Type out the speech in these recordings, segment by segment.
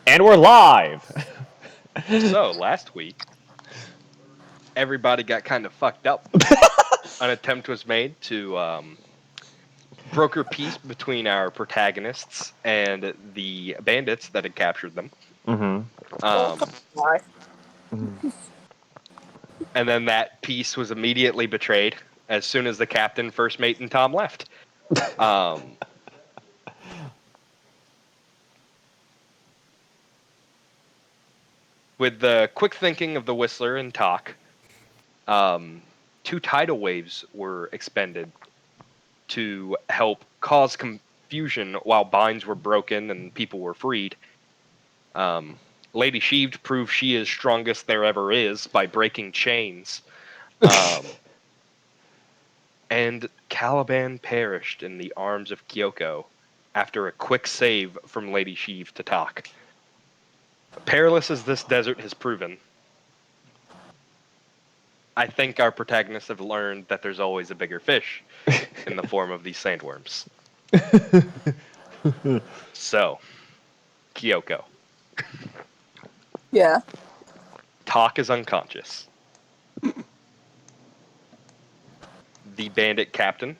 And we're live! So, last week, everybody got kind of fucked up. An attempt was made to broker peace between our protagonists and the bandits that had captured them. Why? And then that peace was immediately betrayed as soon as the captain, first mate, and Tom left. With the quick thinking of the Whistler and Talk, two tidal waves were expended to help cause confusion while binds were broken and people were freed. Lady Sheeved proved she is strongest there ever is by breaking chains. And Caliban perished in the arms of Kyoko after a quick save from Lady Sheeved to Talk. Perilous as this desert has proven, I think our protagonists have learned that there's always a bigger fish in the form of these sandworms. So, Kyoko. Yeah. Talk is unconscious. The bandit captain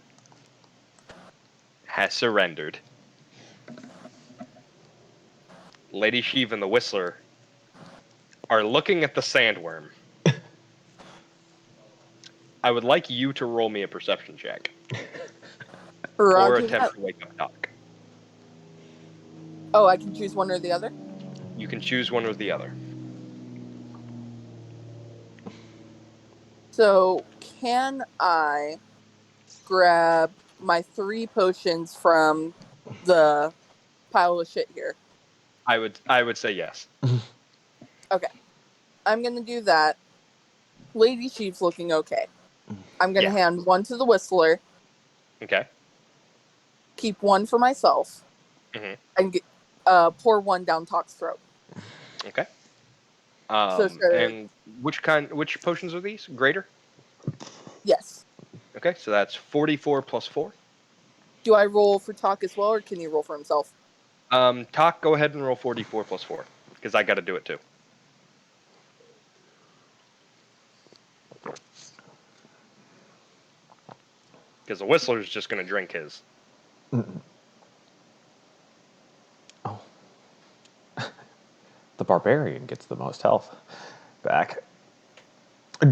has surrendered. Lady Sheev and the Whistler are looking at the sandworm. I would like you to roll me a perception check. Or Roger attempt that. to wake up Talk. Oh, I can choose one or the other? You can choose one or the other. So, can I grab my 3 potions from the pile of shit here? I would say yes. Okay. I'm going to do that. Lady Sheep's looking okay. I'm going to hand one to the Whistler, Okay. keep one for myself, Mhm. and pour one down Talk's throat. Okay. sure. And which potions are these? Greater? Yes. Okay, so that's 44 plus 4. Do I roll for Talk as well, or can he roll for himself? Talk, go ahead and roll 44 plus 4, because I got to do it too. Because the Whistler's just going to drink his. Oh. The barbarian gets the most health back.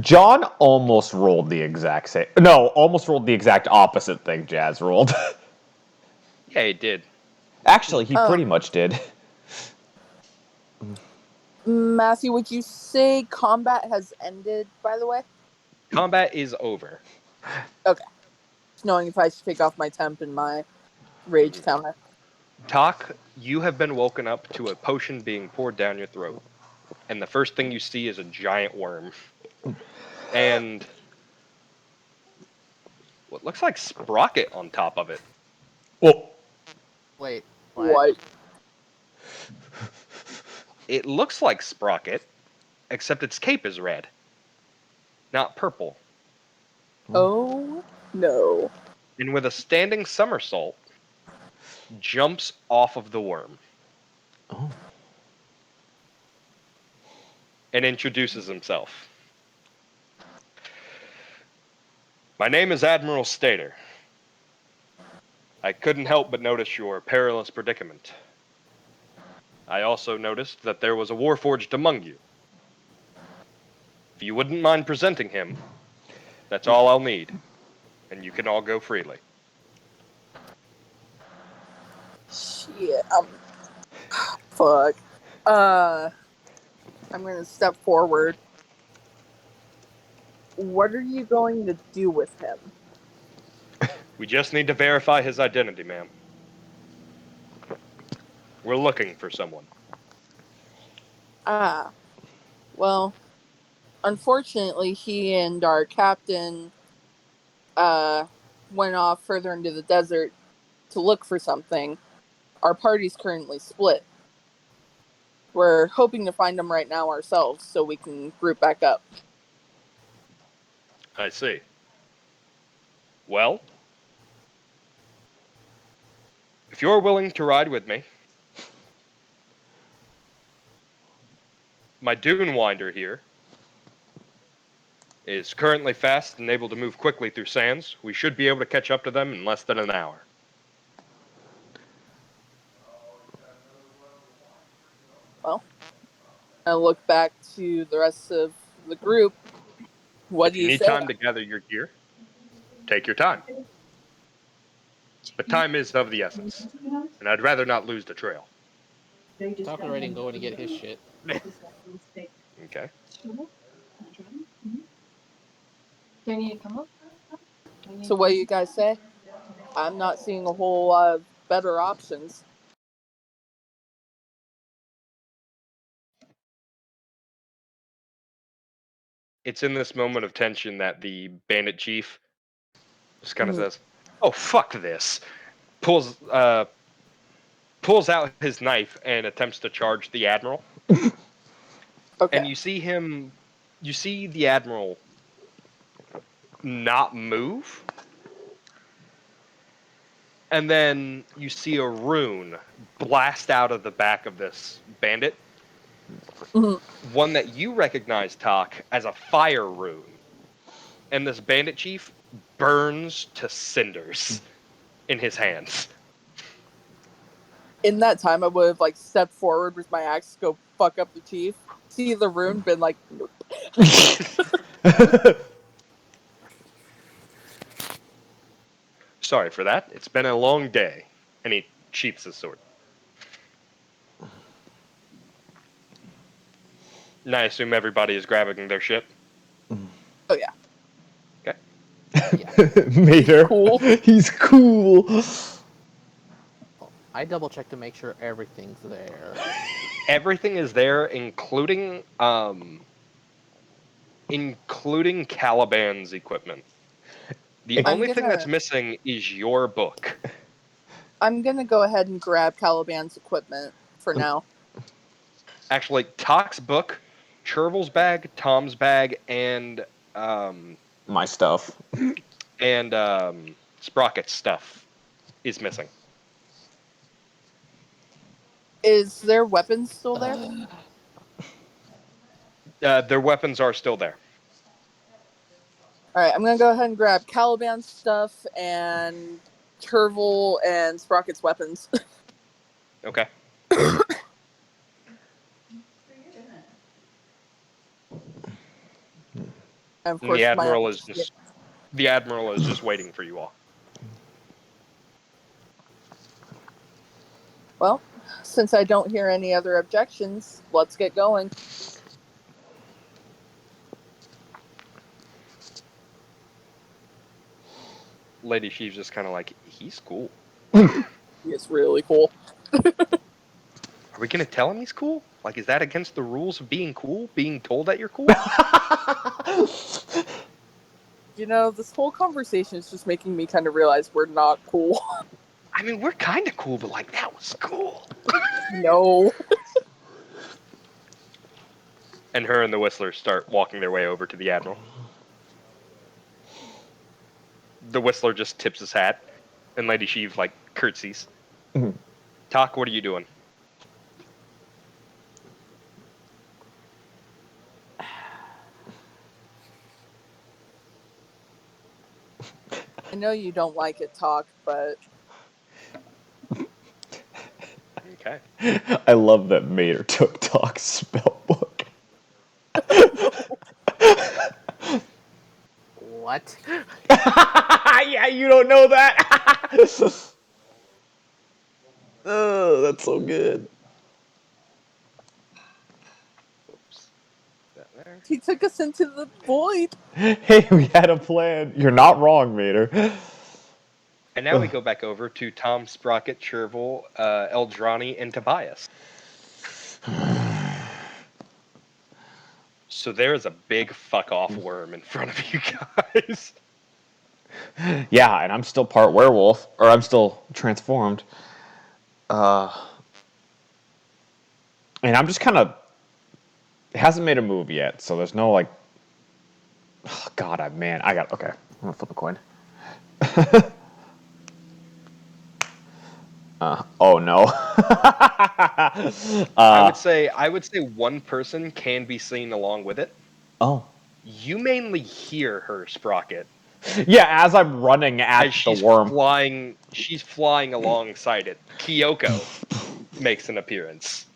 John almost rolled the exact same. No, almost rolled the exact opposite thing Jazz rolled. Yeah, it did. Actually, he pretty much did. Matthew, would you say combat has ended, by the way? Combat is over. Okay. Just knowing if I should take off my temp and my rage counter. Talk, you have been woken up to a potion being poured down your throat. And the first thing you see is a giant worm. And what looks like Sprocket on top of it. Well, Wait, What? It looks like Sprocket, except its cape is red, not purple. Oh, no. And with a standing somersault, jumps off of the worm. Oh. And introduces himself. My name is Admiral Stator. I couldn't help but notice your perilous predicament. I also noticed that there was a warforged among you. If you wouldn't mind presenting him, that's all I'll need, and you can all go freely. Shit. Fuck. I'm gonna step forward. What are you going to do with him? We just need to verify his identity, ma'am. We're looking for someone. Well, unfortunately, he and our captain went off further into the desert to look for something. Our party's currently split. We're hoping to find him right now ourselves so we can group back up. I see. Well, if you're willing to ride with me, My Dune Winder here is currently fast and able to move quickly through sands. We should be able to catch up to them in less than an hour. Well, I look back to the rest of the group. What If do you you need say? time to gather your gear, take your time. But time is of the essence, and I'd rather not lose the trail. Talk already and going to get his shit. Okay. Do I need to come up? So what do you guys say? I'm not seeing a whole lot of better options. It's in this moment of tension that the bandit chief just kind of Mhm. says, "Oh, fuck this." Pulls out his knife and attempts to charge the admiral. Okay. And you see the admiral not move. And then you see a rune blast out of the back of this bandit. Mhm. One that you recognize, Tak, as a fire rune. And this bandit chief burns to cinders in his hands. In that time, I would have stepped forward with my axe to go fuck up the chief. See the rune, been like, nope. Sorry for that. It's been a long day. And he sheaths his sword. And I assume everybody is grabbing their ship. Oh yeah. Mater. Cool. He's cool. I double check to make sure everything's there. Everything is there, including Caliban's equipment. The I'm only thing gonna- that's missing is your book. I'm gonna go ahead and grab Caliban's equipment for now. Actually, Tak's book, Chervil's bag, Tom's bag, and My stuff. Sprocket's stuff is missing. Is their weapons still there? Their weapons are still there. Alright, I'm gonna go ahead and grab Caliban's stuff and Turvel and Sprocket's weapons. Okay. And of And course, the my admiral is just waiting for you all. Well, since I don't hear any other objections, let's get going. Lady Sheev's just kind of like, he's cool. It's really cool. Are we gonna tell him he's cool? Like, is that against the rules of being cool? Being told that you're cool? You know, this whole conversation is just making me kind of realize we're not cool. I mean, we're kind of cool, but like, that was cool. No. And her and the Whistler start walking their way over to the Admiral. The Whistler just tips his hat, and Lady Sheev, curtsies. Mhm. Tak, what are you doing? I know you don't like it, Talk, but Okay. I love that Mater took Talk's spell book. What? Yeah, you don't know that. Oh, that's so good. Oops. That there. he took us into the void. Hey, we had a plan. You're not wrong, Mater. And now we go back over to Tom, Sprocket, Chervil, Eldrani, and Tobias. So there's a big fuck-off worm in front of you guys. Yeah, and I'm still part werewolf, or I'm still transformed. And I'm just kind of... It hasn't made a move yet, so there's no, Oh, God, I got... Okay, I'm gonna flip a coin. Oh, no. I would say one person can be seen along with it. Oh. You mainly hear her sprocket Yeah, as I'm running at as the worm. she's flying alongside it. Kyoko makes an appearance.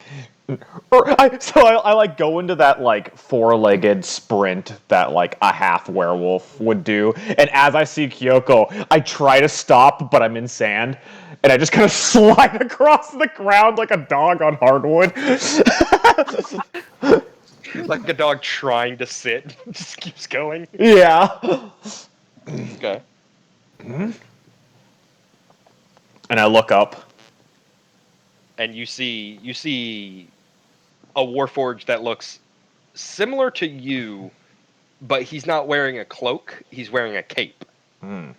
I like go into that like four-legged sprint that like a half werewolf would do, and as I see Kyoko, I try to stop, but I'm in sand, and I just kind of slide across the ground like a dog on hardwood. Like a dog trying to sit, just keeps going. Yeah. Okay. And I look up. And you see a Warforged that looks similar to you, but he's not wearing a cloak, he's wearing a cape. Hmm.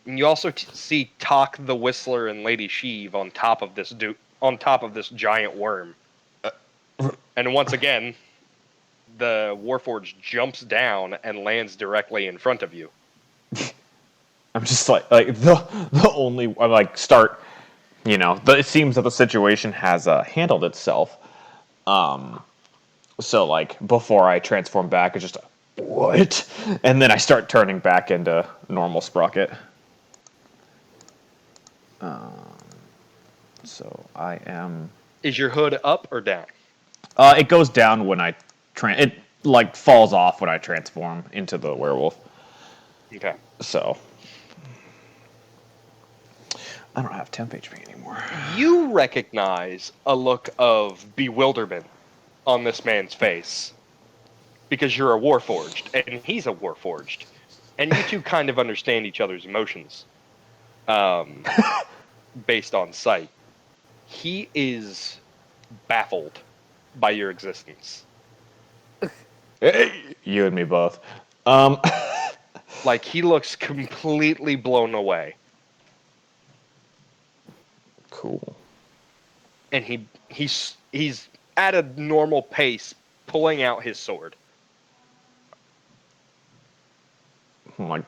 And you also see Tok the Whistler and Lady Sheev on top of this giant worm. And once again, the Warforged jumps down and lands directly in front of you. I'm just like the only I like start. It seems that the situation has handled itself. So like before I transform back, it's just what, and then I start turning back into normal Sprocket. So I am. Is your hood up or down? It goes down when it like falls off when I transform into the werewolf. Okay. So I don't have temp HP anymore. You recognize a look of bewilderment on this man's face because you're a Warforged and he's a Warforged, and you two kind of understand each other's emotions based on sight. He is baffled by your existence. You and me both. Like, he looks completely blown away. Cool. And he's at a normal pace, pulling out his sword. I'm like,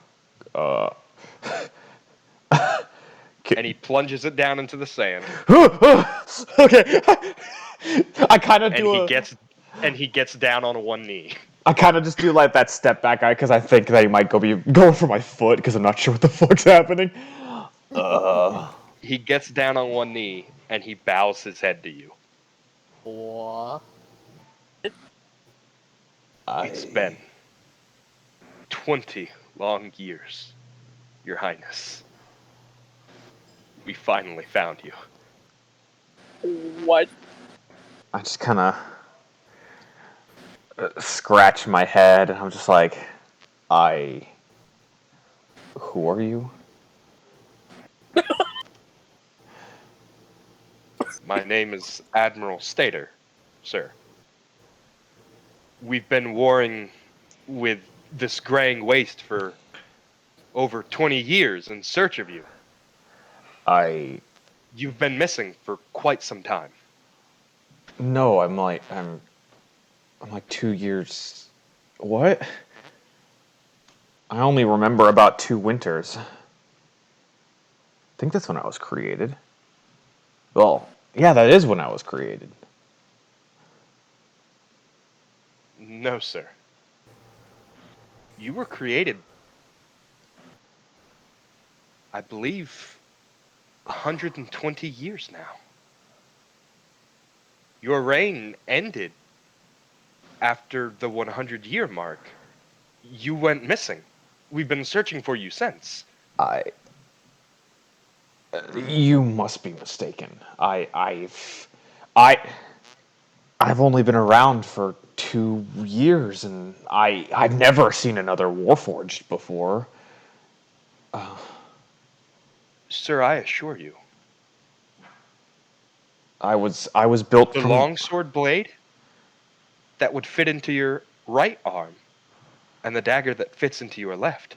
And he plunges it down into the sand. okay. I kind of do And he gets down on one knee. I kind of just do like that step back guy because I think that he might be going for my foot because I'm not sure what the fuck's happening. He gets down on one knee and he bows his head to you. What? It's been 20 long years, Your Highness. We finally found you. What? I just kind of scratch my head and I'm just like, who are you? My name is Admiral Stater, sir. We've been warring with this graying waste for over 20 years in search of you. You've been missing for quite some time. No, I'm like 2 years. What? I only remember about 2 winters. I think that's when I was created. Well, yeah, that is when I was created. No, sir. You were created, I believe, 120 years now. Your reign ended after the 100-year mark. You went missing. We've been searching for you since. You must be mistaken. I've only been around for 2 years, and I've never seen another Warforged before. Sir, I assure you. I was built The from longsword blade that would fit into your right arm, and the dagger that fits into your left.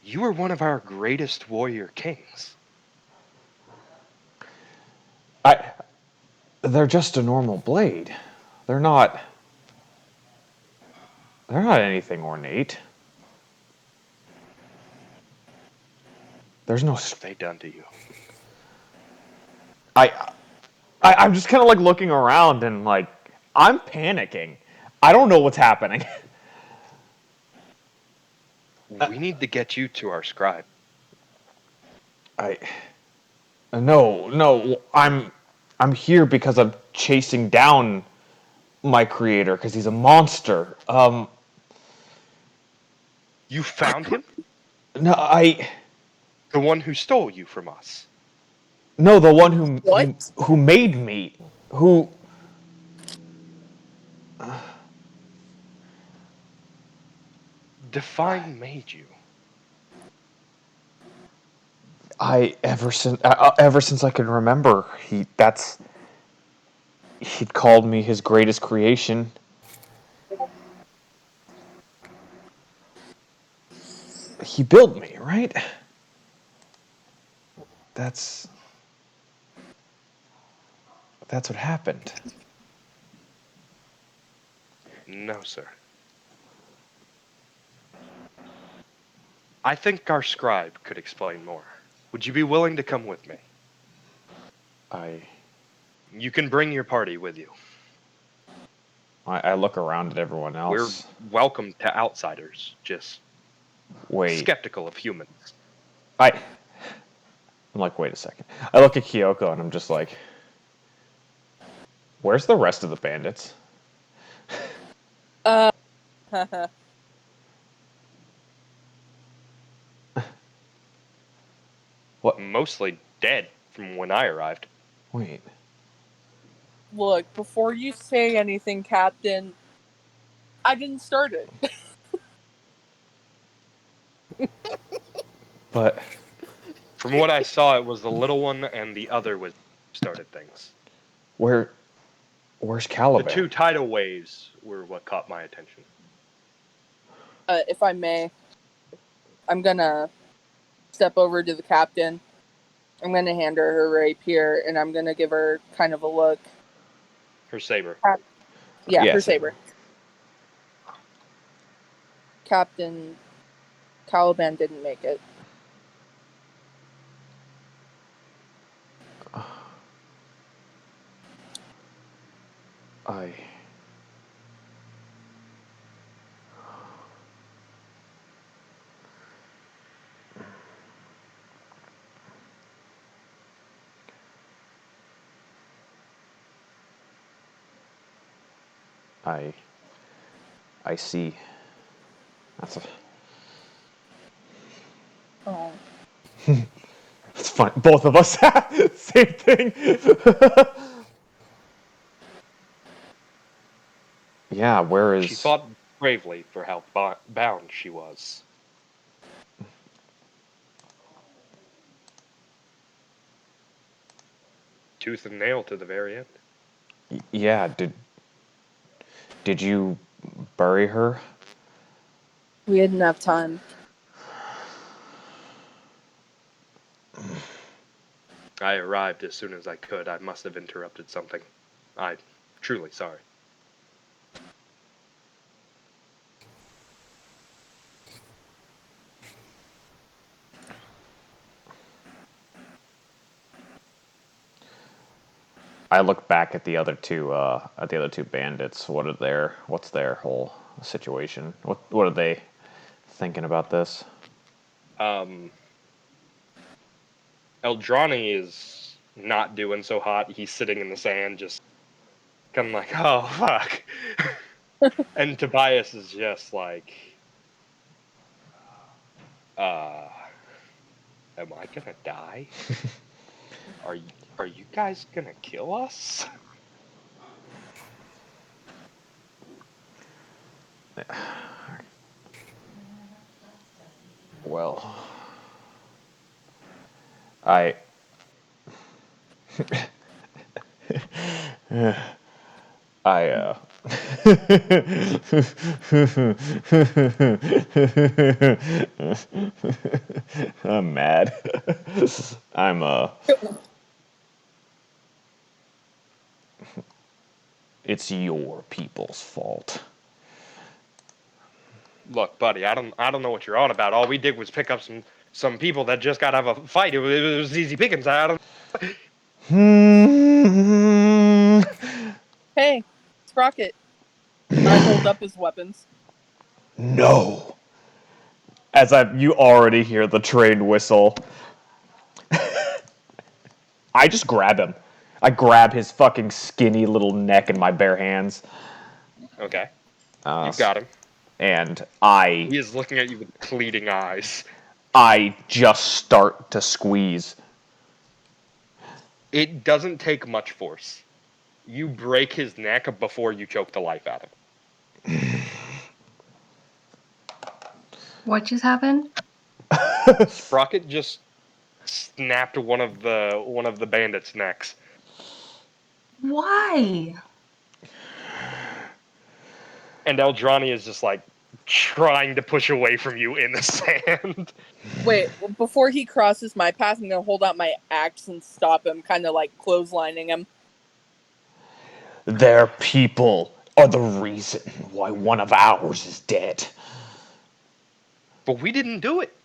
You were one of our greatest warrior kings. They're just a normal blade. They're not anything ornate. There's no What have they done to you? I'm just kind of like looking around and like I'm panicking. I don't know what's happening. We need to get you to our scribe. I no, I'm here because I'm chasing down my creator because he's a monster. You found him? No, The one who stole you from us. no, the one who What? who made me, who Define made you. ever since I can remember, he'd called me his greatest creation. He built me, right? That's what happened. No, sir. I think our scribe could explain more. Would you be willing to come with me? You can bring your party with you. I look around at everyone We're else. welcome to outsiders, just Wait. skeptical of humans. I'm like, wait a second. I look at Kyoko and I'm just like, where's the rest of the bandits? What? Mostly dead from when I arrived. Wait. Look, before you say anything, Captain, I didn't start it. But From what I saw, it was the little one and the other was started things. where's The Caliban? two tidal waves were what caught my attention. If I may, I'm gonna step over to the captain. I'm gonna hand her rapier, and I'm gonna give her kind of a look. Her saber. Yeah, Yeah, her saber. saber. Captain Caliban didn't make it. I see. That's a. Oh. It's fun. Both of us same thing. Yeah, where is? She fought bravely for how bound she was. Tooth and nail to the very end. Yeah, did you bury her? We didn't have time. I arrived as soon as I could. I must have interrupted something. I'm truly sorry. I look back at the other two bandits. What's their whole situation? What are they thinking about this? Eldrani is not doing so hot. He's sitting in the sand, just kind of like, oh, fuck. And Tobias is just like, am I gonna die? Are you guys gonna kill us? Well, I I I'm mad. I'm It's your people's fault. Look, buddy, I don't know what you're on about. All we did was pick up some people that just got out of a fight. It was easy pickings. I don't. Hey, Sprocket. I hold up his weapons. No. You already hear the train whistle. I just grab him. I grab his fucking skinny little neck in my bare hands. Okay. You got him. And He is looking at you with pleading eyes. I just start to squeeze. It doesn't take much force. You break his neck before you choke the life out of him. What just happened? Sprocket just snapped one of the bandits' necks. Why? And Eldrani is just like trying to push away from you in the sand. Wait, before he crosses my path, I'm gonna hold out my axe and stop him, kind of like clotheslining him. Their people are the reason why one of ours is dead. But we didn't do it.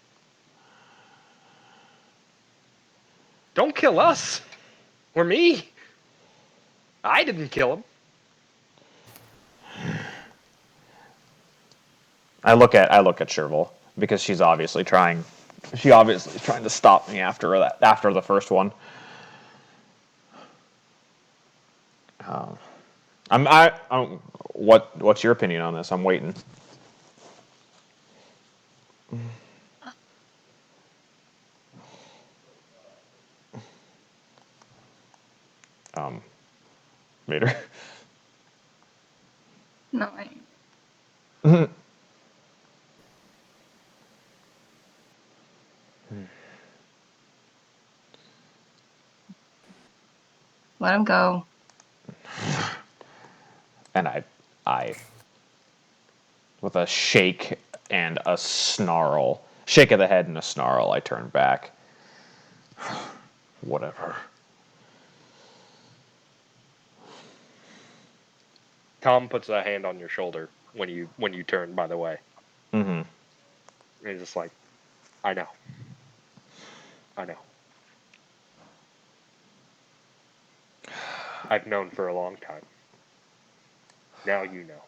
Don't kill us. Or me. I didn't kill him. I look at Chervil because she's obviously trying to stop me after the first one. What's your opinion on this? I'm waiting. Vader. No, I ain't. Let him go. And I, with a shake and a snarl, shake of the head and a snarl, I turn back. Whatever. Tom puts a hand on your shoulder when you turn, by the way. Mm-hmm. And he's just like, I know. I've known for a long time. Now you know.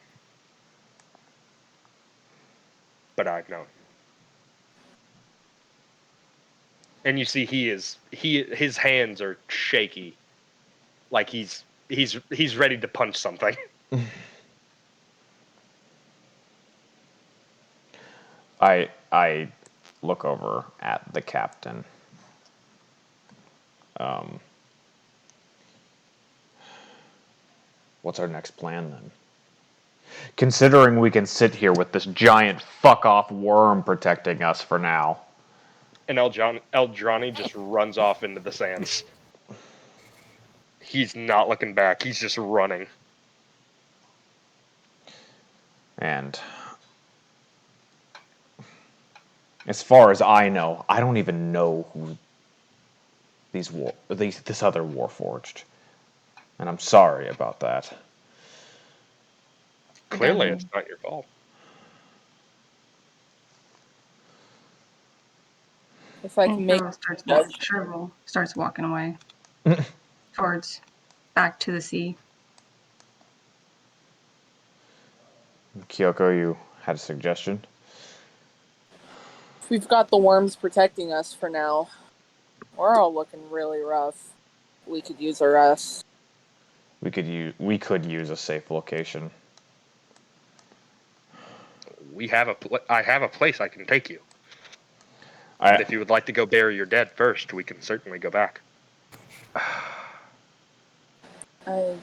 But I've known. And you see his hands are shaky. Like he's ready to punch something. I look over at the captain. What's our next plan then? Considering we can sit here with this giant fuck-off worm protecting us for now. And Eldrani just runs off into the sands. He's not looking back. He's just running. And as far as I know, I don't even know who this other Warforged. And I'm sorry about that. Clearly, Again, it's not your fault. If I and can make Shrivel starts walking away towards back to the sea. Kyoko, you had a suggestion? if we've got the worms protecting us for now, we're all looking really rough. We could use a rest. We could use a safe location. I have a place I can take you. And if you would like to go bury your dead first, we can certainly go back. I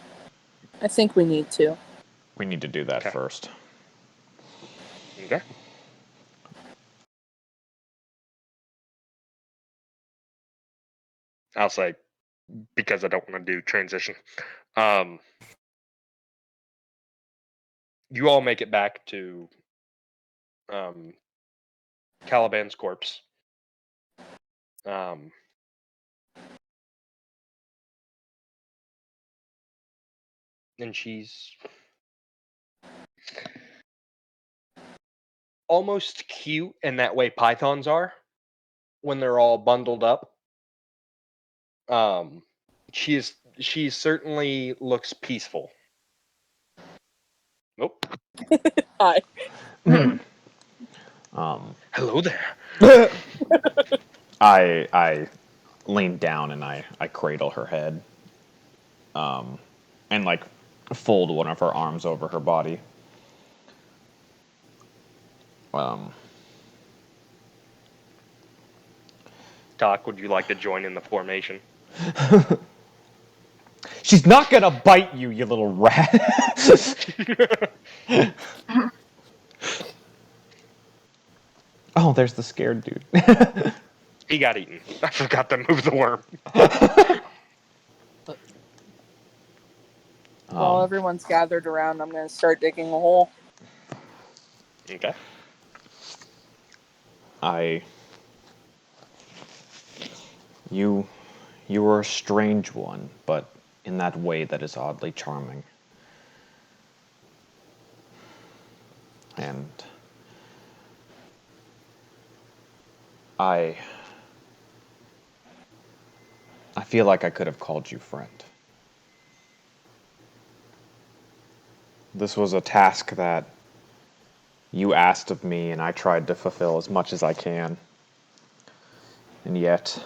think we need to. We need to do that Okay. first. Okay. I'll say, because I don't want to do transition. You all make it back to Caliban's corpse. And she's almost cute in that way pythons are when they're all bundled up. She certainly looks peaceful. Nope. Hi. Hello there. I lean down and I cradle her head, and like fold one of her arms over her body. Doc, would you like to join in the formation? She's not gonna bite you, you little rat. Oh, there's the scared dude. He got eaten. I forgot to move the worm. While everyone's gathered around, I'm going to start digging a hole. Okay. You were a strange one, but in that way that is oddly charming. And I feel like I could have called you friend. This was a task that you asked of me, and I tried to fulfill as much as I can. And yet,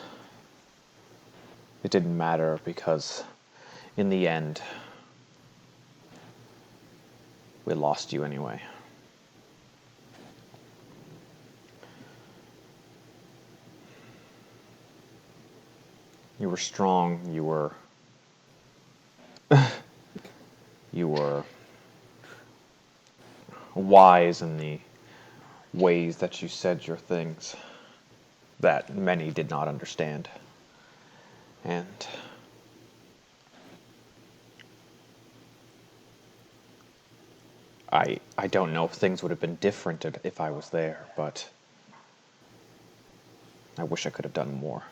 it didn't matter because, in the end, we lost you anyway. You were strong, you were wise in the ways that you said your things that many did not understand. And I don't know if things would have been different if I was there, but I wish I could have done more.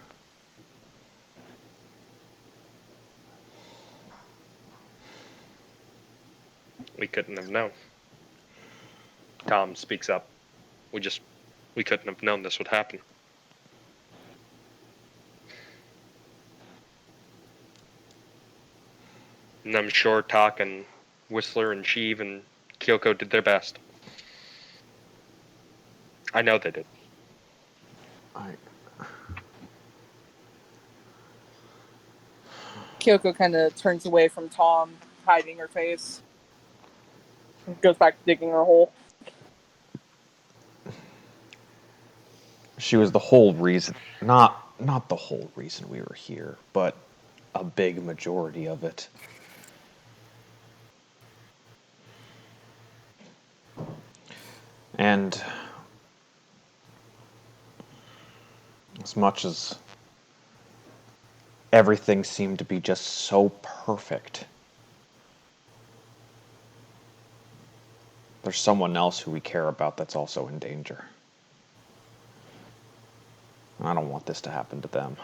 We couldn't have known. Tom speaks up. We couldn't have known this would happen. And I'm sure Tak and Whistler and Sheev and Kyoko did their best. I know they did. Kyoko kind of turns away from Tom, hiding her face. And goes back to digging her hole. She was the whole reason, not the whole reason we were here, but a big majority of it. And as much as everything seemed to be just so perfect, there's someone else who we care about that's also in danger. I don't want this to happen to them.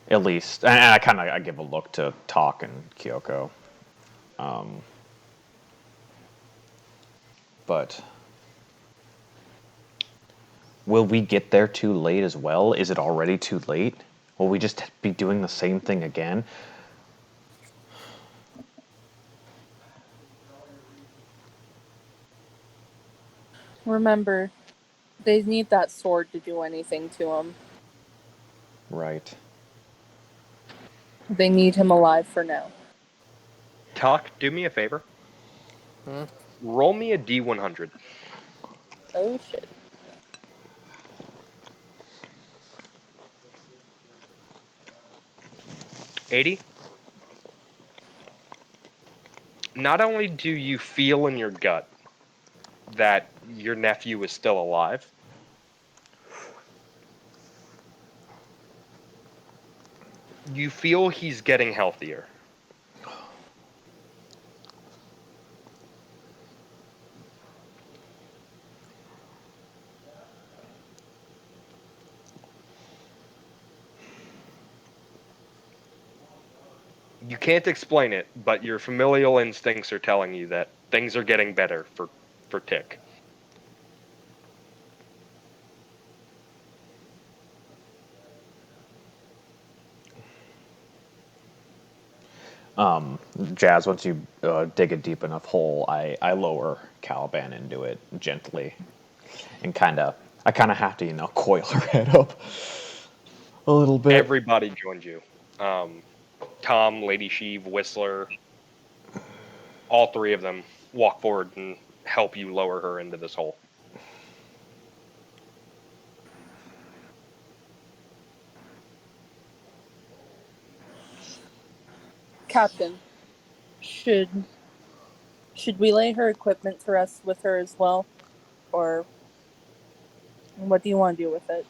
At least, and I give a look to Tak and Kyoko. But will we get there too late as well? Is it already too late? Will we just be doing the same thing again? Remember, they need that sword to do anything to him. Right. They need him alive for now. Tak, do me a favor. Roll me a D100. Oh shit. 80. Not only do you feel in your gut that your nephew is still alive, you feel he's getting healthier. You can't explain it, but your familial instincts are telling you that things are getting better for Tick. Jazz, once you dig a deep enough hole, I lower Caliban into it gently, and I kind of have to coil her head up a little bit. Everybody joined you. Tom, Lady Sheev, Whistler, all three of them walk forward and help you lower her into this hole. Captain, should we lay her equipment to rest with her as well? Or what do you want to do with it?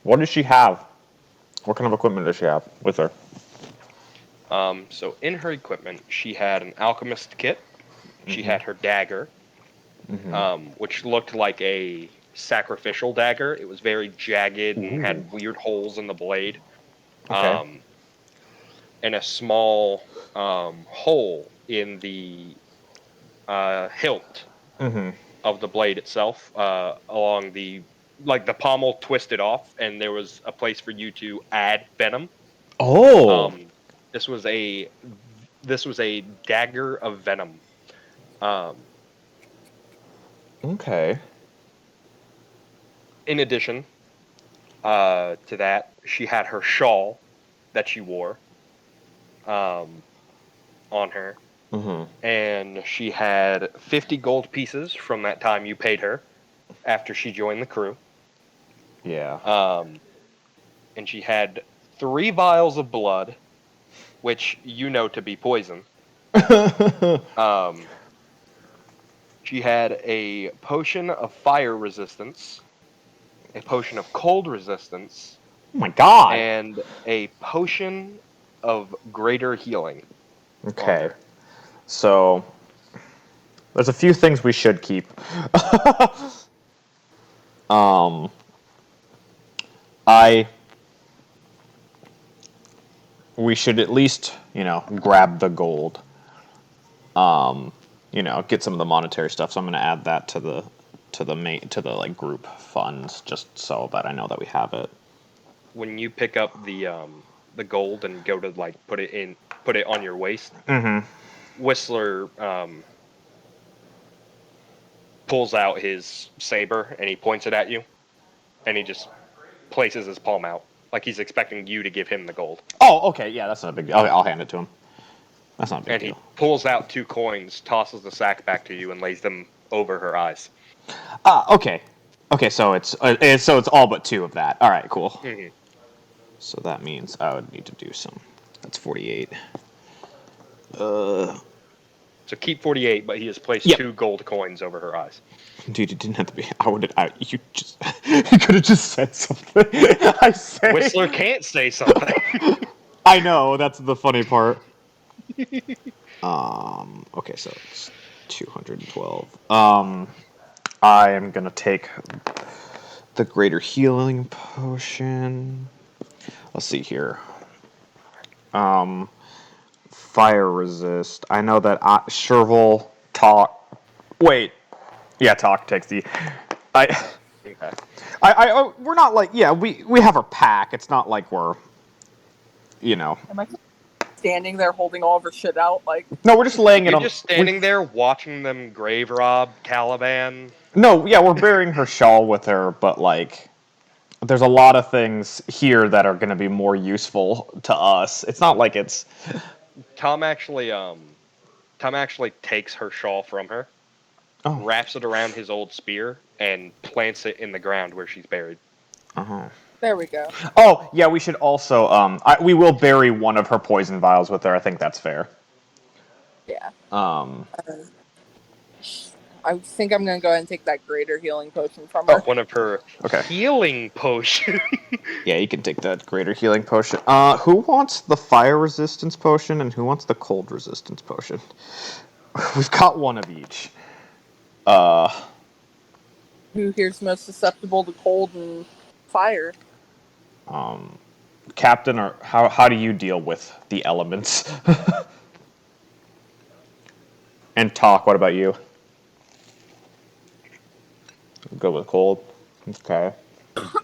What does she have? What kind of equipment does she have with her? So in her equipment, she had an Alchemist Kit. She had her dagger, which looked like a sacrificial dagger. It was very jagged and had weird holes in the blade. Okay. And a small hole in the hilt of the blade itself, along the pommel twisted off, and there was a place for you to add venom. Oh. This was a dagger of venom. Okay. In addition to that, she had her shawl that she wore on her. And she had 50 gold pieces from that time you paid her after she joined the crew. Yeah. And she had 3 vials of blood, which you know to be poison. She had a potion of fire resistance, a potion of cold resistance, Oh my god. and a potion of greater healing. Okay. So there's a few things we should keep. We should at least, grab the gold. Get some of the monetary stuff. So I'm going to add that to the group funds, just so that I know that we have it. When you pick up the gold and go to put it on your waist, Whistler pulls out his saber and he points it at you, and he just places his palm out like he's expecting you to give him the gold. Oh, okay, yeah, that's not a big deal. I'll hand it to him. That's not a big deal. And he pulls out 2 coins, tosses the sack back to you, and lays them over her eyes. Okay. Okay, so it's all but 2 of that. All right, cool. So that means I would need to do some. That's 48. So keep 48, but he has placed 2 gold coins over her eyes. Dude, it didn't have to be. You could have just said something. Whistler can't say something. I know, that's the funny part. Okay, so it's 212. I am gonna take the greater healing potion. Let's see here. Fire resist. I know that Shervil, Talk. Wait. Yeah, Talk takes the. Okay. We're not we have our pack. It's not like we're, Am I standing there holding all of her shit out? No, we're just laying it on. You're just standing there watching them grave rob Caliban. No, yeah, we're burying her shawl with her, but there's a lot of things here that are going to be more useful to us. It's not like it's. Tom actually takes her shawl from her, wraps it around his old spear, and plants it in the ground where she's buried. There we go. Oh, yeah, we should also, we will bury one of her poison vials with her. I think that's fair. Yeah. I think I'm gonna go ahead and take that greater healing potion from her. One of her Okay. healing potions. Yeah, you can take that greater healing potion. Who wants the fire resistance potion and who wants the cold resistance potion? We've got one of each. Who here's most susceptible to cold and fire? Captain, or how do you deal with the elements? And talk. What about you? Go with cold. Okay.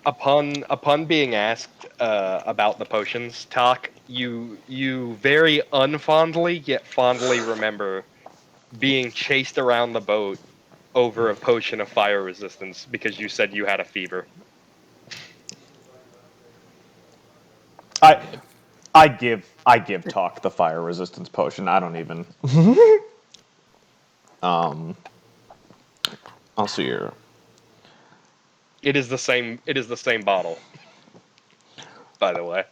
Upon being asked about the potions, Talk, you very unfondly yet fondly remember being chased around the boat over a potion of fire resistance because you said you had a fever. I give Talk the fire resistance potion. I don't even. I'll see your. It is the same. It is the same bottle. By the way.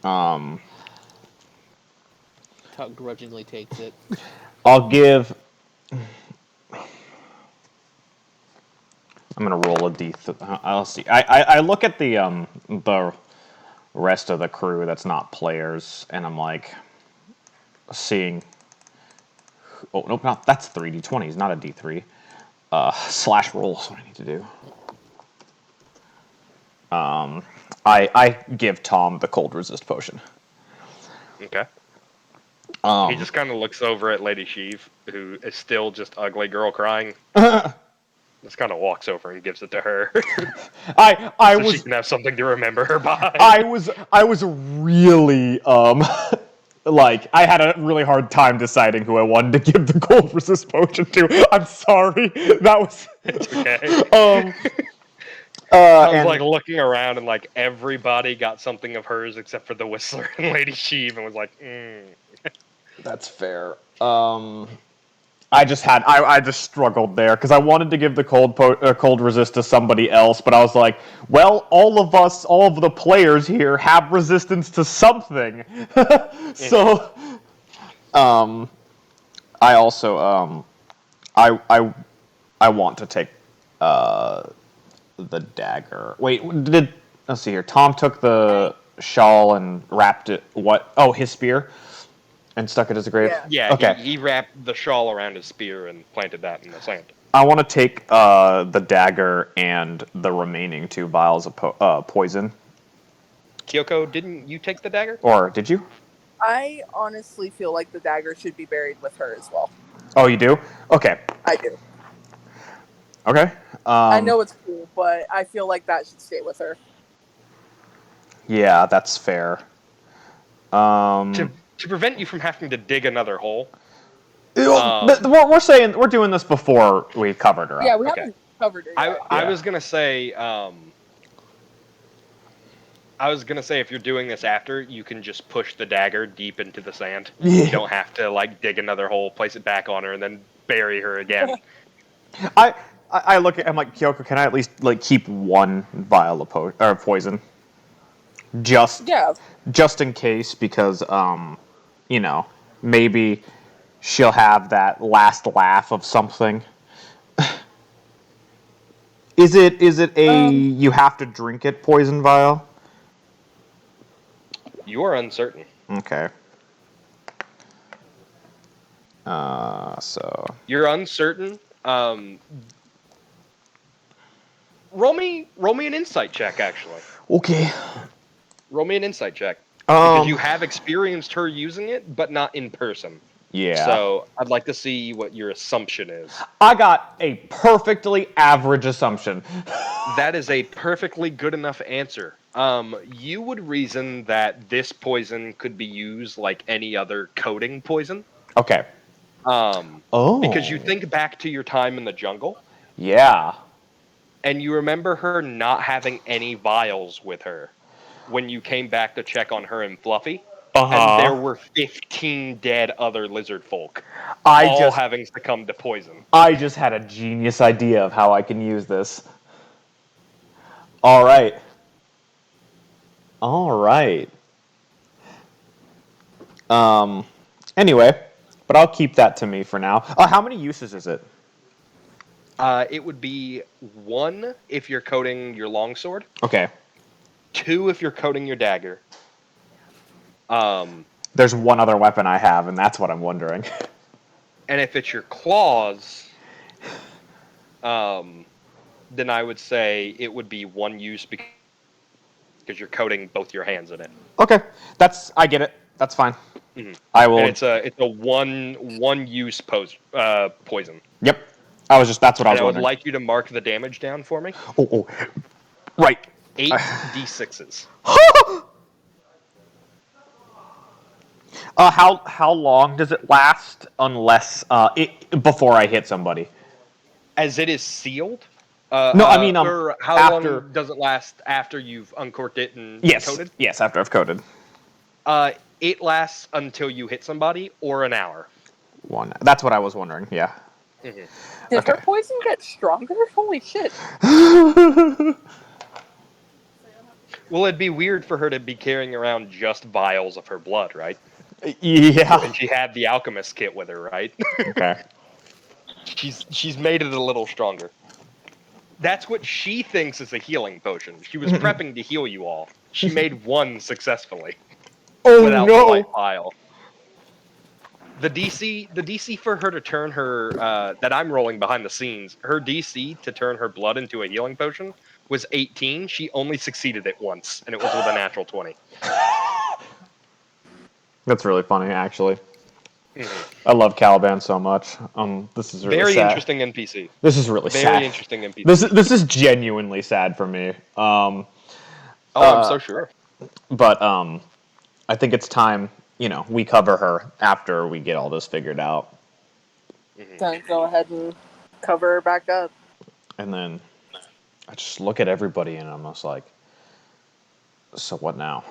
Tug grudgingly takes it. I'll give. I'm gonna roll a d. I'll see. I look at the rest of the crew that's not players, and I'm like seeing. Oh nope, not that's 3d20s, not a d3. Slash roll is what I need to do. I give Tom the cold resist potion. Okay. He just kind of looks over at Lady Sheev, who is still just ugly girl crying. Just kind of walks over and gives it to her. So she can have something to remember her by. I was really like I had a really hard time deciding who I wanted to give the cold resist potion to. I'm sorry. That was It's okay. I was like looking around and like everybody got something of hers except for the Whistler and Lady Sheev, and was like, That's fair. I just struggled there because I wanted to give the cold resist to somebody else, but I was like, well, all of the players here have resistance to something. So, I also I want to take the dagger. Wait, let's see here. Tom took the shawl and wrapped it. What? Oh, his spear. And stuck it as a grave? Yeah, okay. he wrapped the shawl around his spear and planted that in the sand. I want to take the dagger and the remaining 2 vials of poison. Kyoko, didn't you take the dagger? Or did you? I honestly feel like the dagger should be buried with her as well. Oh, you do? Okay. I do. Okay. I know it's cool, but I feel like that should stay with her. Yeah, that's fair. To prevent you from having to dig another hole. We're saying we're doing this before we covered her up. Yeah, we haven't covered her yet. I was gonna say, if you're doing this after, you can just push the dagger deep into the sand. Yeah. You don't have to like dig another hole, place it back on her, and then bury her again. I look at. I'm like, Kyoko, can I at least like keep 1 vial of poison? Just in case, because maybe she'll have that last laugh of something. Is it a you have to drink it poison vial? You are uncertain. Okay. So You're uncertain. Roll me an insight check, actually. okay. Roll me an insight check. Because you have experienced her using it, but not in person. Yeah. So I'd like to see what your assumption is. I got a perfectly average assumption. That is a perfectly good enough answer. You would reason that this poison could be used like any other coating poison. Okay. Because you think back to your time in the jungle. Yeah. And you remember her not having any vials with her when you came back to check on her and Fluffy. And there were 15 dead other lizard folk, all having succumbed to poison. I just had a genius idea of how I can use this. All right. Anyway, but I'll keep that to me for now. How many uses is it? It would be 1 if you're coating your longsword, Okay. 2 if you're coating your dagger. There's one other weapon I have, and that's what I'm wondering. And if it's your claws, then I would say it would be 1 use because you're coating both your hands in it. Okay, I get it. That's fine. Mhm. I will. And it's a one use poison. Yep. That's what I And was I would wondering. like you to mark the damage down for me. Oh. Right. 8d6s. How long does it last unless before I hit somebody? As it is sealed. No, I mean or how after. long does it last after you've uncorked it and Yes. coated? Yes, after I've coated. It lasts until you hit somebody, or an hour. That's what I was wondering. Yeah. Mm-hmm. Did her poison get stronger? Holy shit. Well, it'd be weird for her to be carrying around just vials of her blood, right? Yeah. And she had the Alchemist Kit with her, right? Okay. She's made it a little stronger. That's what she thinks is a healing potion. She was prepping to heal you all. She made 1 successfully. Oh without no! the light vial. The DC for her to turn her that I'm rolling behind the scenes, her DC to turn her blood into a healing potion was 18. She only succeeded it once, and it was with a natural 20. That's really funny, actually. Mm-hmm. I love Caliban so much. This is really Very sad. interesting NPC. This is really sad. Very interesting NPC. This is genuinely sad for me. I'm so sure. But I think it's time, we cover her after we get all this figured out. Mm-hmm. Then go ahead and cover her back up. And then I just look at everybody and I'm just like, so what now?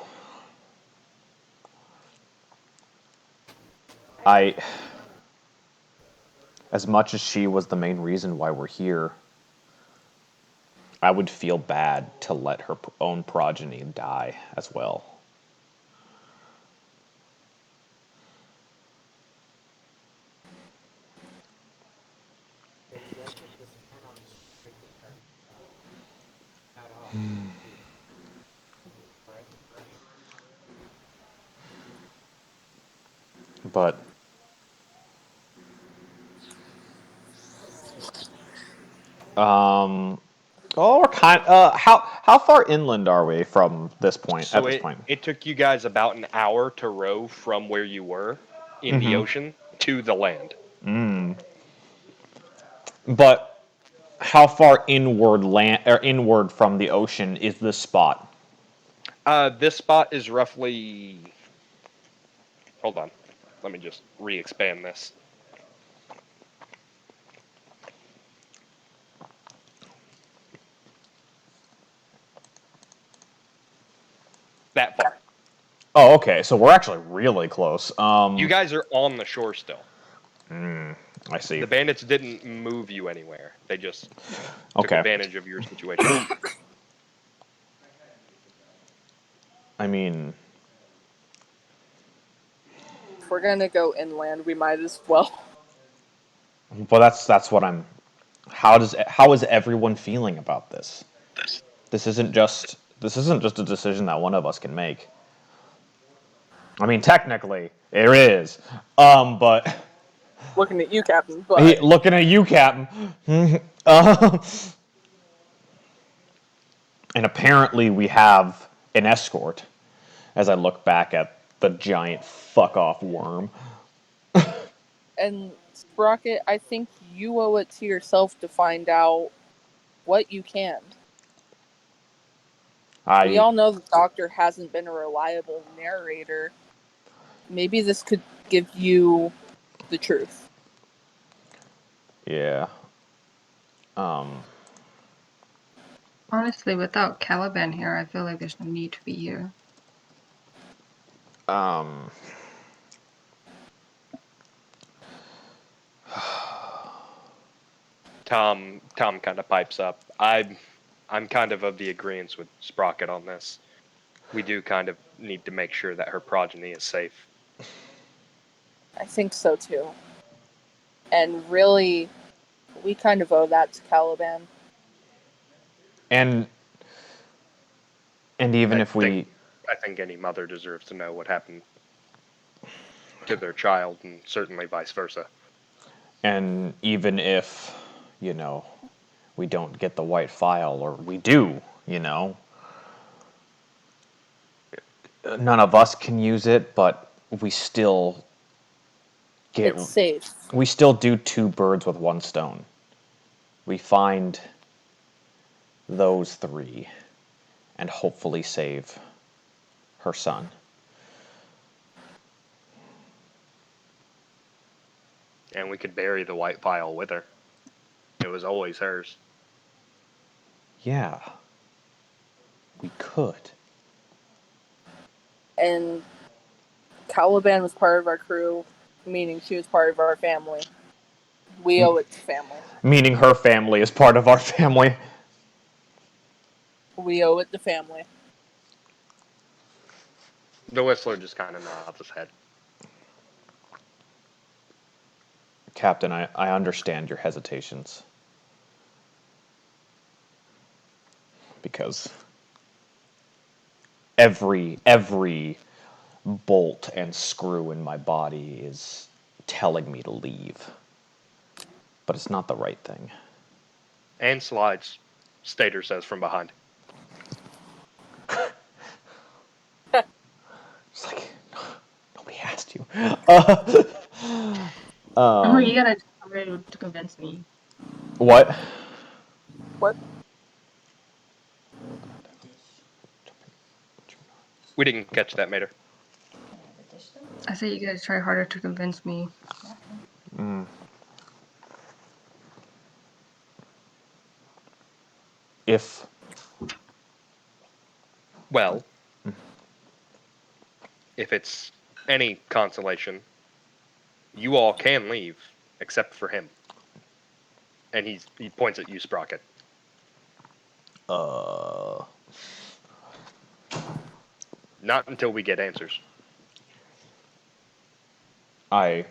As much as she was the main reason why we're here, I would feel bad to let her own progeny die as well. But we're kind. How far inland are we from this point? So at this point, it took you guys about an hour to row from where you were in the ocean to the land. But how far inward from the ocean is this spot? This spot is roughly. Hold on, let me just re-expand this. That far. Oh, okay. So we're actually really close. You guys are on the shore still. I see. The bandits didn't move you anywhere. They just took advantage of your situation. I mean, If we're gonna go inland, we might as well. well, that's what I'm. How is everyone feeling about this? This isn't just a decision that one of us can make. I mean, technically, it is. But Looking at you, Captain. But looking at you, Captain. And apparently, we have an escort. As I look back at the giant fuck off worm. and Sprocket, I think you owe it to yourself to find out what you can. We all know the Doctor hasn't been a reliable narrator. Maybe this could give you the truth. Yeah. Honestly, without Caliban here, I feel like there's no need to be here. Tom kind of pipes up. I'm kind of the agreeance with Sprocket on this. We do kind of need to make sure that her progeny is safe. I think so too. And really, We kind of owe that to Caliban. And even if we... I think any mother deserves to know what happened to their child, and certainly vice versa. And even if, you know, we don't get the white file, or we do, you know, none of us can use it, but we still get... It's safe. We still do two birds with one stone. We find those three and hopefully save her son. And we could bury the white file with her. It was always hers. Yeah. We could. And Caliban was part of our crew, meaning she was part of our family. We owe it to family. Meaning her family is part of our family. We owe it to family. The Whistler just kind of nods his head. Captain, I understand your hesitations. Because every bolt and screw in my body is telling me to leave. But it's not the right thing. And slides, Stater says from behind. It's like, nobody asked you. Oh, you gotta ready to convince me. What? What? We didn't catch that, Mater. I said you gotta try harder to convince me. If... Well, if it's any consolation, you all can leave, except for him. And he points at you, Sprocket. Not until we get answers. I...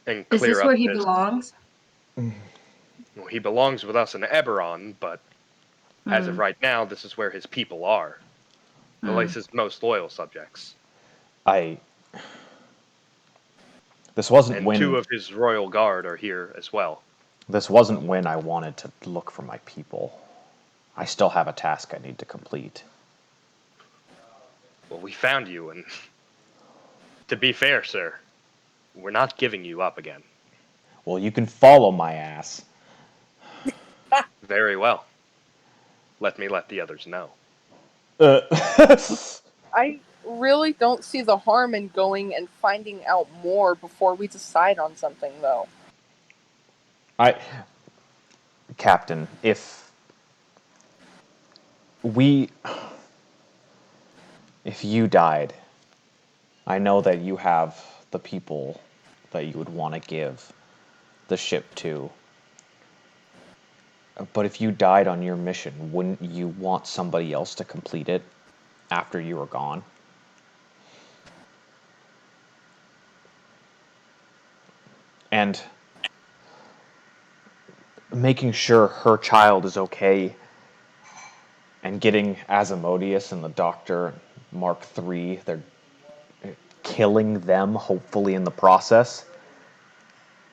And Is clear this up where he this. belongs? Well, he belongs with us in Eberron, but as of right now, this is where his people are. At least his most loyal subjects. This wasn't And when... 2 of his royal guard are here as well. This wasn't when I wanted to look for my people. I still have a task I need to complete. Well, we found you, and to be fair, sir, we're not giving you up again. Well, you can follow my ass. Very well. Let me let the others know. I really don't see the harm in going and finding out more before we decide on something, though. Captain, if you died, I know that you have the people that you would want to give the ship to. But if you died on your mission, wouldn't you want somebody else to complete it after you were gone? And making sure her child is okay and getting Asmodeus and the Doctor Mark III, they're killing them, hopefully, in the process.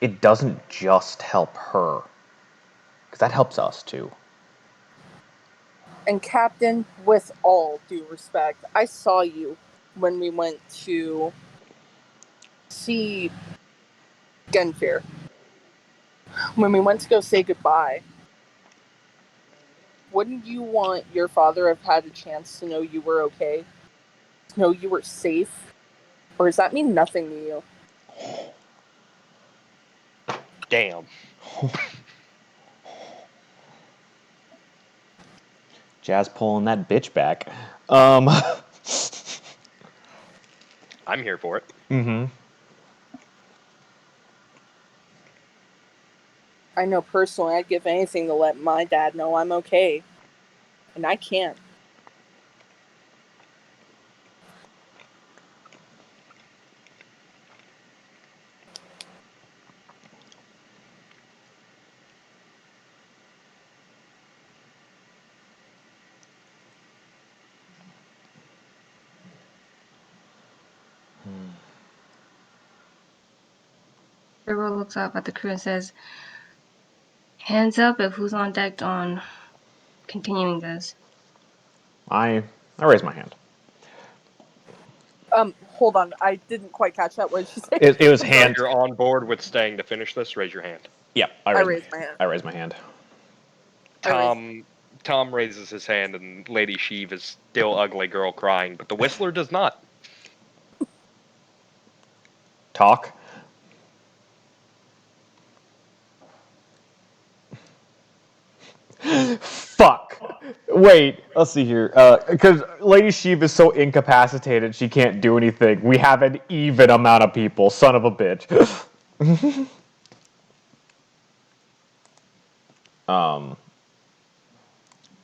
It doesn't just help her, because that helps us, too. And Captain, with all due respect, I saw you when we went to see Genfir. When we went to go say goodbye. Wouldn't you want your father to have had a chance to know you were okay? To know you were safe? Or does that mean nothing to you? Damn. Jazz pulling that bitch back. I'm here for it. I know personally I'd give anything to let my dad know I'm okay. And I can't. River looks up at the crew and says, "Hands up if who's on deck on continuing this." I raise my hand. Hold on. I didn't quite catch that. What did she say? It was So hand. you're on board with staying to finish this? Raise your hand. Yep, I raised my hand. I raise my hand. Tom raises his hand, and Lady Sheev is still ugly girl crying, but the Whistler does not. Talk. Fuck. Wait, let's see here. Because Lady Sheev is so incapacitated, she can't do anything. We have an even amount of people. Son of a bitch.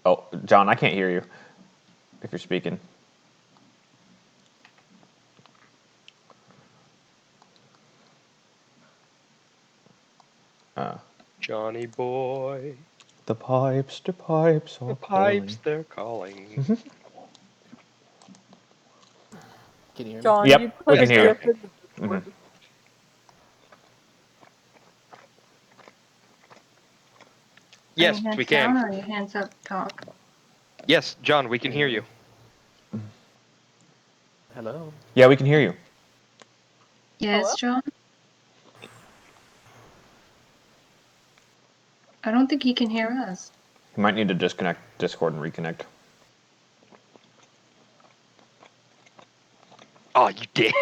Oh, John, I can't hear you. If you're speaking. Johnny boy, The pipes are the calling. pipes, they're calling. Can you hear me? John, Yep, you we put can a hear you. GIF in the Discord. Yes, Are you hands we down can. or are you hands up? Talk. Yes, John, we can hear you. Hello? Yeah, we can hear you. Yes, John. I don't think he can hear us. You might need to disconnect Discord and reconnect. Oh, you did.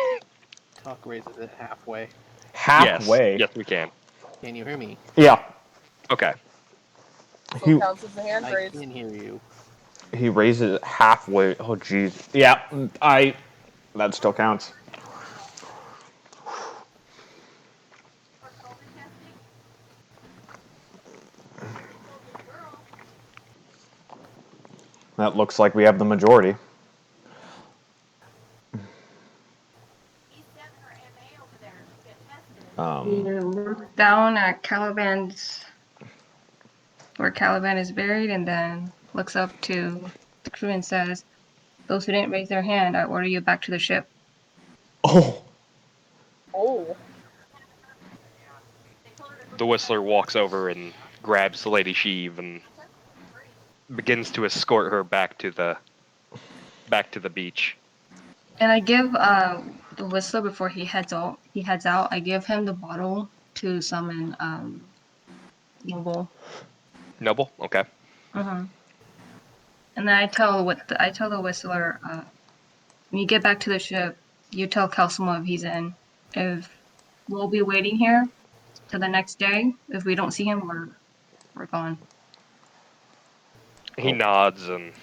Talk raises it halfway. Halfway. Yes, we can. Can you hear me? Yeah. Okay. He Still counts as a hand I raise. can hear you. he raises it halfway. Oh jeez. Yeah, that still counts. That looks like we have the majority. You look down at Caliban's, where Caliban is buried, and then looks up to the crew and says, "Those who didn't raise their hand, I order you back to the ship." Oh. Oh. The Whistler walks over and grabs Lady Sheev and begins to escort her back to the beach. And I give the Whistler, before he heads out. I give him the bottle to summon Noble. Noble, okay. Uh-huh. And then I tell the Whistler, when you get back to the ship, you tell Kelsimo if he's in. If we'll be waiting here till the next day. If we don't see him, we're gone. He nods and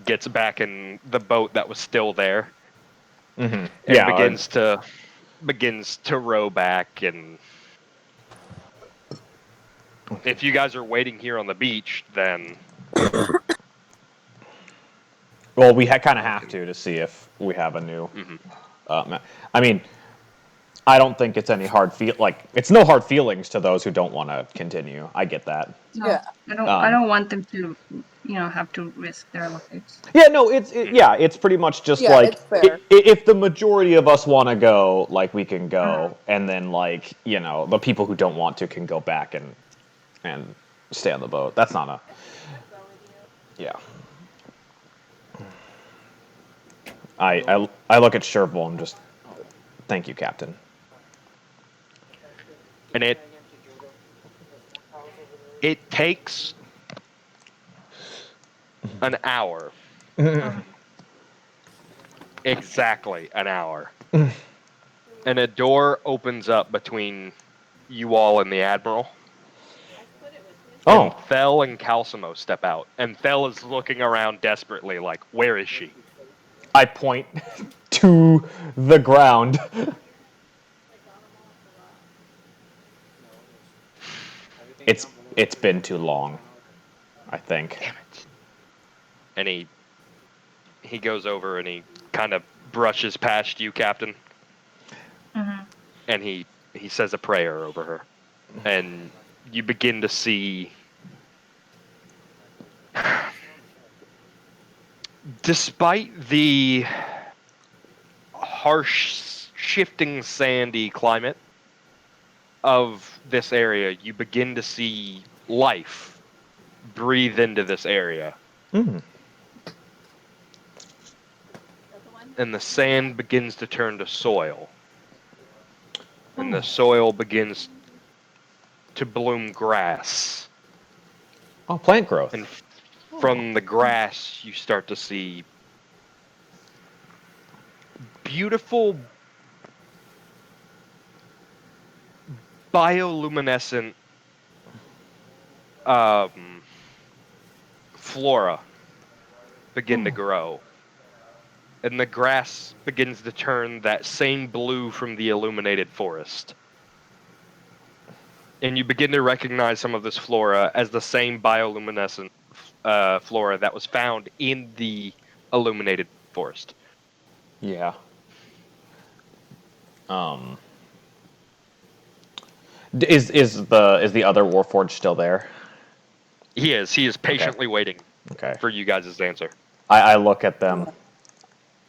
gets back in the boat that was still there. Mm-hmm. And begins to row back. And if you guys are waiting here on the beach, then Well, we kind of have to see if we have a new. I mean, I don't think it's any hard it's no hard feelings to those who don't want to continue. I get that. No, Yeah. I don't want them to, have to risk their lives. Yeah, no, it's pretty much just Yeah, it's fair. If the majority of us want to go, like we can go, and then the people who don't want to can go back and stay on the boat. That's not a yeah. I look at Sherville and just thank you, Captain. and it takes an hour. Exactly an hour. And a door opens up between you all and the Admiral. And Oh, Thel and Calcimo step out. And Thel is looking around desperately like, where is she? I point to the ground. It's been too long, I think. Damn it. And he goes over and he kind of brushes past you, Captain. And he says a prayer over her. And you begin to see, despite the harsh, shifting, sandy climate, of this area, you begin to see life breathe into this area. Mm. And the sand begins to turn to soil. And the soil begins to bloom grass. Oh, plant growth. And from the grass, you start to see beautiful bioluminescent flora begin to grow. And the grass begins to turn that same blue from the illuminated forest. And you begin to recognize some of this flora as the same bioluminescent flora that was found in the illuminated forest. Yeah. Is the other Warforged still there? He is patiently waiting Okay. for you guys' answer. I look at them.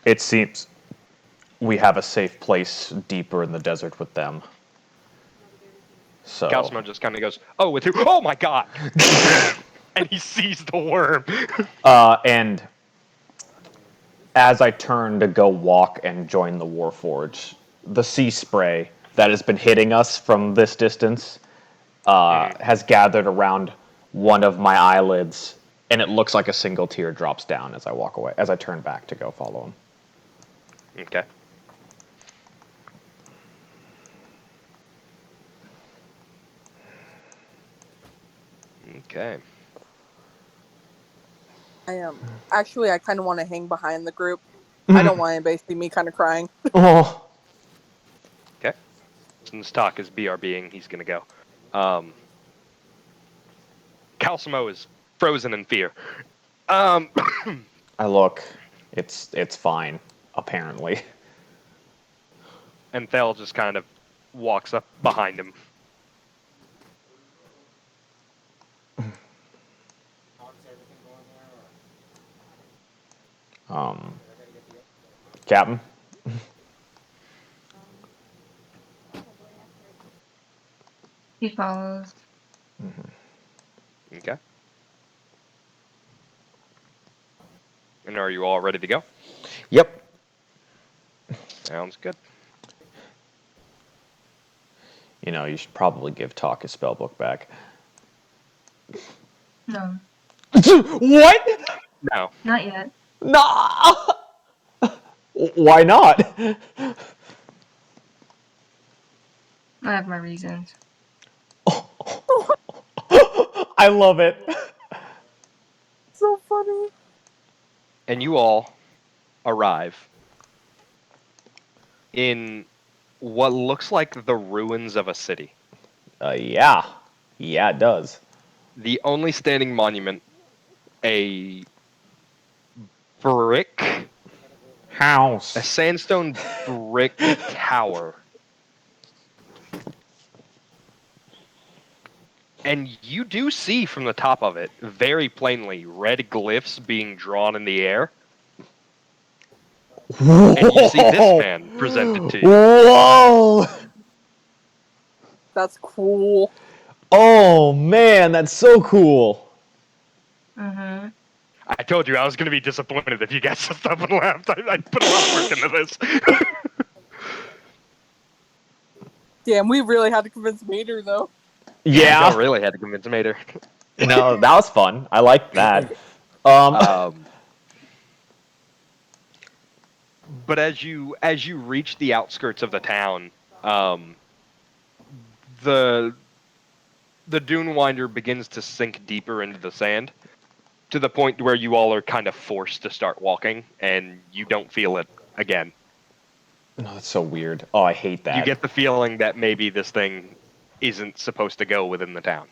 It seems we have a safe place deeper in the desert with them. So Calcimo just kind of goes, "Oh, with who? Oh my god!" And he sees the worm. and as I turn to go walk and join the Warforged, the sea spray that has been hitting us from this distance has gathered around one of my eyelids, and it looks like a single tear drops down as I walk away, as I turn back to go follow him. Okay. Okay. Actually, I kind of want to hang behind the group. I don't want anybody to see me kind of crying. Oh. Okay. Since Talk is BRBing, he's gonna go. Calcimo is frozen in fear. I look. It's fine, apparently. And Thel just kind of walks up behind him. Captain? He follows. Okay. And are you all ready to go? Yep. Sounds good. You know, you should probably give Talk his spellbook back. No, What? No. not yet. No! Why not? I have my reasons. I love it. So funny. And you all arrive in what looks like the ruins of a city. Yeah. Yeah, it does. The only standing monument, a brick, House. a sandstone brick tower. And you do see from the top of it, very plainly, red glyphs being drawn in the air. And you see this man presented to you. Whoa! That's cool. Oh, man, that's so cool. Mm-hmm. I told you I was going to be disappointed if you guys just up and left. I put a lot of work into this. Damn, we really had to convince Mater, though. Yeah. I really had to convince Mater. No, that was fun. I liked that. But as you reach the outskirts of the town, the dune winder begins to sink deeper into the sand, to the point where you all are kind of forced to start walking, and you don't feel it again. No, that's so weird. Oh, I hate that. You get the feeling that maybe this thing isn't supposed to go within the town.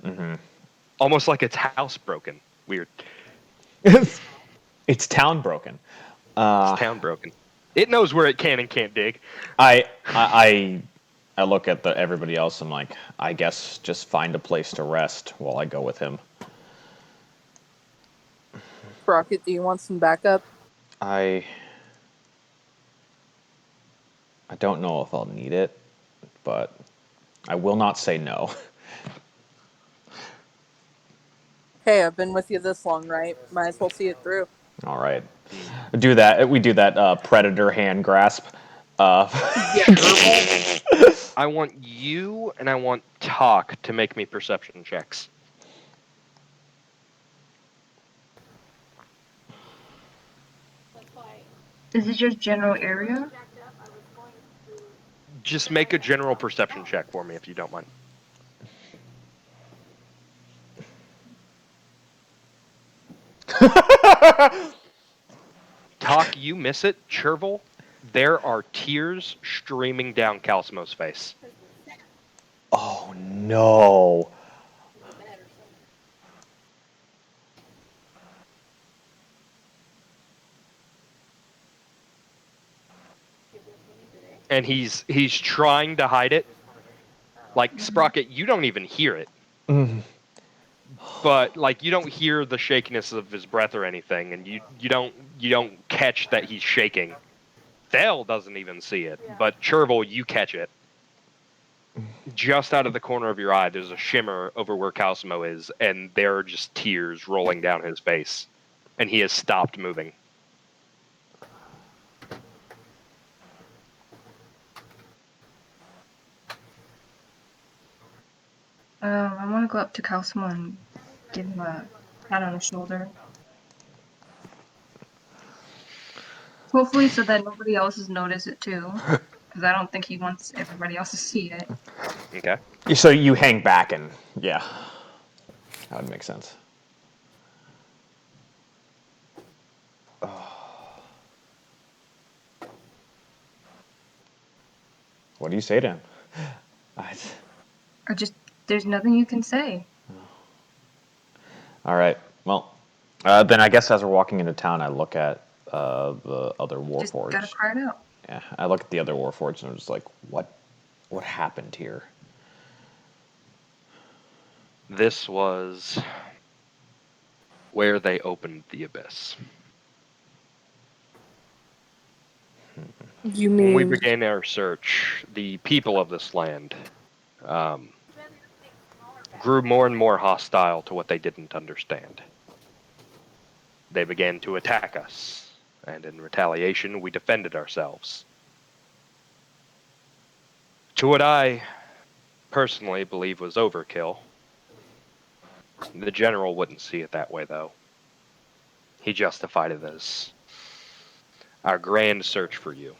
Mm-hmm. Almost like it's housebroken. Weird. It's town broken. It's town broken. It knows where it can and can't dig. I look at everybody else. I'm like, I guess just find a place to rest while I go with him. Rocket, do you want some backup? I don't know if I'll need it, but I will not say no. Hey, I've been with you this long, right? Might as well see it through. All right. Do that. We do that predator hand grasp. Yeah. I want you and I want Talk to make me perception checks. Is it just general area? Just make a general perception check for me if you don't mind. Talk, you miss it. Chervil, there are tears streaming down Calsimo's face. Oh no. And he's trying to hide it. Like, Sprocket, you don't even hear it. But like you don't hear the shakiness of his breath or anything, and you don't catch that he's shaking. Thale doesn't even see it, but Chervil, you catch it. Just out of the corner of your eye, there's a shimmer over where Calsimo is, and there are just tears rolling down his face, and he has stopped moving. I want to go up to Calsimo and give him a pat on the shoulder. Hopefully so that nobody else has noticed it too. Because I don't think he wants everybody else to see it. Okay. So you hang back and yeah, that would make sense. What do you say to him? Or just, there's nothing you can say. All right. Well, then I guess as we're walking into town, I look at the other Just Warforged. gotta cry it out. Yeah, I look at the other Warforged and I'm just like, what happened here? This was where they opened the abyss. You When we mean began our search, the people of this land grew more and more hostile to what they didn't understand. They began to attack us, and in retaliation, we defended ourselves. To what I personally believe was overkill. The general wouldn't see it that way, though. He justified it as our grand search for you.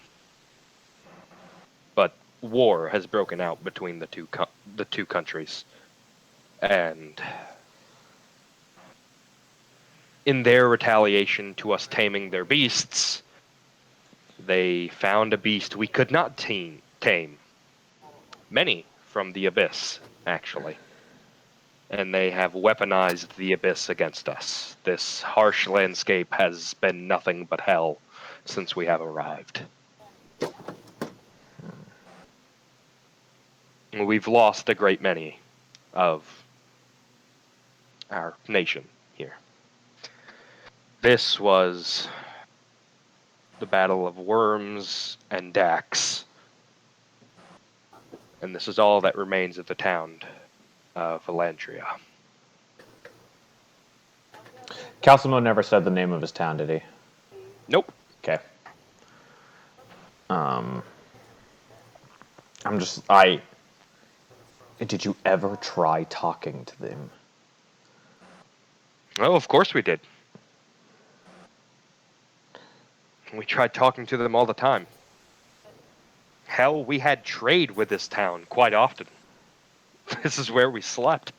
But war has broken out between the two countries, and in their retaliation to us taming their beasts, they found a beast we could not tame. Many from the abyss, actually. And they have weaponized the abyss against us. This harsh landscape has been nothing but hell since we have arrived. We've lost a great many of our nation here. This was the Battle of Worms and Dax. And this is all that remains of the town of Elantria. Calsimo never said the name of his town, did he? Nope. Okay. Did you ever try talking to them? Oh, of course we did. We tried talking to them all the time. Hell, we had trade with this town quite often. This is where we slept.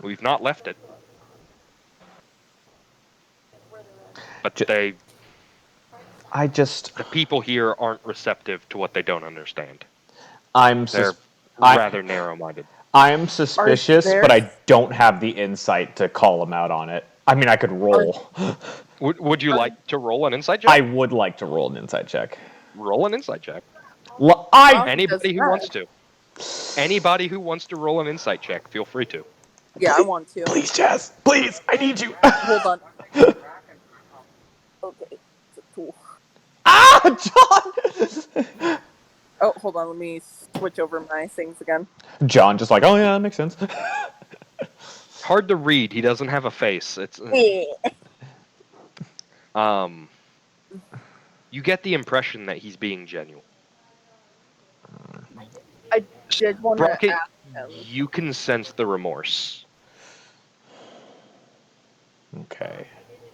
We've not left it. But the people here aren't receptive to what they don't understand. They're rather narrow-minded. I'm suspicious, but I don't have the insight to call them out on it. I mean, I could roll. Would you like to roll an insight check? I would like to roll an insight check. Roll an insight check. Anybody who wants to. Anybody who wants to roll an insight check, feel free to. Yeah, I want to. Please, Jess. Please, I need you. Hold on. Okay, it's a tool. Ah, John! Oh, hold on. Let me switch over my things again. John just like, oh yeah, that makes sense. Hard to read. He doesn't have a face. It's you get the impression that he's being genuine. I did want to Sprocket, ask him. you can sense the remorse. Okay.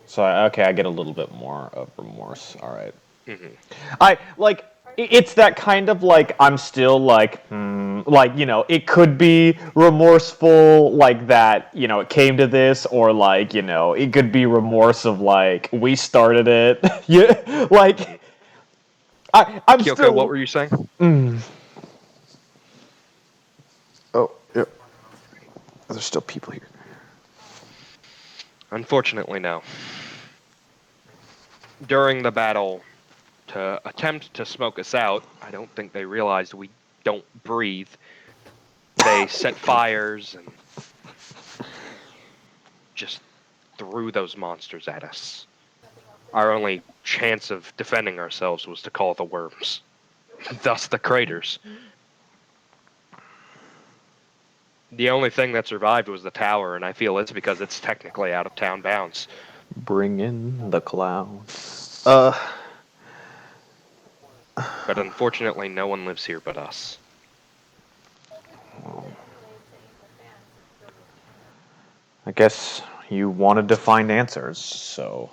So I get a little bit more of remorse. All right. Mhm. I like it's that kind of like I'm still like like it could be remorseful like that it came to this, or like it could be remorse of like we started it. Yeah, like I'm Kyoko, still. what were you saying? Oh, yeah. There's still people here. Unfortunately, no. During the battle, to attempt to smoke us out, I don't think they realized we don't breathe. They set fires and just threw those monsters at us. Our only chance of defending ourselves was to call the worms. Thus the craters. The only thing that survived was the tower, and I feel it's because it's technically out of town bounds. Bring in the clowns. But unfortunately, no one lives here but us. I guess you wanted to find answers, so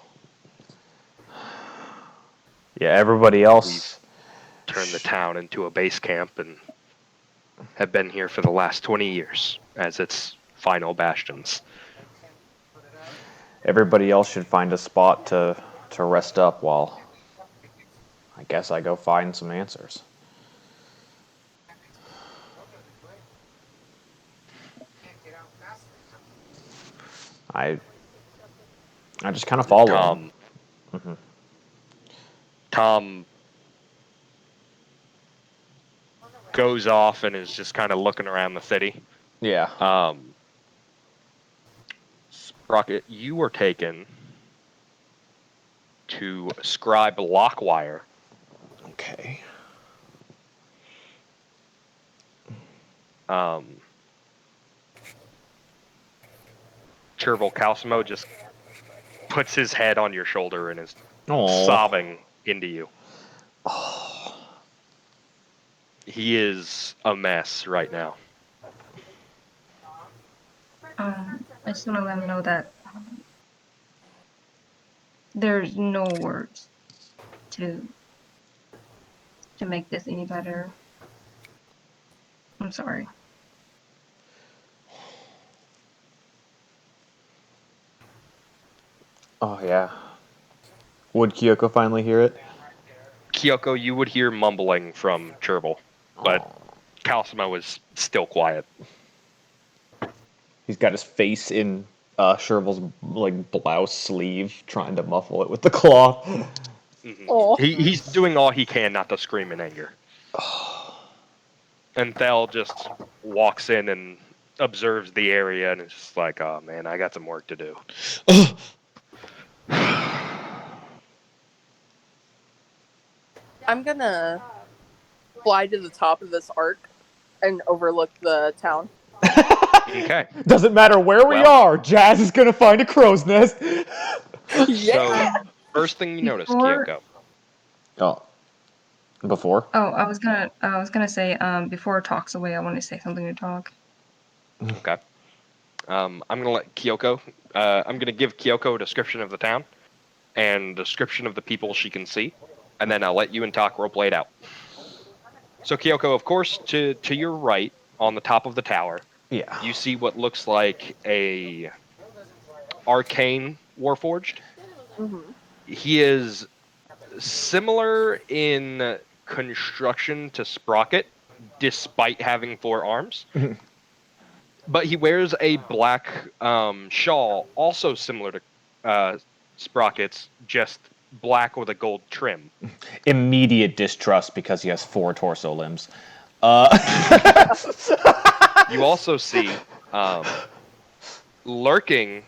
yeah, everybody else Turned the town into a base camp and have been here for the last 20 years as its final bastions. everybody else should find a spot to rest up while I guess I go find some answers. I just kind of follow him. Tom goes off and is just kind of looking around the city. Yeah. Sprocket, you were taken to scribe Lockwire. Okay. Chervil Calcimo just puts his head on your shoulder and is Aww. sobbing into you. He is a mess right now. I just want to let him know that there's no words to make this any better. I'm sorry. Oh yeah. Would Kyoko finally hear it? Kyoko, you would hear mumbling from Chervil, but Calcimo is still quiet. He's got his face in Shervil's like blouse sleeve, trying to muffle it with the cloth. Oh. He's doing all he can not to scream in anger. And Thel just walks in and observes the area and is just like, oh man, I got some work to do. I'm gonna fly to the top of this arc and overlook the town. Okay. Doesn't matter where we are, Jazz is gonna find a crow's nest. Yeah. So, first thing you notice, Before- Kyoko. Oh. Before? Oh, I was gonna say, before it talks away, I want to say something to talk. Okay. I'm gonna let Kyoko. I'm gonna give Kyoko a description of the town and a description of the people she can see, and then I'll let you and Talk roleplay it out. So Kyoko, of course, to your right on the top of the tower, Yeah. you see what looks like a arcane warforged. Mm-hmm. He is similar in construction to Sprocket, despite having 4 arms. But he wears a black shawl, also similar to Sprocket's, just black with a gold trim. Immediate distrust because he has 4 torso limbs. You also see lurking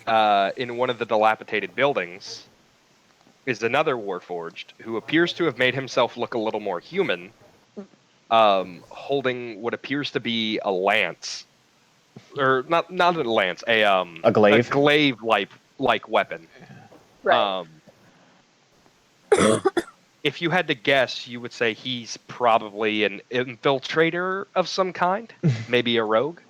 in one of the dilapidated buildings is another warforged who appears to have made himself look a little more human holding what appears to be a lance, or not a lance, A glaive? a glaive like weapon. Right. If you had to guess, you would say he's probably an infiltrator of some kind, maybe a rogue.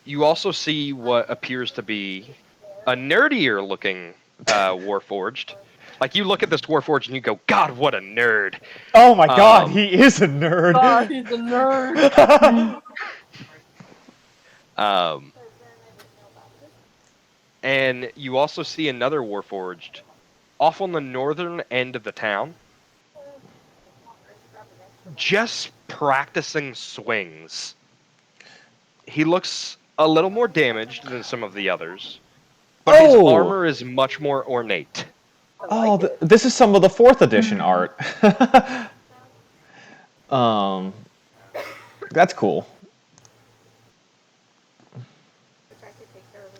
You also see what appears to be a nerdier looking Warforged. Like, you look at this Warforged and you go, God, what a nerd. Oh my god, he is a nerd. God, he's a nerd. And you also see another Warforged off on the northern end of the town, just practicing swings. He looks a little more damaged than some of the others, but his armor is much more ornate. This is some of the 4th edition art. That's cool.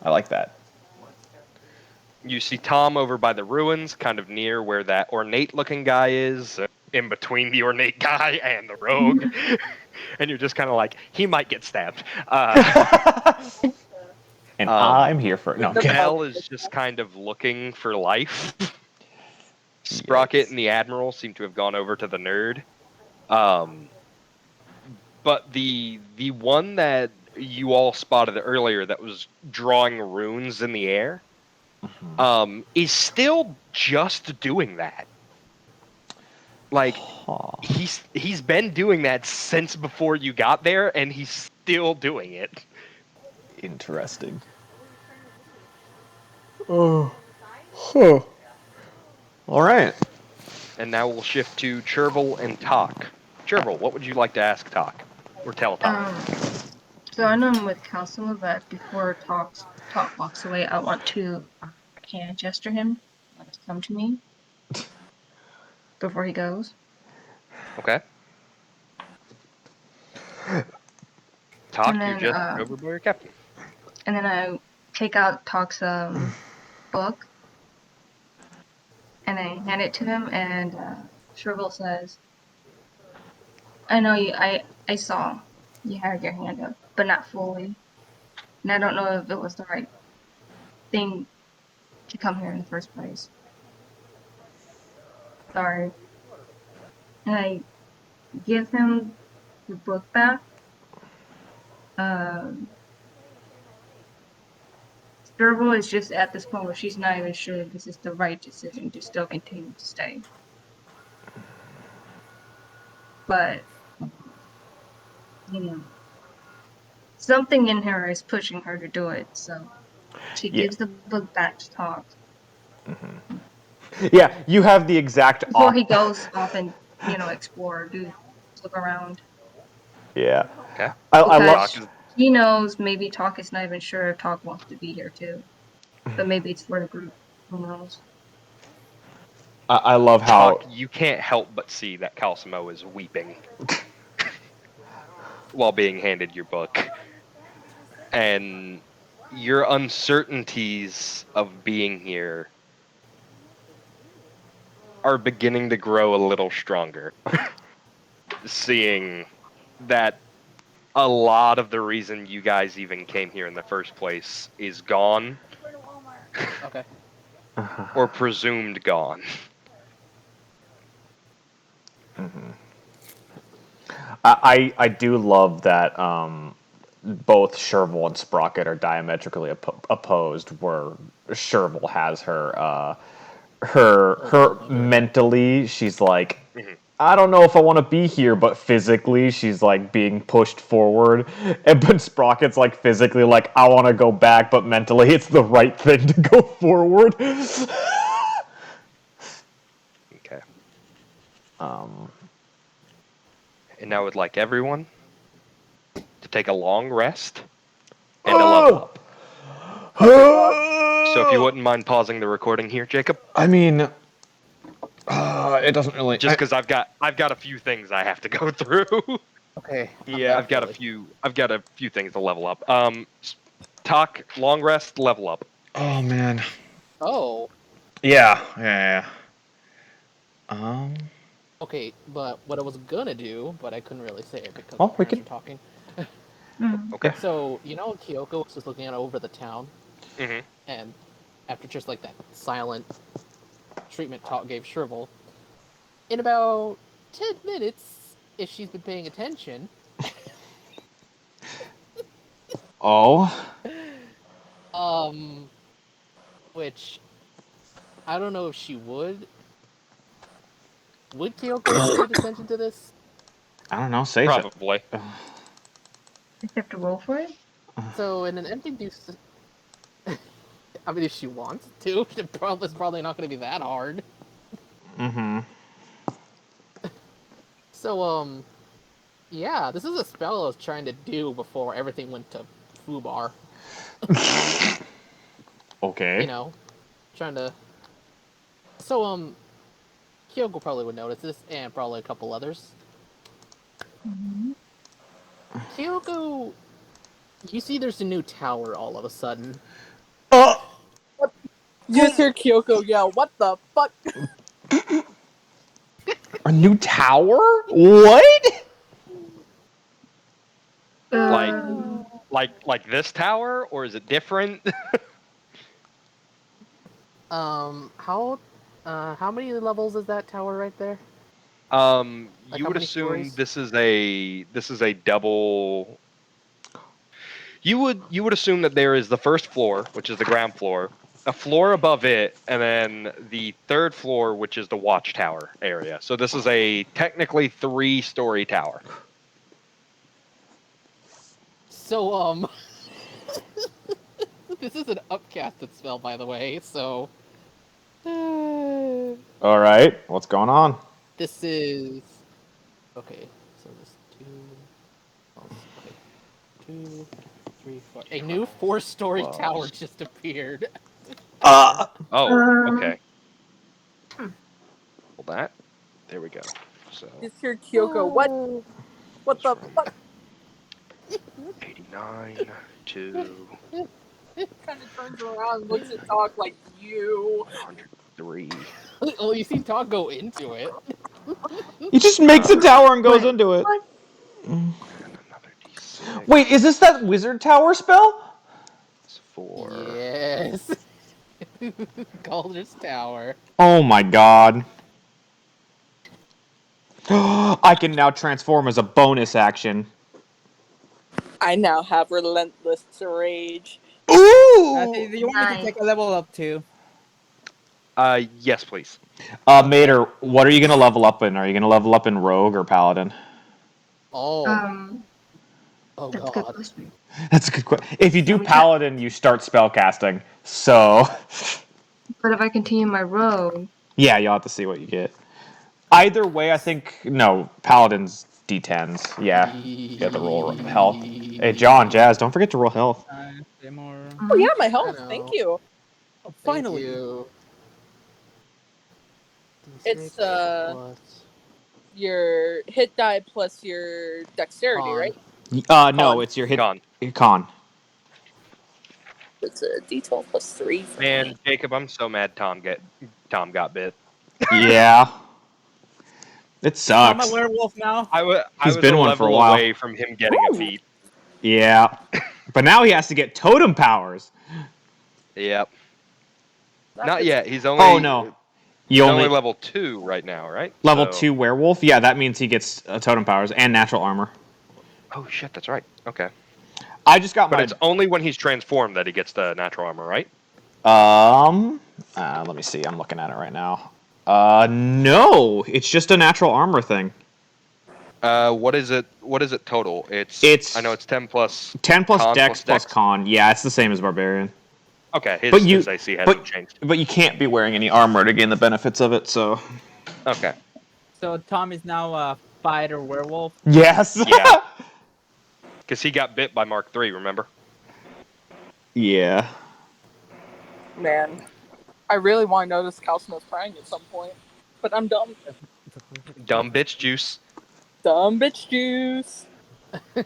I like that. You see Tom over by the ruins, kind of near where that ornate-looking guy is, in between the ornate guy and the rogue. And you're just kind of like, he might get stabbed. And I'm here for it. No, Bell is just kind of looking for life. Sprocket and the Admiral seem to have gone over to the nerd. But the one that you all spotted earlier that was drawing runes in the air is still just doing that. Like, he's been doing that since before you got there, and he's still doing it. Interesting. Oh. Huh. All right. And now we'll shift to Chervil and Talk. Chervil, what would you like to ask Talk? Or tell Talk? So I know I'm with Calcilla that before Talk walks away, I want to gesture him, like to come to me before he goes. Okay. Talk, And then, you're just over by your captain. And then I take out Talk's book, and I hand it to him, and Shrivel says, I know you, I saw you had your hand up, but not fully. And I don't know if it was the right thing to come here in the first place. Sorry. And I give him the book back. Sturble is just at this point where she's not even sure if this is the right decision to still continue to stay. But, you know, something in her is pushing her to do it, so she gives the book back to Talk. Yeah, you have the exact before he goes off and, explore, look around. Yeah. Okay. I love. He knows maybe Talk is not even sure if Talk wants to be here too, but maybe it's for the group. Who knows? I love how Talk, you can't help but see that Calcimo is weeping while being handed your book, and your uncertainties of being here are beginning to grow a little stronger. Seeing that a lot of the reason you guys even came here in the first place is gone. Okay. Or presumed gone. I do love that both Shervil and Sprocket are diametrically opposed, where Shervil has her mentally, she's like, I don't know if I want to be here, but physically she's like being pushed forward. But Sprocket's like physically like, I want to go back, but mentally it's the right thing to go forward. Okay. And I would like everyone to take a long rest and to level up. So if you wouldn't mind pausing the recording here, Jacob. I mean, it doesn't really. Just because I've got a few things I have to go through. Okay. Yeah, I've got a few things to level up. Talk, long rest, level up. Oh man. Oh. Yeah. Okay, but what I was gonna do, but I couldn't really say it because Well, my we parents could- were talking. Okay. So, Kyoko was just looking out over the town, Mm-hmm. and after just like that silent treatment talk gave Shrivel, in about 10 minutes, if she's been paying attention, Oh. which I don't know if she would. Would Kyoko have paid attention to this? I don't know. Say so. Probably. You have to roll for it? So, in an empty deuce. I mean, if she wants to, it's probably not going to be that hard. Mm-hmm. So, yeah, this is a spell I was trying to do before everything went to foobar. Okay. Trying to. So, Kyoko probably would notice this, and probably a couple others. Kyoko, you see there's a new tower all of a sudden. You just hear Kyoko yell, "What the fuck?" A new tower? What? Like this tower, or is it different? How many levels is that tower right there? Like You how would many assume stories? this is a double. You would assume that there is the first floor, which is the ground floor, a floor above it, and then the third floor, which is the watchtower area. So this is a technically 3-story tower. So, this is an upcasted spell, by the way, so... All right. What's going on? This is... Okay, so this 2, 3, 4... A new 4-story Close. tower just appeared. Oh, okay. Hold that. There we go. So You just hear Kyoko, "What? What the fuck?" 89 to Kind of turns around, and looks at Doc like, "You." 103. Well, you see Todd go into it. He just makes a tower and goes Wait, into it. what? And another D6. Wait, is this that wizard tower spell? It's 4. Yes. Calder's Tower. Oh my god. I can now transform as a bonus action. I now have Relentless Rage. Ooh! Do you want me to take a level up too? Yes, please. Mater, what are you gonna level up in? Are you gonna level up in Rogue or Paladin? Oh, oh That's a good god. question. That's a good question. If you do we Paladin, you start spellcasting. So, But if I continue my rogue, yeah, you'll have to see what you get. Either way, I think no. Paladin's D10s. Yeah, you have to roll health. Hey, John, Jazz, don't forget to roll health. Say more. Oh yeah, my I health. know. Thank you. Oh, Thank finally. you. It's, D6 plus Your hit die plus your dexterity, con. right? No, Con. it's your hit Con. con. It's a D12 plus 3 for me. Man, Jacob, I'm so mad Tom got bit. Yeah, it I'm sucks. a werewolf now. I He's was been a one for a level while. away from him getting a feat. Yeah, but now he has to get totem powers. Yep. That's Not the- yet. He's only Oh no, he's you only only level 2 right now, right? level So- 2 werewolf. Yeah, that means he gets totem powers and natural armor. Oh shit, that's right. Okay. I just got But my it's only when he's transformed that he gets the natural armor, right? let me see. I'm looking at it right now. No, it's just a natural armor thing. What is it? What is it total? It's I know it's 10 plus 10 plus con dex plus dex. con. Yeah, it's the same as barbarian. Okay, But his AC hasn't changed. But you can't be wearing any armor to gain the benefits of it. So Okay. So Tom is now a fighter werewolf. yes. Yeah. Because he got bit by Mark III, remember? Yeah. Man, I really want to notice Calcino's crying at some point, but I'm dumb. Dumb bitch juice. Dumb bitch juice. Back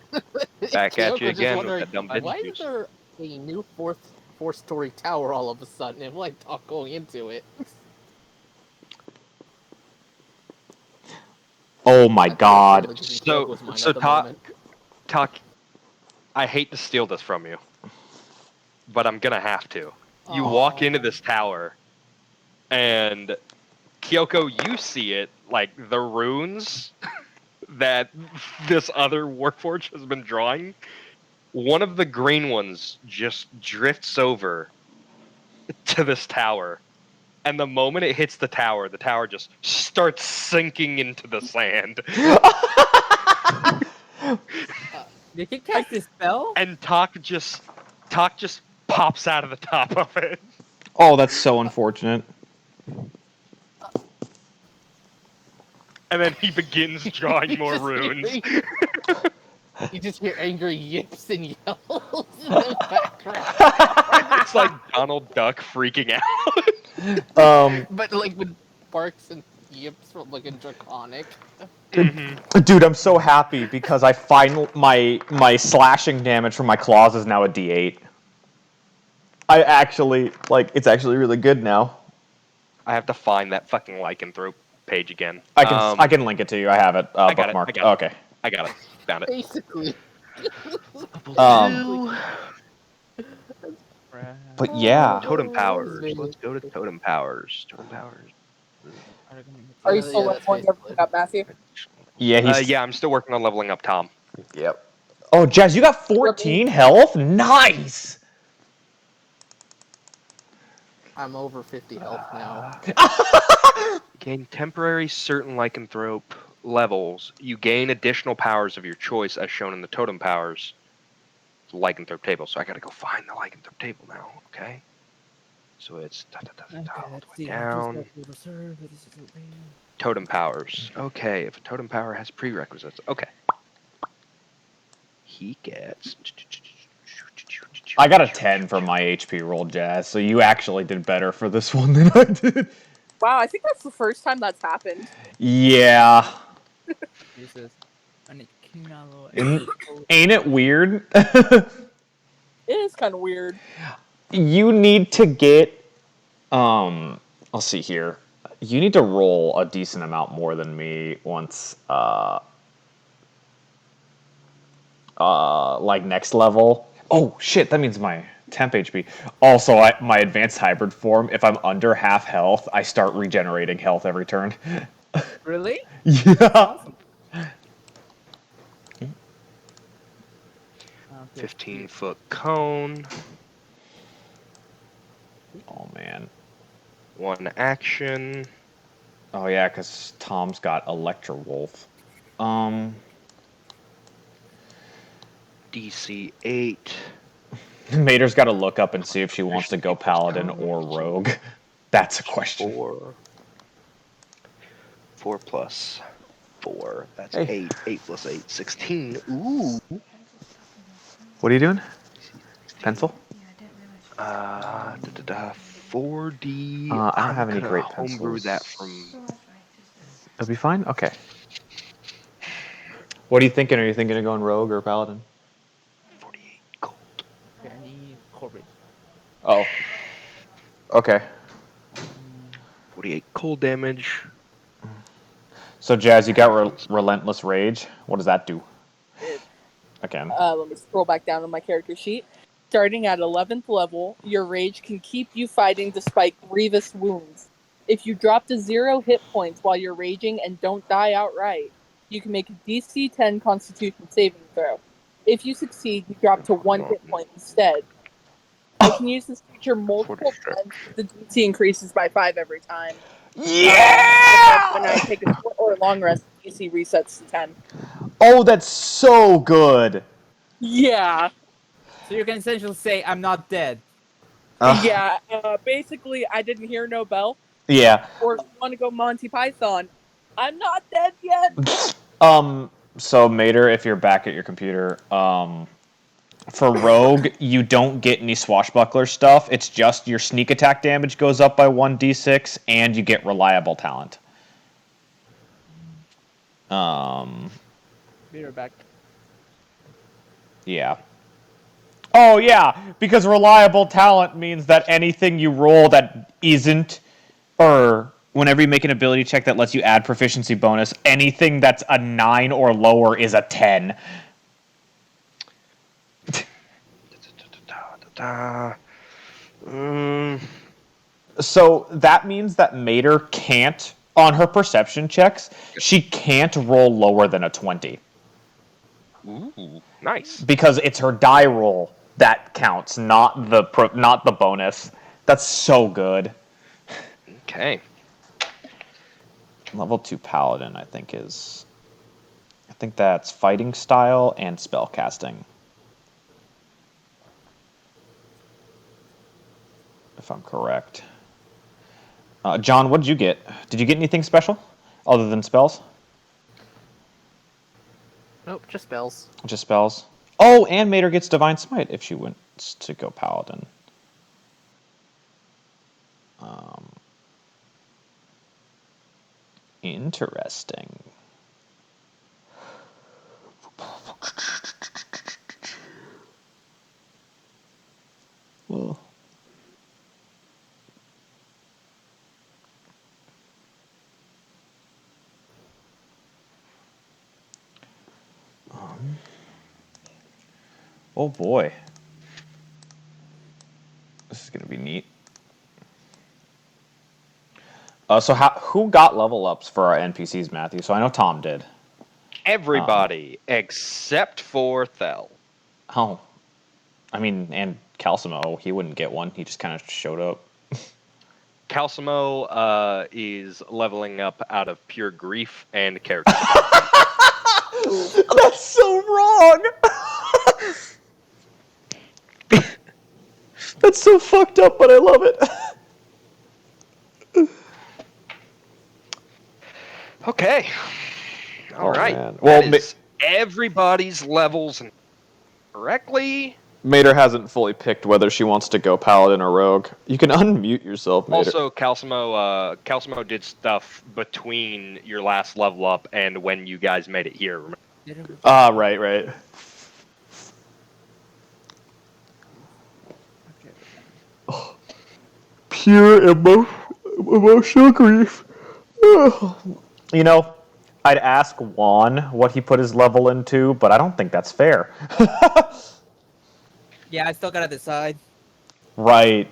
at Kyoko's you just again with wondering, that dumb why bitch is juice. there a new four-story tower all of a sudden? And like Doc going into it. Oh my god. Totally losing So, Kyoko's mind so at the talk, moment. I hate to steal this from you, but I'm gonna have to. You Aw. walk into this tower, and Kyoko, you see it, like the runes that this other Warforged has been drawing. One of the green ones just drifts over to this tower. And the moment it hits the tower just starts sinking into the sand. You can cast this spell? And Talk just pops out of the top of it. Oh, that's so unfortunate. And then he begins drawing more runes. You just hear angry yips and yells in the background. It's like Donald Duck freaking out. But like with barks and yips from looking draconic. Dude, I'm so happy because I finally my slashing damage from my claws is now a D8. I actually it's actually really good now. I have to find that fucking lycanthrope page again. I can link it to you. I have it I got it, bookmarked. I got it. Okay. I got it. Found it. Basically. But yeah. Totem Powers. man. Let's go to Totem Powers. Totem Powers. Are you Yeah, still that's leveling basically everything up, Matthew? Yeah, he's Yeah, I'm still working on leveling up Tom. Yep. Oh, Jazz, you got 14 health? Nice. I'm over 50 health now. Gain temporary certain lycanthrope levels. You gain additional powers of your choice as shown in the Totem Powers lycanthrope table. So I gotta go find the lycanthrope table now, okay? So it's all the way down. Totem Powers. Okay, if a Totem Power has prerequisites. Okay. He gets... I got a 10 for my HP roll, Jazz, so you actually did better for this one than I did. Wow, I think that's the first time that's happened. Yeah. Jesus. Ain't it weird? It is kind of weird. You need to get let's see here. You need to roll a decent amount more than me once like next level. Oh shit, that means my temp HP. Also, my advanced hybrid form, if I'm under half health, I start regenerating health every turn. Really? Yeah. 15-foot cone. Oh man. 1 action. Oh yeah, because Tom's got Electro Wolf. DC 8. Mater's got to look up and see if she wants to go Paladin or Rogue. That's a question. 4 plus 4. That's Hey. 8. 8 plus 8. 16. Ooh. What are you doing? Pencil? 4D. I don't have any great homebrew pencils. that from. It'll be fine? Okay. What are you thinking? Are you thinking of going Rogue or Paladin? 48 gold. Okay, I need Corbett. Oh. Okay. 48 cold damage. So, Jazz, you got Relentless Rage. What does that do? Again. Let me scroll back down on my character sheet. Starting at 11th level, your rage can keep you fighting despite grievous wounds. If you drop to 0 hit points while you're raging and don't die outright, you can make a DC 10 Constitution saving throw. If you succeed, you drop to 1 hit point instead. I can use this feature multiple times. The DC increases by 5 every time. Yeah! When I take a short or long rest, DC resets to 10. Oh, that's so good. Yeah. So you can essentially say, I'm not dead. Yeah, basically, I didn't hear no bell. Yeah. Or if you want to go Monty Python, I'm not dead yet. So Mater, if you're back at your computer, for Rogue, you don't get any swashbuckler stuff. It's just your sneak attack damage goes up by 1d6, and you get reliable talent. Be right back. Yeah. Oh, yeah, because reliable talent means that anything you roll that isn't, or Whenever you make an ability check that lets you add proficiency bonus, anything that's a 9 or lower is a 10. So that means that Mater can't, on her perception checks, she can't roll lower than a 20. Ooh, nice. Because it's her die roll that counts, not the bonus. That's so good. Okay. Level 2 Paladin, I think that's fighting style and spellcasting. If I'm correct. John, what did you get? Did you get anything special other than spells? Nope, just spells. Just spells. Oh, and Mater gets Divine Smite if she wants to go Paladin. Interesting. Well. Oh boy. This is going to be neat. So who got level ups for our NPCs, Matthew? So I know Tom did. Everybody except for Thel. Oh. I mean, and Calcimo, he wouldn't get one. He just kind of showed up. Calcimo is leveling up out of pure grief and character. That's so wrong! That's so fucked up, but I love it. Okay. All right. Man. Well, that is everybody's levels correctly. Mater hasn't fully picked whether she wants to go Paladin or Rogue. You can unmute yourself, Mater. Also, Calcimo did stuff between your last level up and when you guys made it here. Right. Oh, pure emotional grief. You know, I'd ask Juan what he put his level into, but I don't think that's fair. Yeah, I still gotta decide. Right.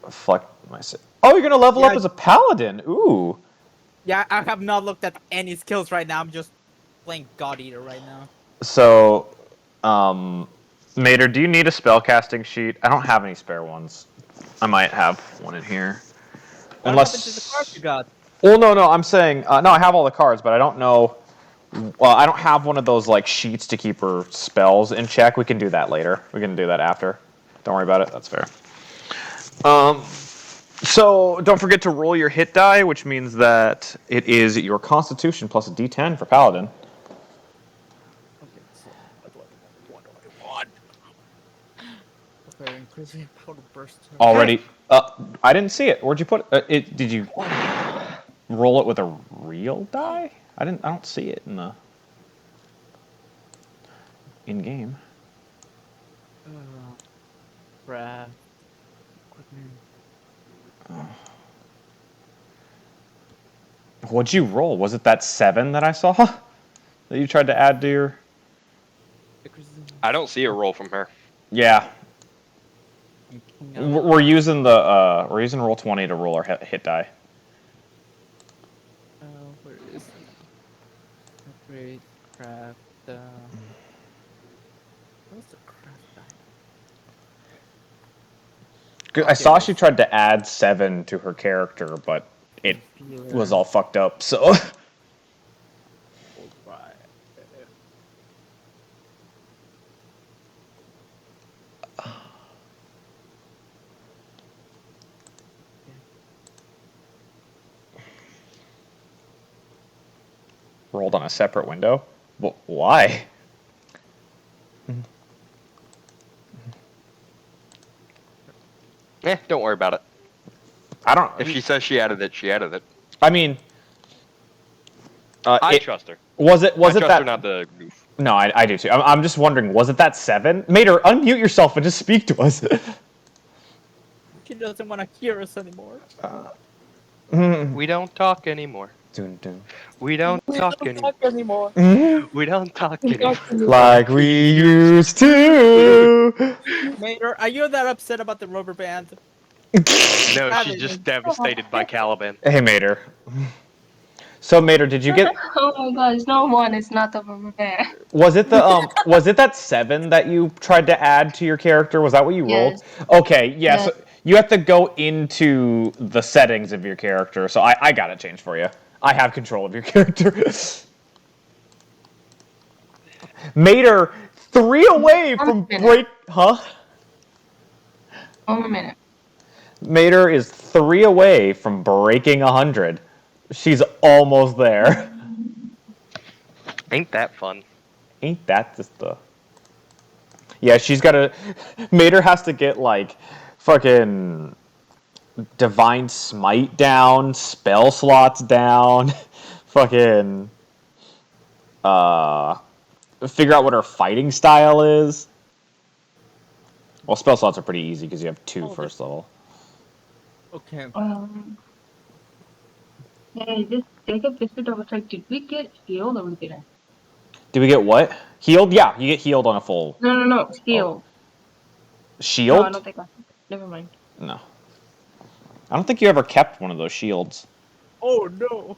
Fuck myself. Oh, you're gonna level up as a paladin. Ooh. Yeah, I have not looked at any skills right now. I'm just playing God Eater right now. So, Mater, do you need a spellcasting sheet? I don't have any spare ones. I might have one in here. What happened to the cards you got? Well, no, I'm saying, no, I have all the cards, but I don't know. Well, I don't have one of those, like, sheets to keep her spells in check. We can do that later. We can do that after. Don't worry about it. That's fair. So, don't forget to roll your hit die, which means that it is your Constitution plus a D10 for Paladin. Okay, so what do I want? Okay, increasing total burst. Already. I didn't see it. Where'd you put it? Did you roll it with a real die? I don't see it in game. Craft. Equipment. What'd you roll? Was it that 7 that I saw that you tried to add to your? I don't see a roll from her. Yeah. We're using the roll 20 to roll our hit die. Where is it? Upgrade, craft, what's the craft die? I saw she tried to add 7 to her character, but it was all fucked up, so. Rolled on a separate window? Why? Don't worry about it. I don't. If she says she added it, she added it. I mean, I trust her. Was it I trust that? her not the goof. No, I do too. I'm just wondering, was it that 7? Mater, unmute yourself and just speak to us. She doesn't want to hear us anymore. We don't talk anymore. Dun, dun. We don't We talk don't anymore. talk anymore. We don't talk We anymore. talk anymore. Like we used to. Mater, are you that upset about the rubber band? No, That she's is- just devastated by Caliban. Hey, Mater. So, Mater, did you get? Oh my gosh, no one is not the rubber band. Was it the Was it that 7 that you tried to add to your character? Was that what you rolled? Yes. Okay, yes. Yes. You have to go into the settings of your character. So I got it changed for you. I have control of your character. Mater, 3 away from break. Huh? One minute. Mater is 3 away from breaking 100. She's almost there. Ain't that fun? Ain't that just the... Yeah, she's gotta... Mater has to get, like, fucking... Divine Smite down, spell slots down, fucking... Figure out what her fighting style is. Well, spell slots are pretty easy because you have 2 first level. Okay. Hey, just to double check, did we get healed or we didn't? Did we get what? Healed? Yeah, you get healed on a full... No, healed. Shield? No, I don't think I. Never mind. No. I don't think you ever kept one of those shields. Oh no.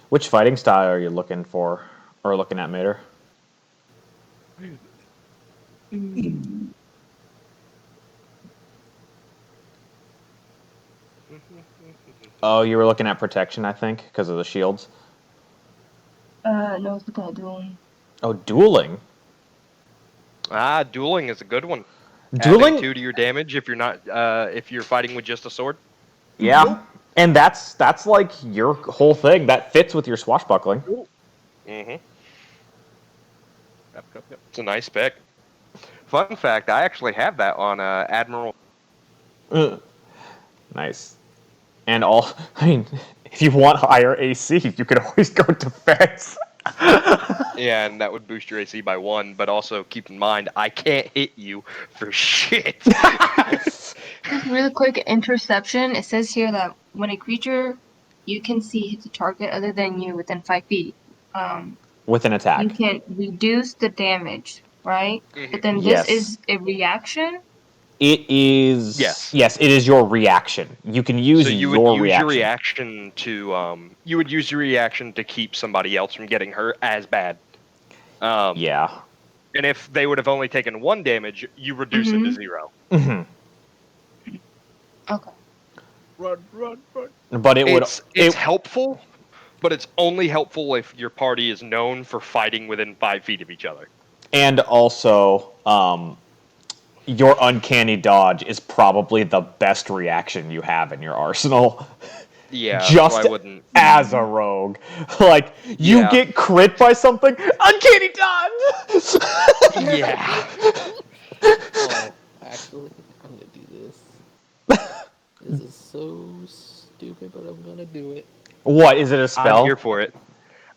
Which fighting style are you looking for? Or looking at, Mater? Oh, you were looking at protection, I think, because of the shields. No, it's not dueling. Oh, dueling. Dueling is a good one. Dueling? Adding 2 to your damage if you're not if you're fighting with just a sword. Yeah. And that's like your whole thing. That fits with your swashbuckling. Mm-hmm. It's a nice pick. Fun fact, I actually have that on Admiral. Nice. And I mean, if you want higher AC, you could always go defense. Yeah, and that would boost your AC by 1, but also keep in mind, I can't hit you for shit. Just really quick, interception. It says here that when a creature you can see hits a target other than you within 5 feet, With an attack. you can reduce the damage, right? But then Yes. this is a reaction. It is... Yes. Yes, it is your reaction. You can use So you your would use reaction. your reaction to you would use your reaction to keep somebody else from getting hurt as bad. Yeah. And if they would have only taken 1 damage, you reduce it to 0. Mm-hmm. Okay. Run. But it would... It's helpful, but it's only helpful if your party is known for fighting within 5 feet of each other. And also, your uncanny dodge is probably the best reaction you have in your arsenal. Yeah, Just so I wouldn't. as a rogue. Like, you Yeah. get crit by something, uncanny dodge! Yeah. Oh, actually, I'm gonna do this. This is so stupid, but I'm gonna do it. What, is it a spell? I'm here for it.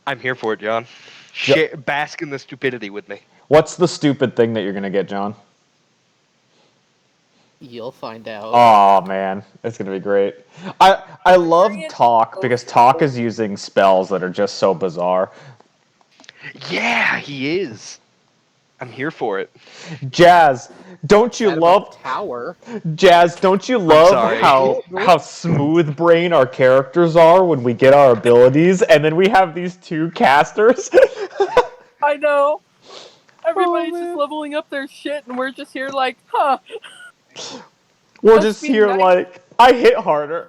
I'm here for it, John. Bask in the stupidity with me. What's the stupid thing that you're gonna get, John? You'll find out. Oh man, it's gonna be great. I love Talk because Talk is using spells that are just so bizarre. Yeah, he is. I'm here for it. Jazz, don't you Sad about love Tower? Jazz? Don't you love sorry. how smooth brain our characters are when we get our abilities, and then we have these 2 casters? I know. Everybody's man. just leveling up their shit, and we're just here like, huh? We're Must just be here nice. like, I hit harder.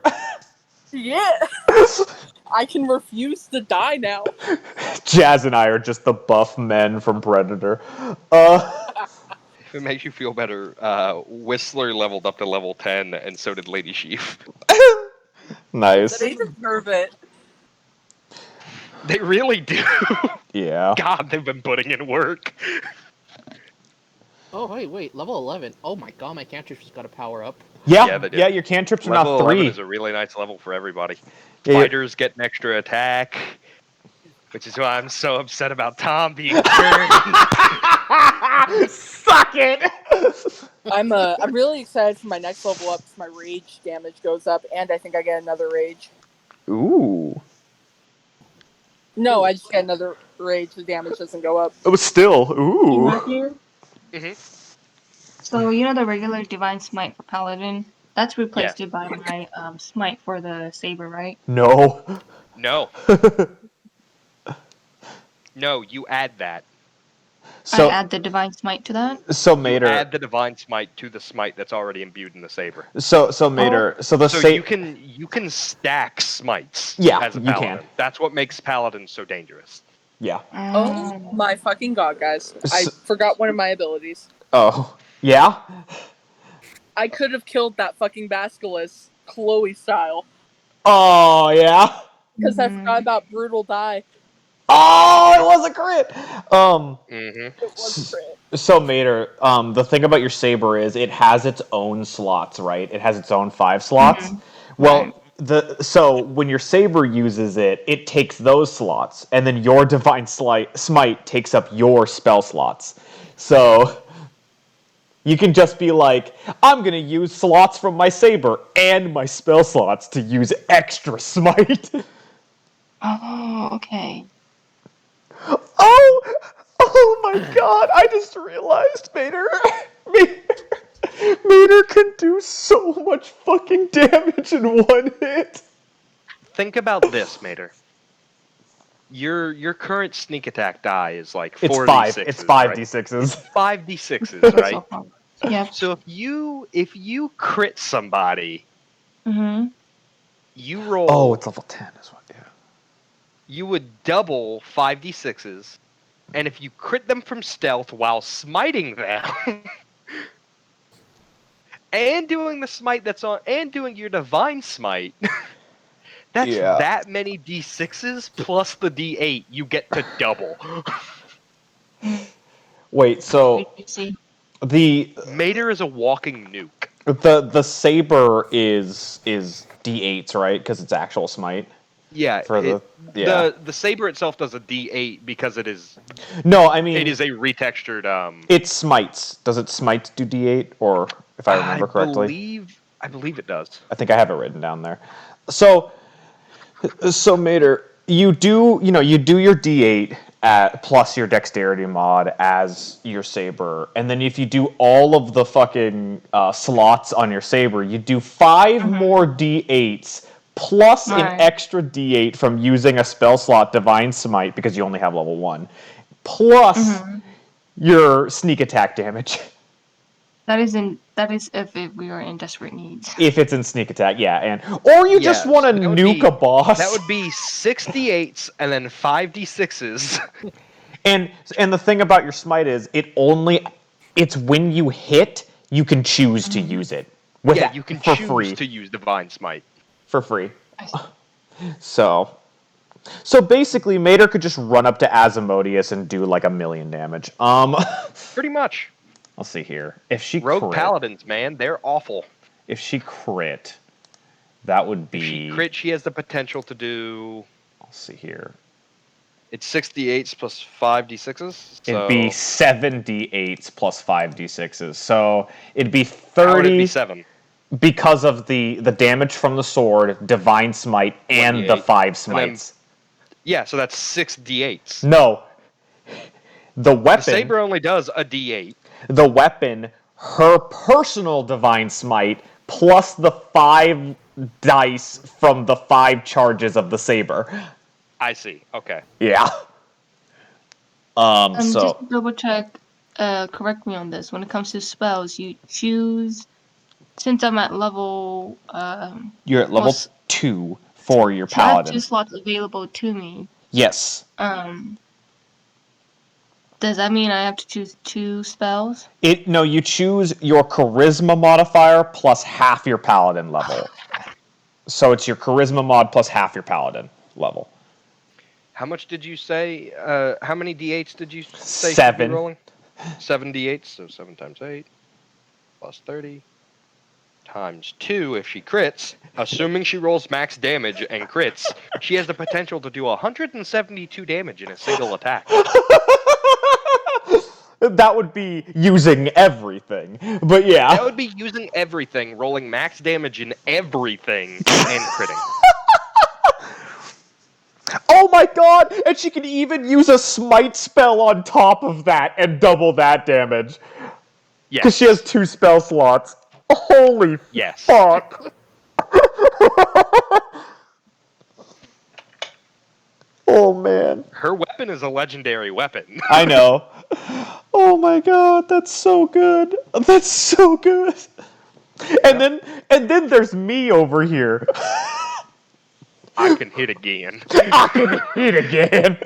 Yeah. I can refuse to die now. Jazz and I are just the buff men from Predator. If it makes you feel better, Whistler leveled up to level 10, and so did Lady Sheaf. Nice. They deserve it. They really do. Yeah. God, they've been putting in work. Oh, wait, level 11. Oh my god, my cantrip just got a power up. Yeah, they do. yeah, your cantrips are Level now 3. 11 is a really nice level for everybody. Yeah, Fighters get an extra attack. Which is why I'm so upset about Tom being cured. Suck it! I'm really excited for my next level up because my rage damage goes up, and I think I get another rage. Ooh. No, I just get another rage. The damage doesn't go up. It was still, Hey, ooh. Matthew. hmm So you know the regular divine smite for Paladin? That's replaced Yeah. it by my smite for the saber, right? No. No. No, you add that. I So, add the divine smite to that. so You Mater. add the divine smite to the smite that's already imbued in the saber. So Mater. So the So you can stack smites Yeah, as a you paladin. can. That's what makes paladins so dangerous. Yeah. Oh my fucking god, guys! I S- forgot one of my abilities. Oh. Yeah? I could have killed that fucking basilisk, Chloe style, Oh, yeah? because I forgot about brutal die. Oh, it was a crit! Mm-hmm. It was a crit. So Mater, the thing about your saber is it has its own slots, right? It has its own 5 slots. Right. Well, so when your saber uses it, it takes those slots, and then your divine smite takes up your spell slots. So you can just be like, I'm gonna use slots from my saber and my spell slots to use extra smite. Oh, okay. Oh, oh my god! I just realized, Mater. Mater can do so much fucking damage in one hit. Think about this, Mater. Your current sneak attack die is like It's 4d6s, 5. It's right? 5d6s. 5d6s, right? Yep. So if you crit somebody, Mm-hmm. you roll. Oh, it's level 10 as well. Yeah. You would double 5d6s, and if you crit them from stealth while smiting them, and doing the smite that's on, and doing your divine smite, that's Yeah. that many d6s plus the d8 you get to double. Wait, so See. the Mater is a walking nuke. the saber is d8s, right? Because it's actual smite. Yeah, For the the saber itself does a d8 because No, I mean it is a retextured it smites. Does it smite do d8 or if I remember correctly? I believe it does. I think I have it written down there. So Mater, you do your d8 at plus your dexterity mod as your saber, and then if you do all of the fucking slots on your saber, you do 5 more d8s plus an Right. extra d8 from using a spell slot divine smite because you only have level 1 plus your sneak attack damage. That is if we are in desperate needs. If it's in sneak attack, yeah, and or you just want to nuke a boss. That would be 6d8s and then 5d6s. And the thing about your smite is it's when you hit you can choose to use it Yeah, you can for choose free. to use divine smite. For free. I see. So basically Mater could just run up to Asmodeus and do like 1,000,000 damage. Pretty much. Let's see here. If she Rogue crit, paladins, man, they're awful. that would be If she crit, she has the potential to do. Let's see here. It's 6d8s plus 5d6s. So It'd be 7d8s plus 5d6s. So it'd be how would it 30 be 7? because of the damage from the sword, divine smite, and the 1d8. 5 And smites. yeah, so that's 6d8s. No. The The weapon, saber only does a d8. her personal divine smite plus the 5 dice from the 5 charges of the saber. I see. Okay. Yeah. Just So to double check, correct me on this. When it comes to spells, you choose. Since I'm at level, you're at level 2 for your so I have 2 paladin. slots available to me. Yes. Does that mean I have to choose 2 spells? No, you choose your charisma modifier plus half your paladin level. So it's your charisma mod plus half your paladin level. How much did you say? How many d8s did you say should be 7. rolling? 7 d8s, so 7 times 8 plus 30 times 2 if she crits. Assuming she rolls max damage and crits, she has the potential to do 172 damage in a single attack. That would be using everything. But yeah. That would be using everything, rolling max damage in everything, and critting. Oh my god! And she can even use a smite spell on top of that and double that damage. Yes. Because she has 2 spell slots. Holy Yes. fuck! Oh man. Her weapon is a legendary weapon. I know. Oh my god, that's so good. That's so good. And then there's me over here. I can hit again. I can hit again.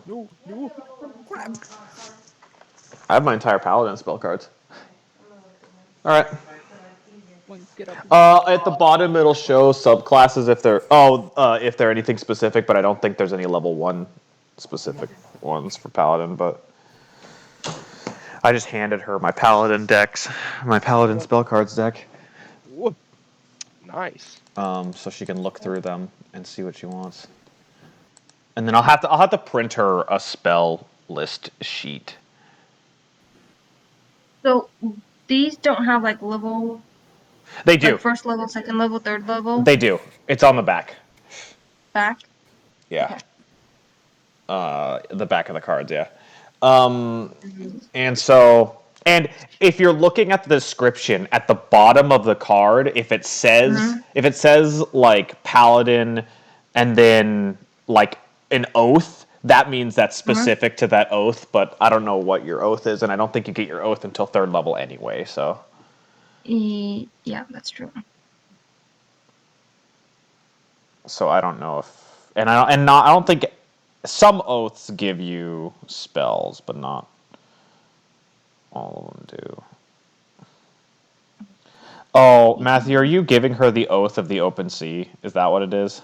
No. Crap. I have my entire Paladin spell cards. Alright. Get up. At the bottom it'll show subclasses if they're anything specific, but I don't think there's any level 1 specific ones for Paladin, but I just handed her my Paladin decks, my Paladin spell cards deck. Nice. So she can look through them and see what she wants. And then I'll have to print her a spell list sheet. So these don't have like level. They do. Like first level, second level, third level. They do. It's on the back. Back. Yeah. Okay. The back of the cards, yeah. And if you're looking at the description at the bottom of the card, if it says like Paladin and then like an oath, that means that's specific to that oath, but I don't know what your oath is, and I don't think you get your oath until 3rd level anyway, so. Yeah, that's true. So I don't know if, I don't think some oaths give you spells, but not all of them do. Oh, Matthew, are you giving her the oath of the open sea? Is that what it is?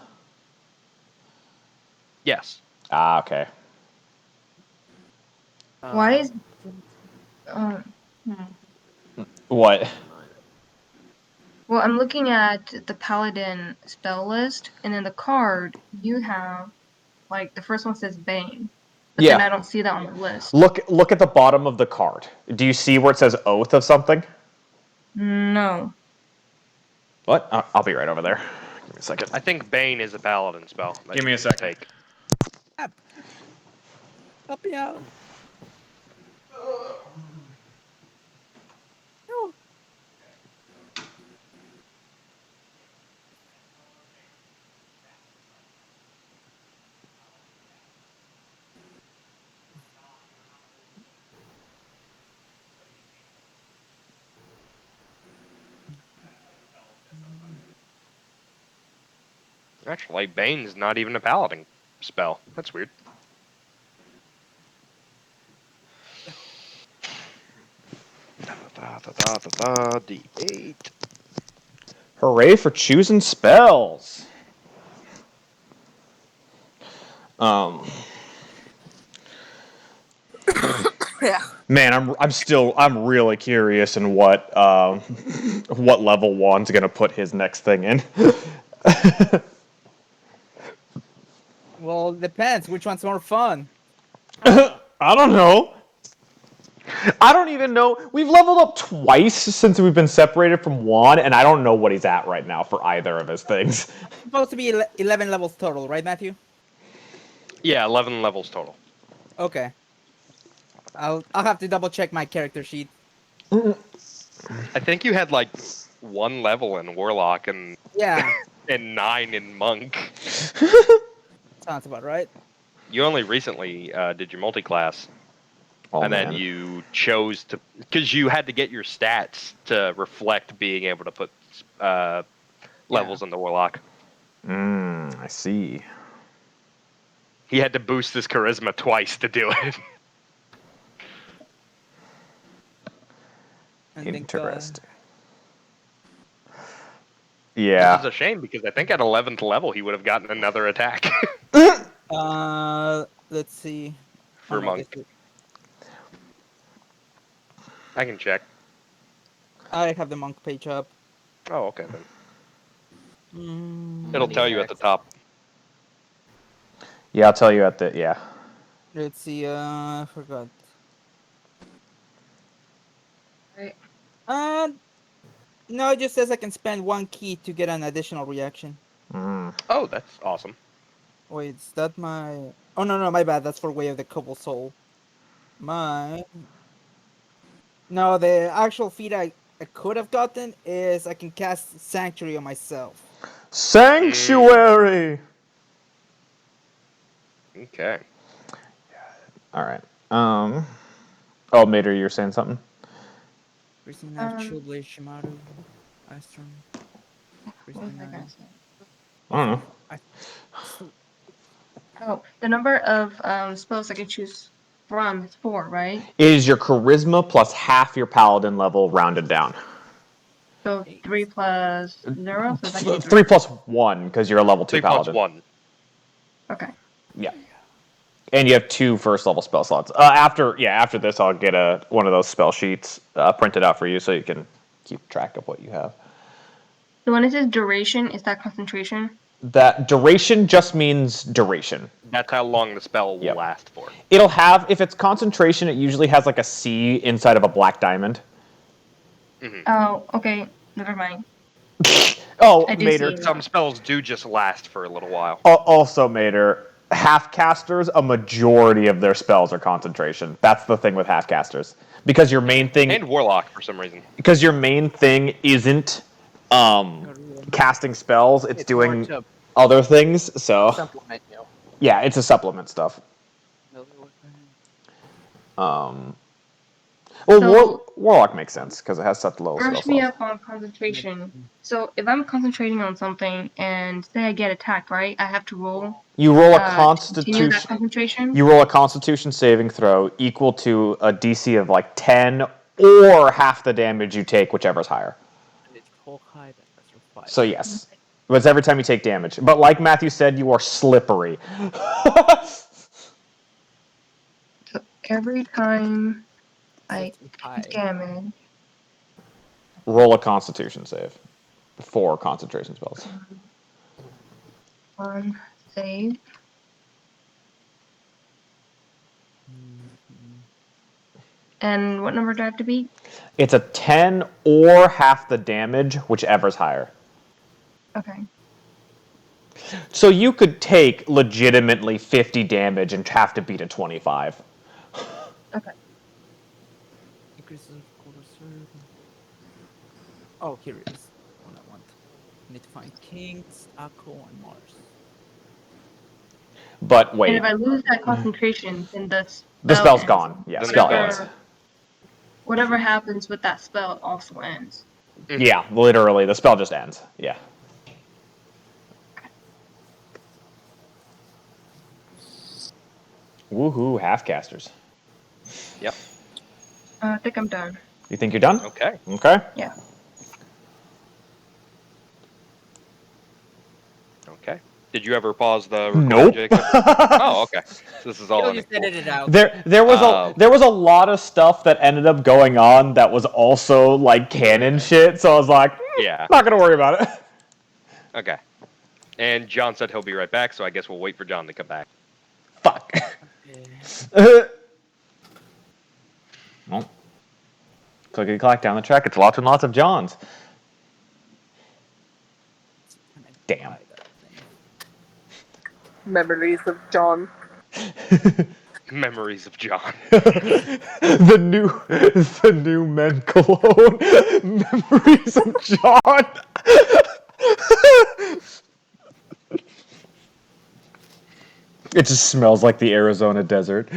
Yes. Ah, okay. Why is? What? Well, I'm looking at the Paladin spell list, and in the card you have, like, the first one says Bane, but then I don't see that on the list. Look at the bottom of the card. Do you see where it says oath of something? No. What? I'll be right over there. Give me a second. I think Bane is a paladin spell. Give me a second. Help me out. No. Actually, Bane's not even a paladin spell. That's weird. D8. Hooray for choosing spells. Yeah. Man, I'm really curious in what level Juan's gonna put his next thing in. Well, it depends. Which one's more fun? I don't know. I don't even know. We've leveled up twice since we've been separated from Juan, and I don't know what he's at right now for either of his things. Supposed to be 11 levels total, right, Matthew? Yeah, 11 levels total. Okay. I'll have to double check my character sheet. I think you had like 1 level in Warlock and Yeah. and 9 in Monk. Sounds about right. You only recently did your multi-class. Oh, and then man. you chose to, because you had to get your stats to reflect being able to put levels in the Warlock. I see. He had to boost his charisma twice to do it. I think, Interesting. Yeah. Which is a shame because I think at 11th level he would have gotten another attack. let's see. For Monk. I can check. I have the monk page up. Oh, okay then. Mm, It'll tell you at the top. Yeah, I'll tell you at the yeah. let's see. I forgot. Right. No, it just says I can spend 1 key to get an additional reaction. Mm. Oh, that's awesome. Wait, is that my? Oh no, my bad. That's for Way of the Cobble Soul. My. No, the actual feat I could have gotten is I can cast Sanctuary on myself. Sanctuary. Okay. All right. Oh, Mater, you're saying something? Prison Knife, Chillblade, Shimaru, Astron. What was I gonna say? I don't know. Oh, the number of spells I can choose from is 4, right? It is your charisma plus half your paladin level rounded down. So 3 plus 0, so it's actually 3 plus 1 because you're a level 2 3 plus paladin. 1. Okay. Yeah. And you have 2 first level spell slots. After this, I'll get one of those spell sheets printed out for you so you can keep track of what you have. So when it says duration, is that concentration? That duration just means duration. That's how long the spell will Yep. last for. It'll have, if it's concentration, it usually has like a C inside of a black diamond. Mm-hmm. Oh, okay. Never mind. Oh, I do Mater. see it. Some spells do just last for a little while. Also, Mater, half-casters, a majority of their spells are concentration. That's the thing with half-casters. Because your main thing... And Warlock, for some reason. Because your main thing isn't casting spells, it's doing more to other things, so... supplement you. Yeah, it's a supplement stuff. Well, So- Warlock makes sense, because it has such low spell Brush me slots. up on concentration. So if I'm concentrating on something and say I get attacked, right? I have to roll You roll a to continue that constitution... concentration? You roll a Constitution saving throw equal to a DC of like 10 or half the damage you take, whichever's higher. So yes, but it's every time you take damage. But like Matthew said, you are slippery. So every time I take damage, Roll a Constitution save for concentration spells. on save, and what number do I have to beat? It's a 10 or half the damage, whichever's higher. Okay. So you could take legitimately 50 damage and have to beat a 25. Okay. Oh, here it is. One I want. I need to find Kings, Akko, and Mars. But And wait, if I lose that concentration, then the spell's ends. gone. Yeah, Then spell it's ends. gone. Whatever happens with that spell also ends. Yeah, literally, the spell just ends. Yeah. Woohoo, half-casters. Yep. I think I'm done. You think you're done? Okay. Okay. Yeah. Okay. Did you ever pause the recording, Nope. Jacob? Oh, okay. So this is all You'll on just the edit it out. There was a lot of stuff that ended up going on that was also like canon shit, so I was like, Yeah. not gonna worry about it. Okay. And John said he'll be right back, so I guess we'll wait for John to come back. Fuck. Well, clickety clack down the track. It's lots and lots of Johns. Damn. Memories of John. Memories of John. the new men cologne. Memories of John. It just smells like the Arizona desert.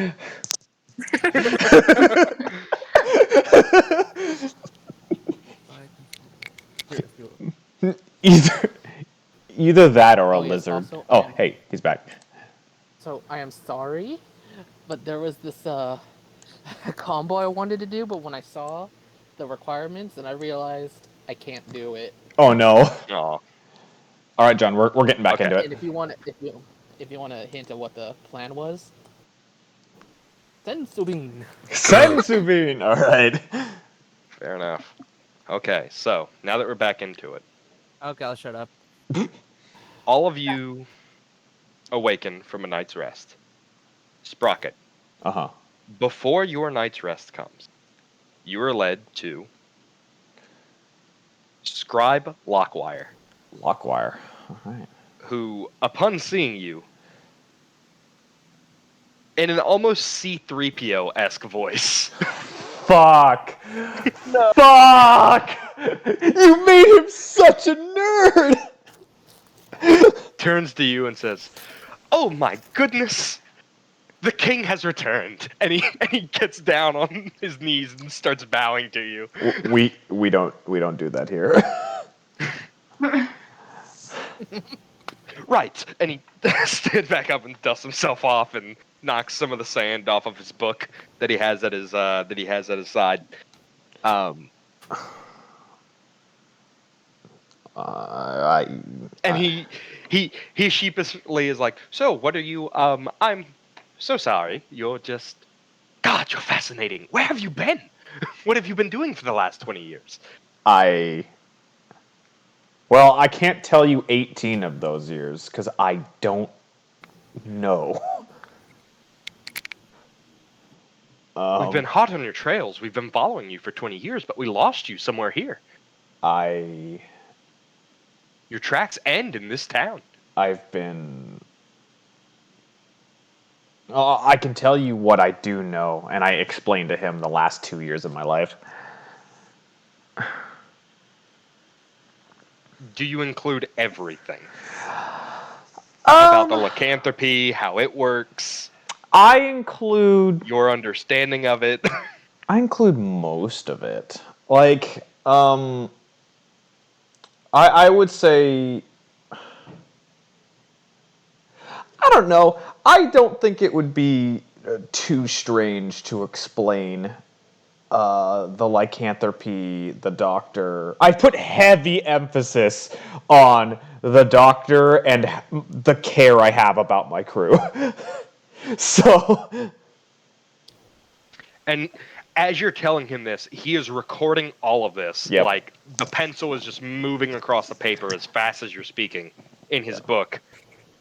Either that or a yes, lizard. also, Oh, hey, he's back. So I am sorry, but there was this combo I wanted to do, but when I saw the requirements and I realized I can't do it. Oh no. Aw. All right, John, we're getting back Okay. into it. And if you want to hint at what the plan was, Sensubin. Sensubin. All right. Fair enough. Okay, so now that we're back into it, Okay, I'll shut up. all of you awaken from a night's rest. Sprocket, Uh-huh. before your night's rest comes, you are led to Scribe Lockwire, Lockwire. All right. who, upon seeing you, in an almost C-3PO-esque voice, Fuck! No. Fuck! You made him such a nerd! turns to you and says, "Oh my goodness! The king has returned," and he gets down on his knees and starts bowing to you. We don't do that here. Right, and he stands back up and dusts himself off and knocks some of the sand off of his book that he has at his side. And he sheepishly is like, "So, what are you? I'm so sorry. You're just, God, you're fascinating. Where have you been? What have you been doing for the last 20 years?" Well, I can't tell you 18 of those years because I don't know. We've been hot on your trails. We've been following you for 20 years, but we lost you somewhere here. Your tracks end in this town. I've been. I can tell you what I do know, and I explained to him the last 2 years of my life. Do you include everything? About the lycanthropy, how it works, I include your understanding of it? I include most of it. Like, I would say, I don't know. I don't think it would be too strange to explain the lycanthropy, the doctor. I put heavy emphasis on the doctor and the care I have about my crew. So, And as you're telling him this, he is recording all of this. Yep. Like, the pencil is just moving across the paper as fast as you're speaking in his book.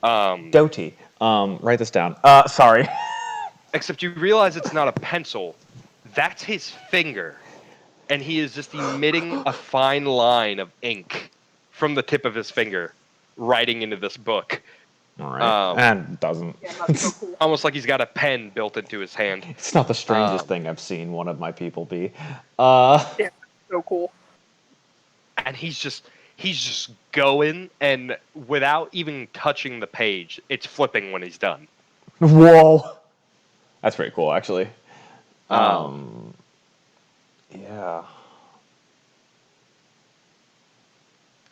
Doty, write this down. Sorry. Except you realize it's not a pencil. That's his finger. And he is just emitting a fine line of ink from the tip of his finger, writing into this book. All right. And doesn't. Yeah, that's so cool. Almost like he's got a pen built into his hand. It's not the strangest thing I've seen one of my people be. Yeah, so cool. And he's just going, and without even touching the page, it's flipping when he's done. Whoa. That's pretty cool, actually. Yeah.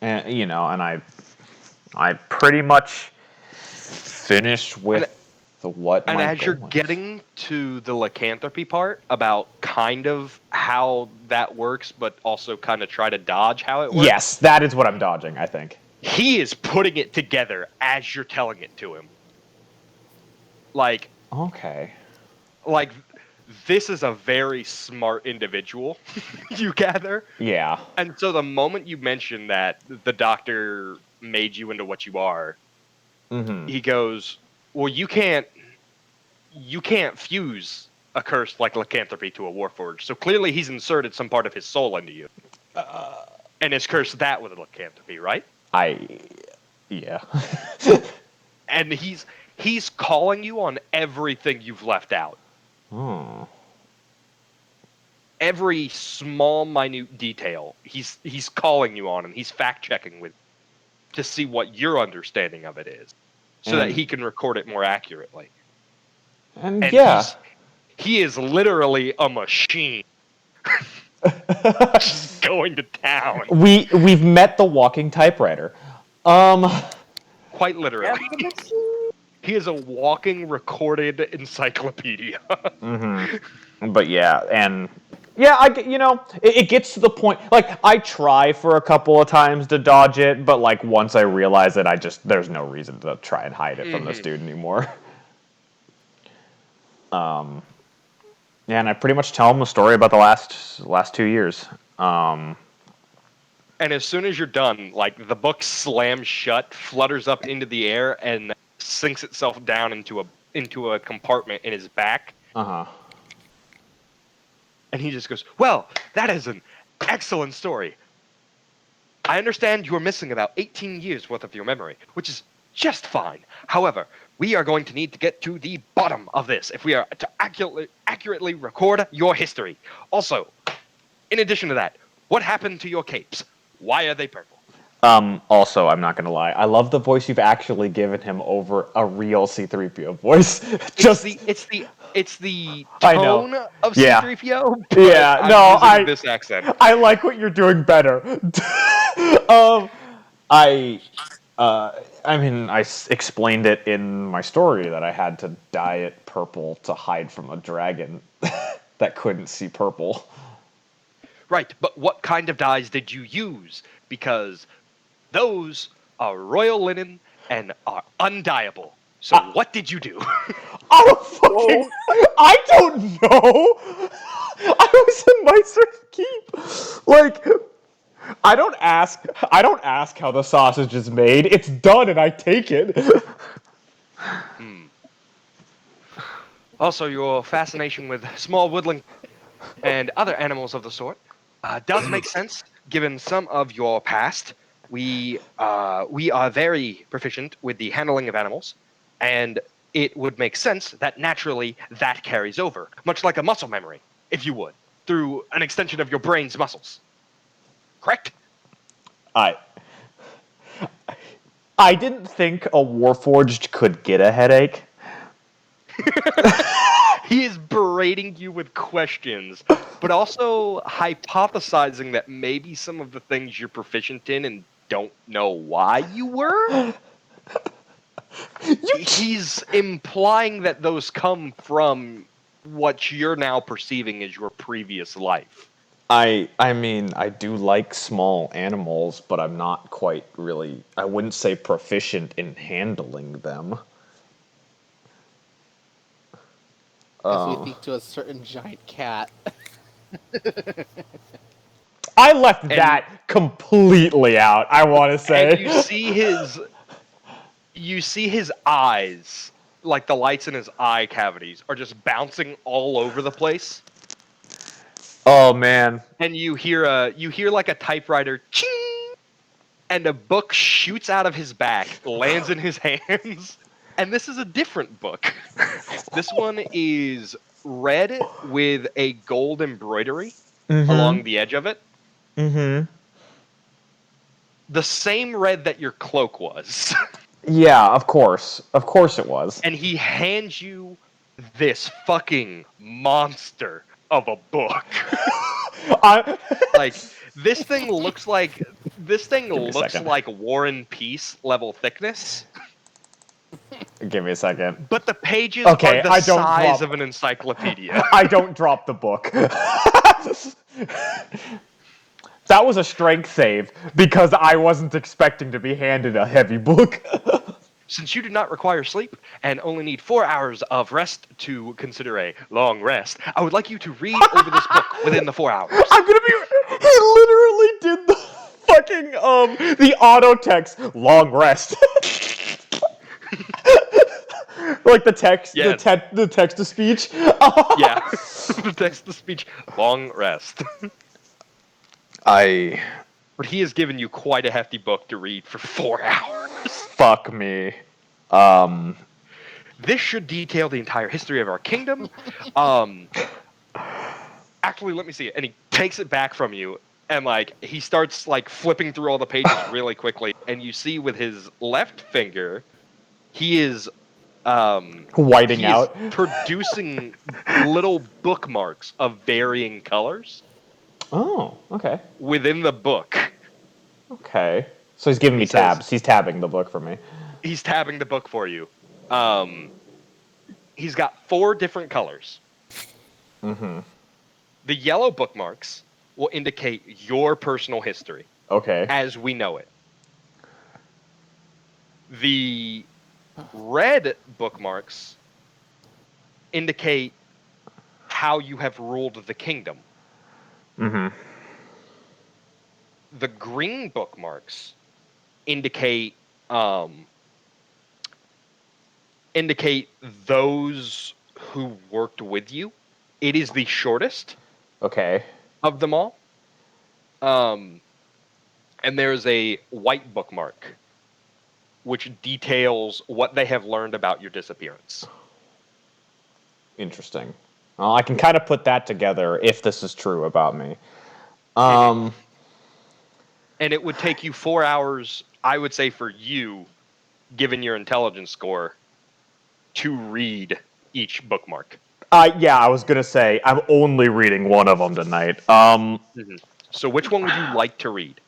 And and I pretty much finished with what And my as you're goal was. getting to the lycanthropy part about kind of how that works, but also kind of try to dodge how it works. Yes, that is what I'm dodging, I think. He is putting it together as you're telling it to him. Like, Okay. This is a very smart individual, you gather. Yeah. And so the moment you mention that the doctor made you into what you are, he goes, "Well, you can't fuse a curse like lycanthropy to a warforged. So clearly he's inserted some part of his soul into you. And has cursed that with a lycanthropy, right?" Yeah. And he's calling you on everything you've left out. Oh. Every small, minute detail, he's calling you on, and he's fact-checking with to see what your understanding of it is, so that he can record it more accurately. And yeah. He is literally a machine. Just going to town. We've met the walking typewriter. Quite literally. He is a walking recorded encyclopedia. But yeah, and yeah, it gets to the point. Like, I try for a couple of times to dodge it, but like once I realize it, there's no reason to try and hide it from this dude anymore. Yeah, and I pretty much tell him the story about the last 2 years. Um, And as soon as you're done, like the book slams shut, flutters up into the air, and sinks itself down into a compartment in his back. uh-huh. And he just goes, "Well, that is an excellent story. I understand you are missing about 18 years worth of your memory, which is just fine. However, we are going to need to get to the bottom of this if we are to accurately record your history. Also, in addition to that, what happened to your capes? Why are they purple?" Also, I'm not gonna lie. I love the voice you've actually given him over a real C-3PO voice. Just It's the I know. tone of Yeah. C-3PO, but Yeah, I'm no, using this accent. I like what you're doing better. I mean, explained it in my story that I had to dye it purple to hide from a dragon that couldn't see purple. Right, but what kind of dyes did you use? Because those are royal linen and are undyeable. So what did you do? I don't fucking. I don't know. I was in my search keep. Like, I don't ask. I don't ask how the sausage is made. It's done, and I take it. Also, your fascination with small woodland and other animals of the sort does make sense, given some of your past. We are very proficient with the handling of animals, and it would make sense that naturally that carries over, much like a muscle memory, if you would, through an extension of your brain's muscles. Correct? I didn't think a Warforged could get a headache. He is berating you with questions, but also hypothesizing that maybe some of the things you're proficient in and don't know why you were? He's implying that those come from what you're now perceiving as your previous life. I mean, I do like small animals, but I'm not quite really. I wouldn't say proficient in handling them. As we speak to a certain giant cat. I left that completely out. I want to say. And you see his eyes, like the lights in his eye cavities, are just bouncing all over the place. Oh man. And you hear like a typewriter ching, and a book shoots out of his back, lands in his hands. And this is a different book. This one is red with a gold embroidery along the edge of it. Mm-hmm. The same red that your cloak was. Yeah, of course. Of course it was. And he hands you this fucking monster of a book. Like this thing looks like War and Peace level thickness. Give me a second. But the pages are the size of an encyclopedia. I don't drop the book. That was a strength save because I wasn't expecting to be handed a heavy book. Since you do not require sleep and only need 4 hours of rest to consider a long rest, I would like you to read over this book within the 4 hours. I'm gonna be. He literally did the fucking the auto text long rest. Like the text, Yes. the text to speech. Yeah, the text to speech, long rest. But he has given you quite a hefty book to read for 4 hours. Fuck me. This should detail the entire history of our kingdom. Actually, let me see it. And he takes it back from you, and like he starts like flipping through all the pages really quickly, and you see with his left finger, he is Whiting out. producing little bookmarks of varying colors. Oh, okay. Within the book. Okay. So he's giving me tabs. He's tabbing the book for me. He's tabbing the book for you. He's got 4 different colors. Mm-hmm. The yellow bookmarks will indicate your personal history. Okay. As we know it. The red bookmarks indicate how you have ruled the kingdom. Mm-hmm. the green bookmarks indicate those who worked with you. It is the shortest Okay. of them all. And there's a white bookmark which details what they have learned about your disappearance. Interesting. Well, I can kind of put that together if this is true about me. And it would take you 4 hours, I would say, for you, given your intelligence score, to read each bookmark. Yeah, I was gonna say I'm only reading one of them tonight. So which one would you like to read?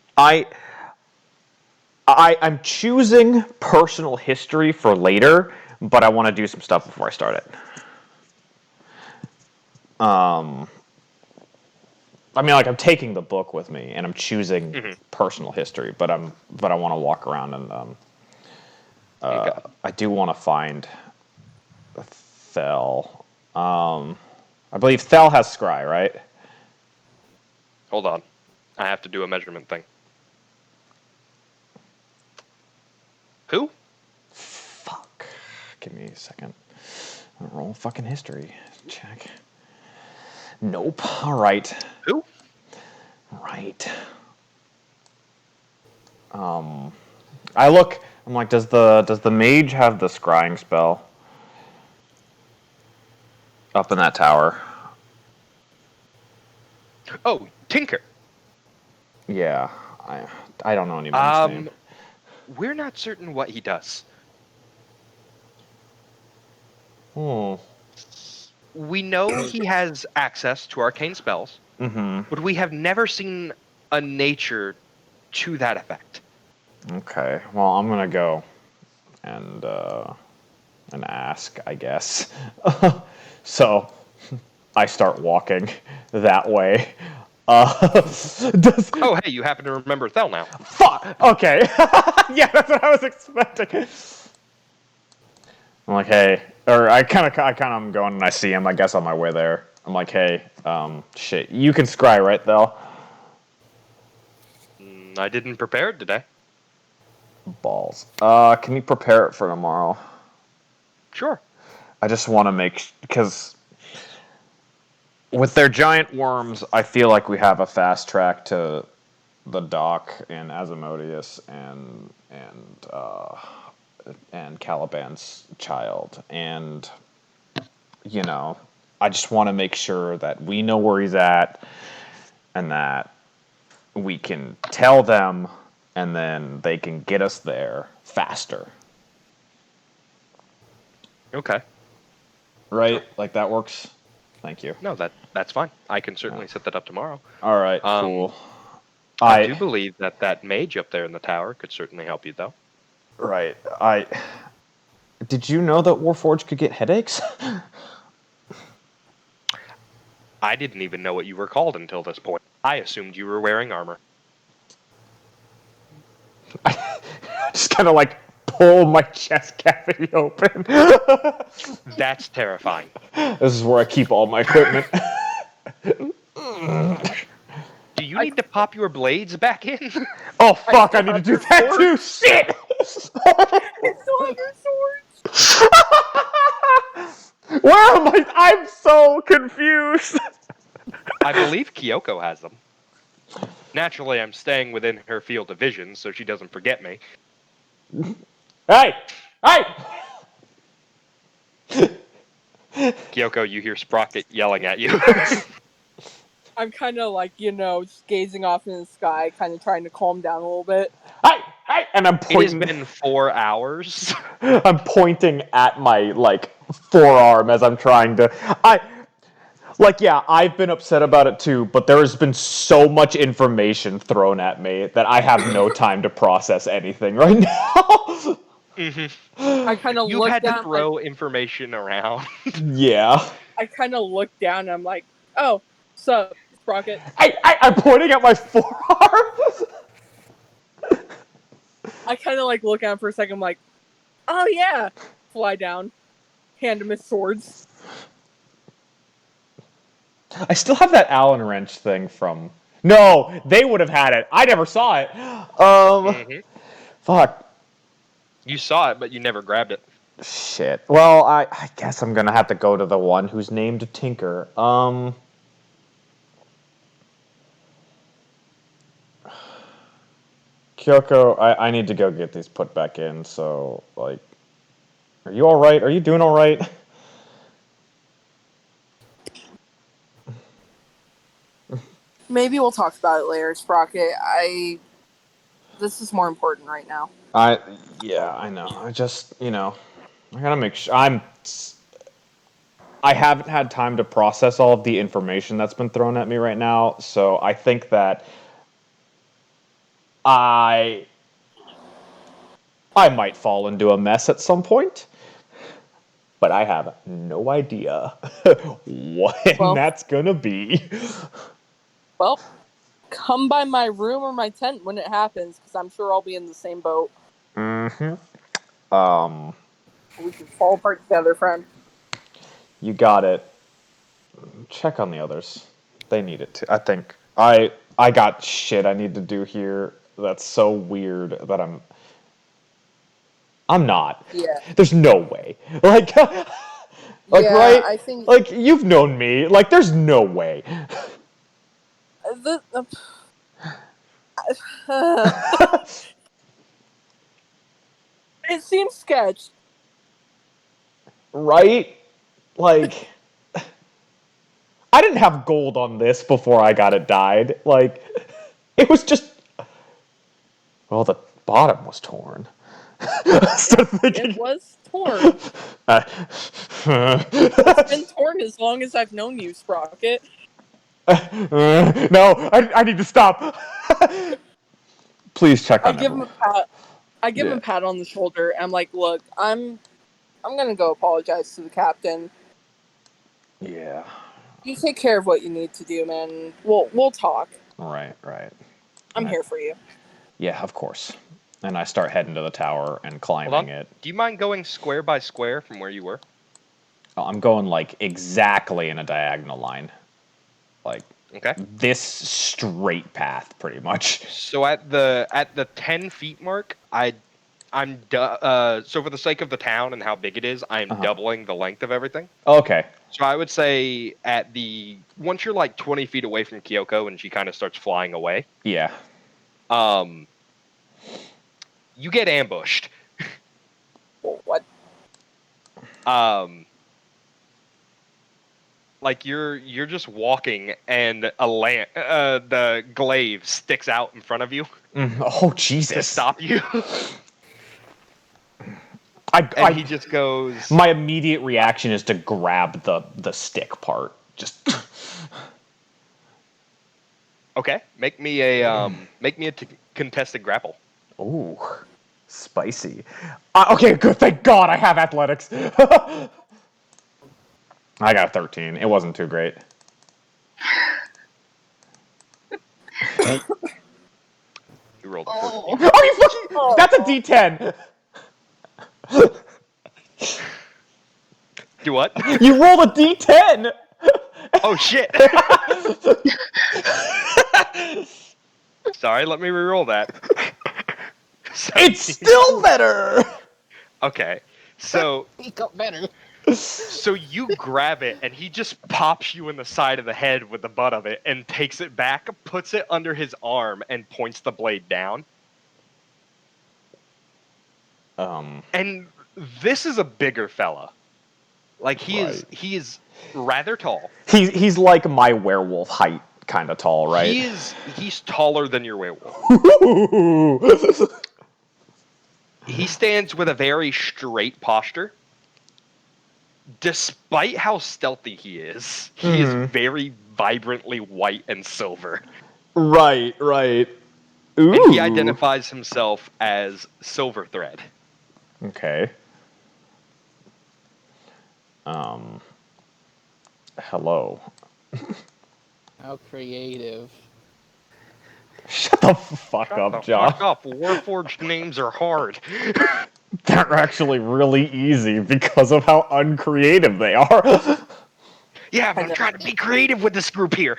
I'm choosing personal history for later, but I want to do some stuff before I start it. I mean, like I'm taking the book with me, and I'm choosing personal history, but I want to walk around and Okay. I do want to find Thel. I believe Thel has scry, right? Hold on. I have to do a measurement thing. Who? Fuck. Give me a second. Roll fucking history. Check. Nope. All right. Who? Right. I look. I'm like, does the mage have the scrying spell up in that tower? Oh, Tinker. Yeah. I don't know anybody's name. We're not certain what he does. We know he has access to arcane spells, but we have never seen a nature to that effect. Okay. Well, I'm gonna go and ask, I guess. So I start walking that way. Oh, hey, you happen to remember Thel now. Fuck. Okay. Yeah, that's what I was expecting. I'm like, hey, or I kind of am going and I see him. I guess on my way there, I'm like, hey, shit, you can scry, right, Thel? I didn't prepare it today. Balls. Can you prepare it for tomorrow? Sure. I just want to because with their giant worms, I feel like we have a fast track to the dock in Asmodeus and Caliban's child, and you know, I just want to make sure that we know where he's at, and that we can tell them, and then they can get us there faster. Okay. Right? Like that works? Thank you. No, that's fine. I can certainly set that up tomorrow. All right, cool. I do believe that mage up there in the tower could certainly help you, though. Right. Did you know that Warforged could get headaches? I didn't even know what you were called until this point. I assumed you were wearing armor. I just kind of like pull my chest cavity open. That's terrifying. This is where I keep all my equipment. Do you need to pop your blades back in? Oh fuck! I need to do that too. Shit! I still have your swords. Where am I? I'm so confused. I believe Kyoko has them. Naturally, I'm staying within her field of vision, so she doesn't forget me. Hey! Hey! Kyoko, you hear Sprocket yelling at you. I'm kind of like, just gazing off in the sky, kind of trying to calm down a little bit. Hey! Hey! And I'm It has pointing. been 4 hours. I'm pointing at my forearm as I'm trying to. I've been upset about it too, but there has been so much information thrown at me that I have no time to process anything right now. I kind of You've look had down. to throw information around. Yeah. I kind of look down and I'm like, oh, sup, Sprocket. I'm pointing at my forearm. I kind of look at him for a second. I'm like, oh yeah. Fly down. Hand him his swords. I still have that Allen wrench thing from No, they would have had it. I never saw it. Fuck. You saw it, but you never grabbed it. Shit. Well, I guess I'm gonna have to go to the one who's named Tinker. Kyoko, I need to go get these put back in, so, like... Are you alright? Are you doing alright? Maybe we'll talk about it later, Sprocket. This is more important right now. Yeah, I know. I just, I gotta make sure... I haven't had time to process all of the information that's been thrown at me right now, so I think that I might fall into a mess at some point, but I have no idea when that's gonna be. Well, come by my room or my tent when it happens, because I'm sure I'll be in the same boat. Mm-hmm. We can fall apart together, friend. You got it. Check on the others. They need it too. I think I got shit I need to do here. That's so weird that I'm not. Yeah. There's no way. Like yeah, right? I think Like you've known me. Like there's no way. It seems sketched. Right? Like I didn't have gold on this before I got it dyed. Like it was just the bottom was torn. It was torn. It's been torn as long as I've known you, Sprocket. No, I need to stop. Please check on give him a pat. I give him a pat on the shoulder. And I'm like, look, I'm gonna go apologize to the captain. Yeah. You take care of what you need to do, man. We'll talk. Right. I'm here for you. Yeah, of course. And I start heading to the tower and climbing it. Do you mind going square by square from where you were? Oh, I'm going like exactly in a diagonal line. Like this straight path, pretty much. So at the 10 feet mark, so for the sake of the town and how big it is, I'm doubling the length of everything. Okay. So I would say once you're like 20 feet away from Kyoko and she kind of starts flying away. Yeah. You get ambushed. What? Like you're just walking and the glaive sticks out in front of you. Oh Jesus! To stop you. He just goes. My immediate reaction is to grab the stick part. Just. Okay, make me a contested grapple. Ooh, spicy. Okay, good. Thank God I have athletics. I got 13. It wasn't too great. You rolled a 14. Oh, you fucking! That's a D10. Do what? You rolled a D10. Oh shit! Sorry, let me reroll that. It's still better. Okay, so He got better. So you grab it, and he just pops you in the side of the head with the butt of it, and takes it back, puts it under his arm, and points the blade down. And this is a bigger fella. Like he is rather tall. He's like my werewolf height, kind of tall, right? He's taller than your werewolf. He stands with a very straight posture. Despite how stealthy he is very vibrantly white and silver. Right. Ooh. And he identifies himself as Silver Thread. Okay. Hello. How creative. Shut the fuck up, John. Fuck up. Warforged names are hard. They're actually really easy because of how uncreative they are. Yeah, but I'm trying to be creative with this group here.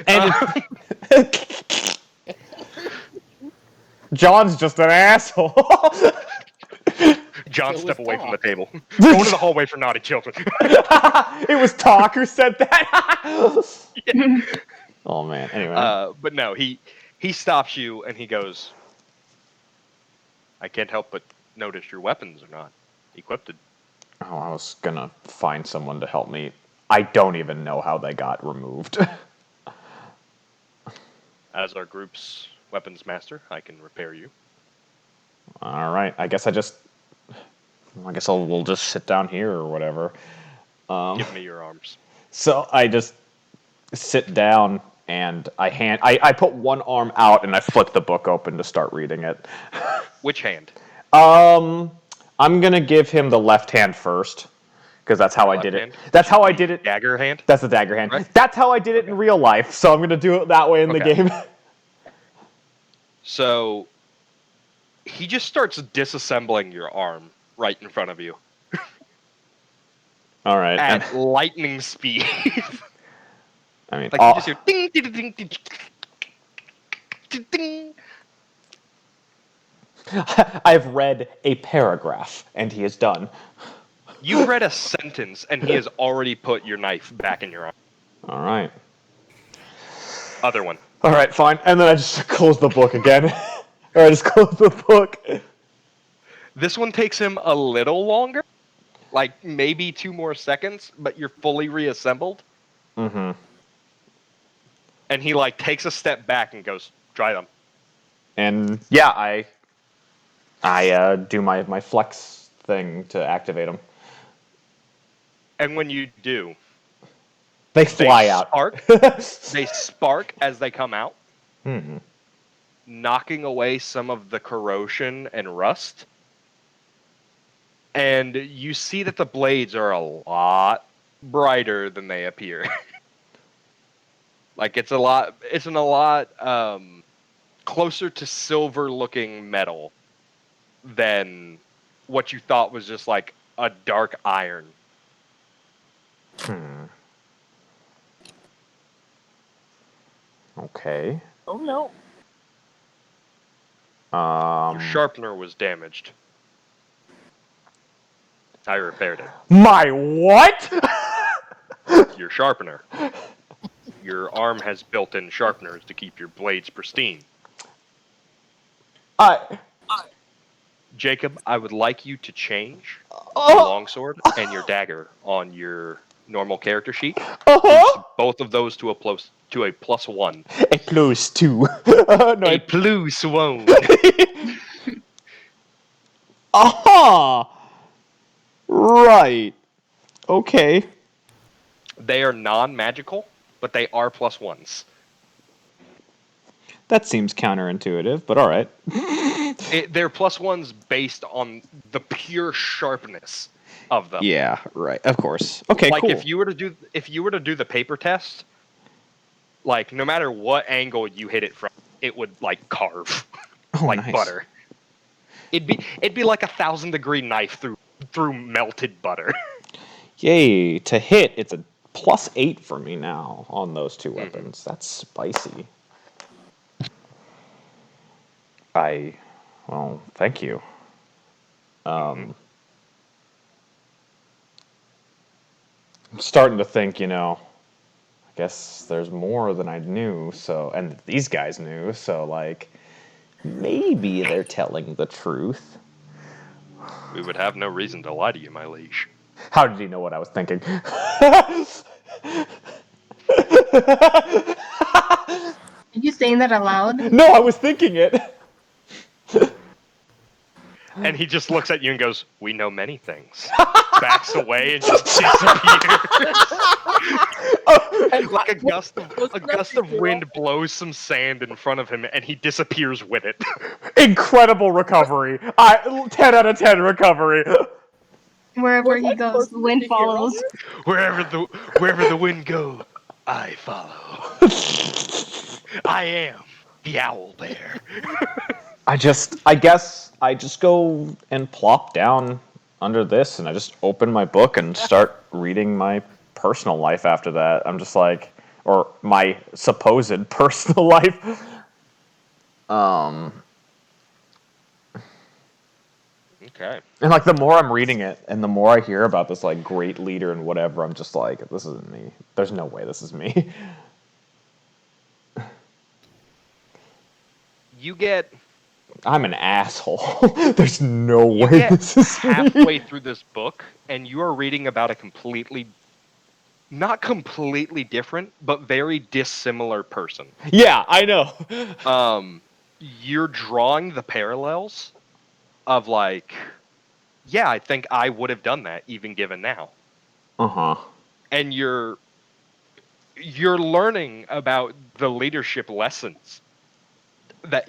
And John's just an asshole. John, It step was away from the talk. table. Go into the hallway for naughty children. It was Talk who said that. Oh man. Anyway. But no, he stops you and he goes, I can't help but notice your weapons are not equipped. Oh, I was gonna find someone to help me. I don't even know how they got removed. As our group's weapons master, I can repair you. All right. I guess we'll just sit down here or whatever. Give me your arms. So I just sit down and I put one arm out and I flip the book open to start reading it. Which hand? I'm gonna give him the left hand first because that's how I did it. Left hand? That's how I did it. Dagger hand? That's the dagger hand. Right. That's how I did it in real life. So I'm gonna do it that way in the Okay. game. So he just starts disassembling your arm right in front of you All right. at lightning speed. I mean, Like you just hear ding, ding, ding, ding, ding, ding. I've read a paragraph and he is done. You've read a sentence and he has already put your knife back in your arm. All right. Other one. All right, fine. And then I just close the book again. Or I just close the book. This one takes him a little longer, like maybe 2 more seconds, but you're fully reassembled. Mm-hmm. And he like takes a step back and goes, "Try them." And yeah, I do my flex thing to activate them. And when you do, They fly out. They spark as they come out, Hmm. knocking away some of the corrosion and rust. And you see that the blades are a lot brighter than they appear. Like it's a lot closer to silver looking metal than what you thought was just like a dark iron. Okay. Oh no. Your sharpener was damaged. I repaired it. My what? Your sharpener. Your arm has built-in sharpeners to keep your blades pristine. Jacob, I would like you to change your longsword and your dagger on your normal character sheet. Boost both of those to a +1. A plus 2. A +1. Aha! Right. Okay. They are non-magical, but they are +1s. That seems counterintuitive, but all right. They're +1s based on the pure sharpness of them. Yeah, right. Of course. Okay, like cool. if you were to do the paper test, like no matter what angle you hit it from, it would like carve like nice. butter. It'd be like a 1,000-degree knife through melted butter. Yay! To hit, it's a +8 for me now on those two weapons. That's spicy. Well, thank you. I'm starting to think, I guess there's more than I knew, and these guys knew, so, like, maybe they're telling the truth. We would have no reason to lie to you, my liege. How did he know what I was thinking? Are you saying that aloud? No, I was thinking it. And he just looks at you and goes, "We know many things." Backs away and just disappears. Like a gust of wind blows some sand in front of him, and he disappears with it. Incredible recovery. 10 out of 10 recovery. Wherever he goes, the wind follows. Wherever the wind goes, I follow. I am the owl bear. I guess I just go and plop down under this and I just open my book and start reading my personal life after that. I'm just like, or my supposed personal life. Okay. And like the more I'm reading it, and the more I hear about this like great leader and whatever, I'm just like, this isn't me. There's no way this is me. You get I'm an asshole. There's no you way get this is halfway me. through this book, and you are reading about a not completely different, but very dissimilar person. Yeah, I know. You're drawing the parallels of like, yeah, I think I would have done that even given now. Uh-huh. And you're learning about the leadership lessons that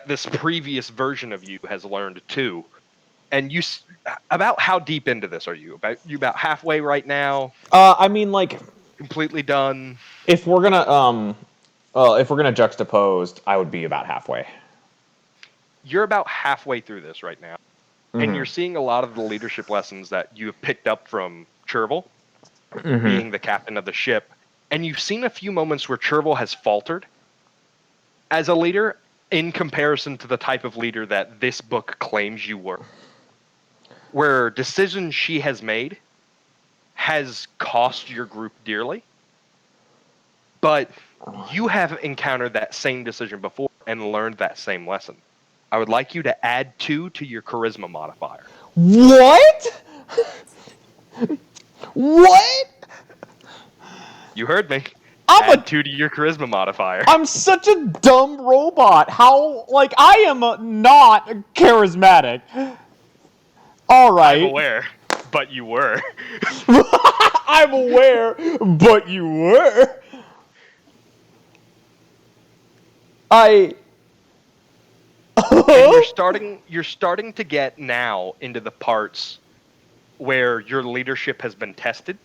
this previous version of you has learned too. And about how deep into this are you? About halfway right now? I mean, like, Completely done? if we're gonna juxtapose, I would be about halfway. You're about halfway through this right now. And you're seeing a lot of the leadership lessons that you have picked up from Chervil, being the captain of the ship. And you've seen a few moments where Chervil has faltered as a leader in comparison to the type of leader that this book claims you were. Where decisions she has made has cost your group dearly. But you have encountered that same decision before and learned that same lesson. I would like you to add 2 to your charisma modifier. What? What? You heard me. Add 2 to your charisma modifier. I'm such a dumb robot. How, like, I am not charismatic. All right. I'm aware, but you were. I'm aware, but you were. And you're starting to get now into the parts where your leadership has been tested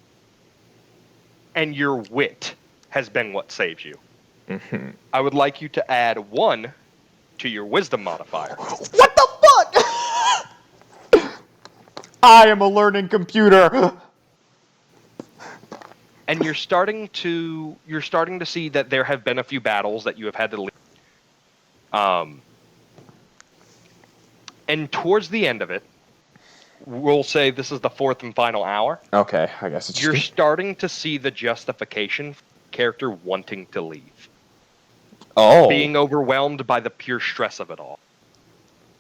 and your wit has been what saves you. I would like you to add 1 to your wisdom modifier. What the fuck? I am a learning computer. And you're starting to see that there have been a few battles that you have had to lead. And towards the end of it, we'll say this is the 4th and final hour. Okay, I guess it's You're starting to see the justification for the character wanting to leave. Oh. Being overwhelmed by the pure stress of it all.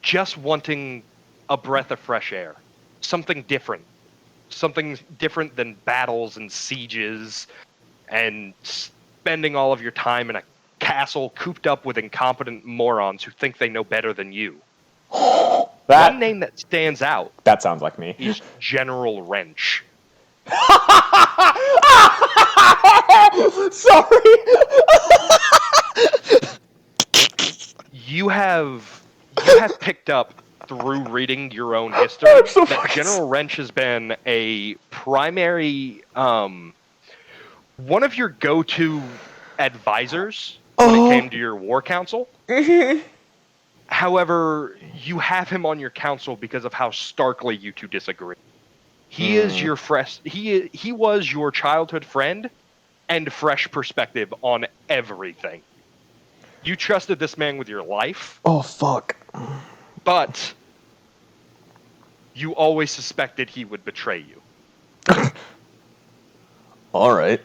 Just wanting a breath of fresh air. Something different. Something different than battles and sieges and spending all of your time in a castle cooped up with incompetent morons who think they know better than you. One name that stands out. That sounds like me. Is General Wrench. Sorry. You have picked up through reading your own history that General Wrench has been a primary one of your go-to advisors when it came to your war council. However, you have him on your council because of how starkly you two disagree. He is your he was your childhood friend and fresh perspective on everything. You trusted this man with your life. Oh, fuck. But you always suspected he would betray you. All right.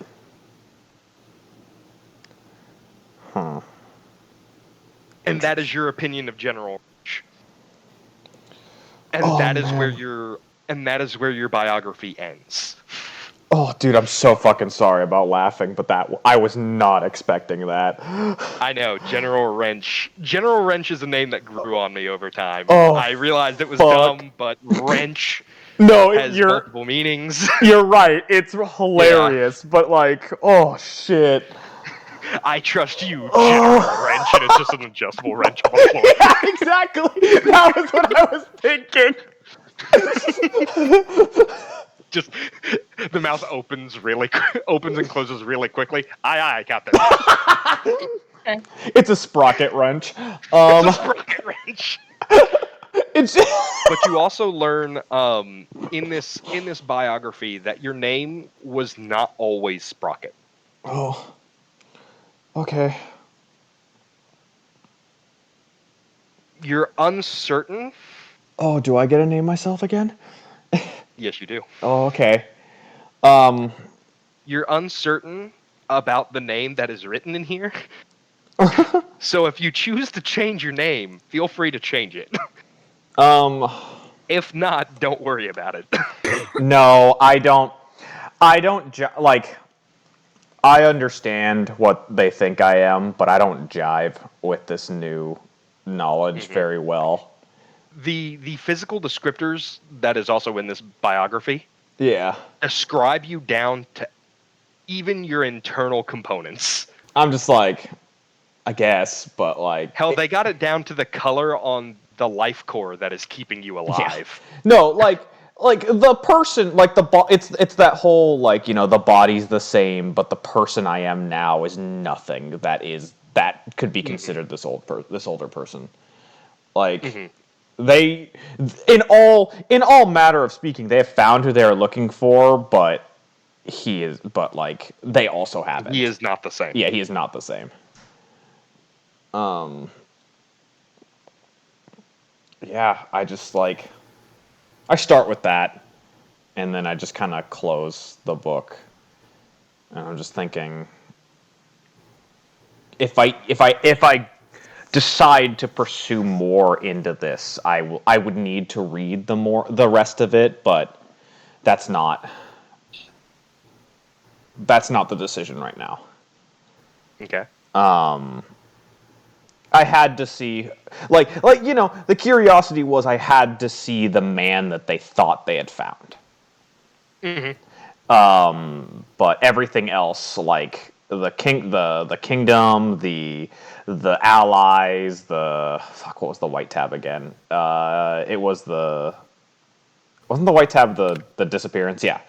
Huh. And that is your opinion of General Rich. And that is where your biography ends. Oh, dude, I'm so fucking sorry about laughing, but I was not expecting that. I know, General Wrench. General Wrench is a name that grew on me over time. Oh, I realized it was dumb, but wrench has multiple meanings. You're right. It's hilarious, but like, oh shit. I trust you, General Wrench, and it's just an adjustable wrench on the floor. Yeah, exactly. That was what I was thinking. Just the mouth opens and closes really quickly. Aye, Captain. Okay. It's a sprocket wrench. It's a sprocket wrench. But you also learn in this biography that your name was not always Sprocket. Oh. Okay. You're uncertain. Oh, do I get to name myself again? Yes, you do. Oh, okay. Um. You're uncertain about the name that is written in here. So if you choose to change your name, feel free to change it. um. If not, don't worry about it. No, I don't. Like. I understand what they think I am, but I don't jive with this new knowledge Mhm. very well. The physical descriptors that is also in this biography Yeah. describe you down to even your internal components. I'm just like, I guess, but like, Hell, they got it down to the color on the life core that is keeping you alive. no, like the person, like it's that whole like the body's the same, but the person I am now is nothing that could be considered this older person. Like Hmm. they, in all matter of speaking, they have found who they are looking for, but like they also He haven't. is not the same. Yeah, he is not the same. Yeah, I just like I start with that, and then I just kind of close the book, and I'm just thinking, if I decide to pursue more into this, I would need to read the rest of it, but that's not the decision right now. Okay. I had to see, the curiosity was I had to see the man that they thought they had found. Hmm. But everything else, like the kingdom, the allies, what was the white tab again? It was wasn't the white tab the disappearance? Yeah.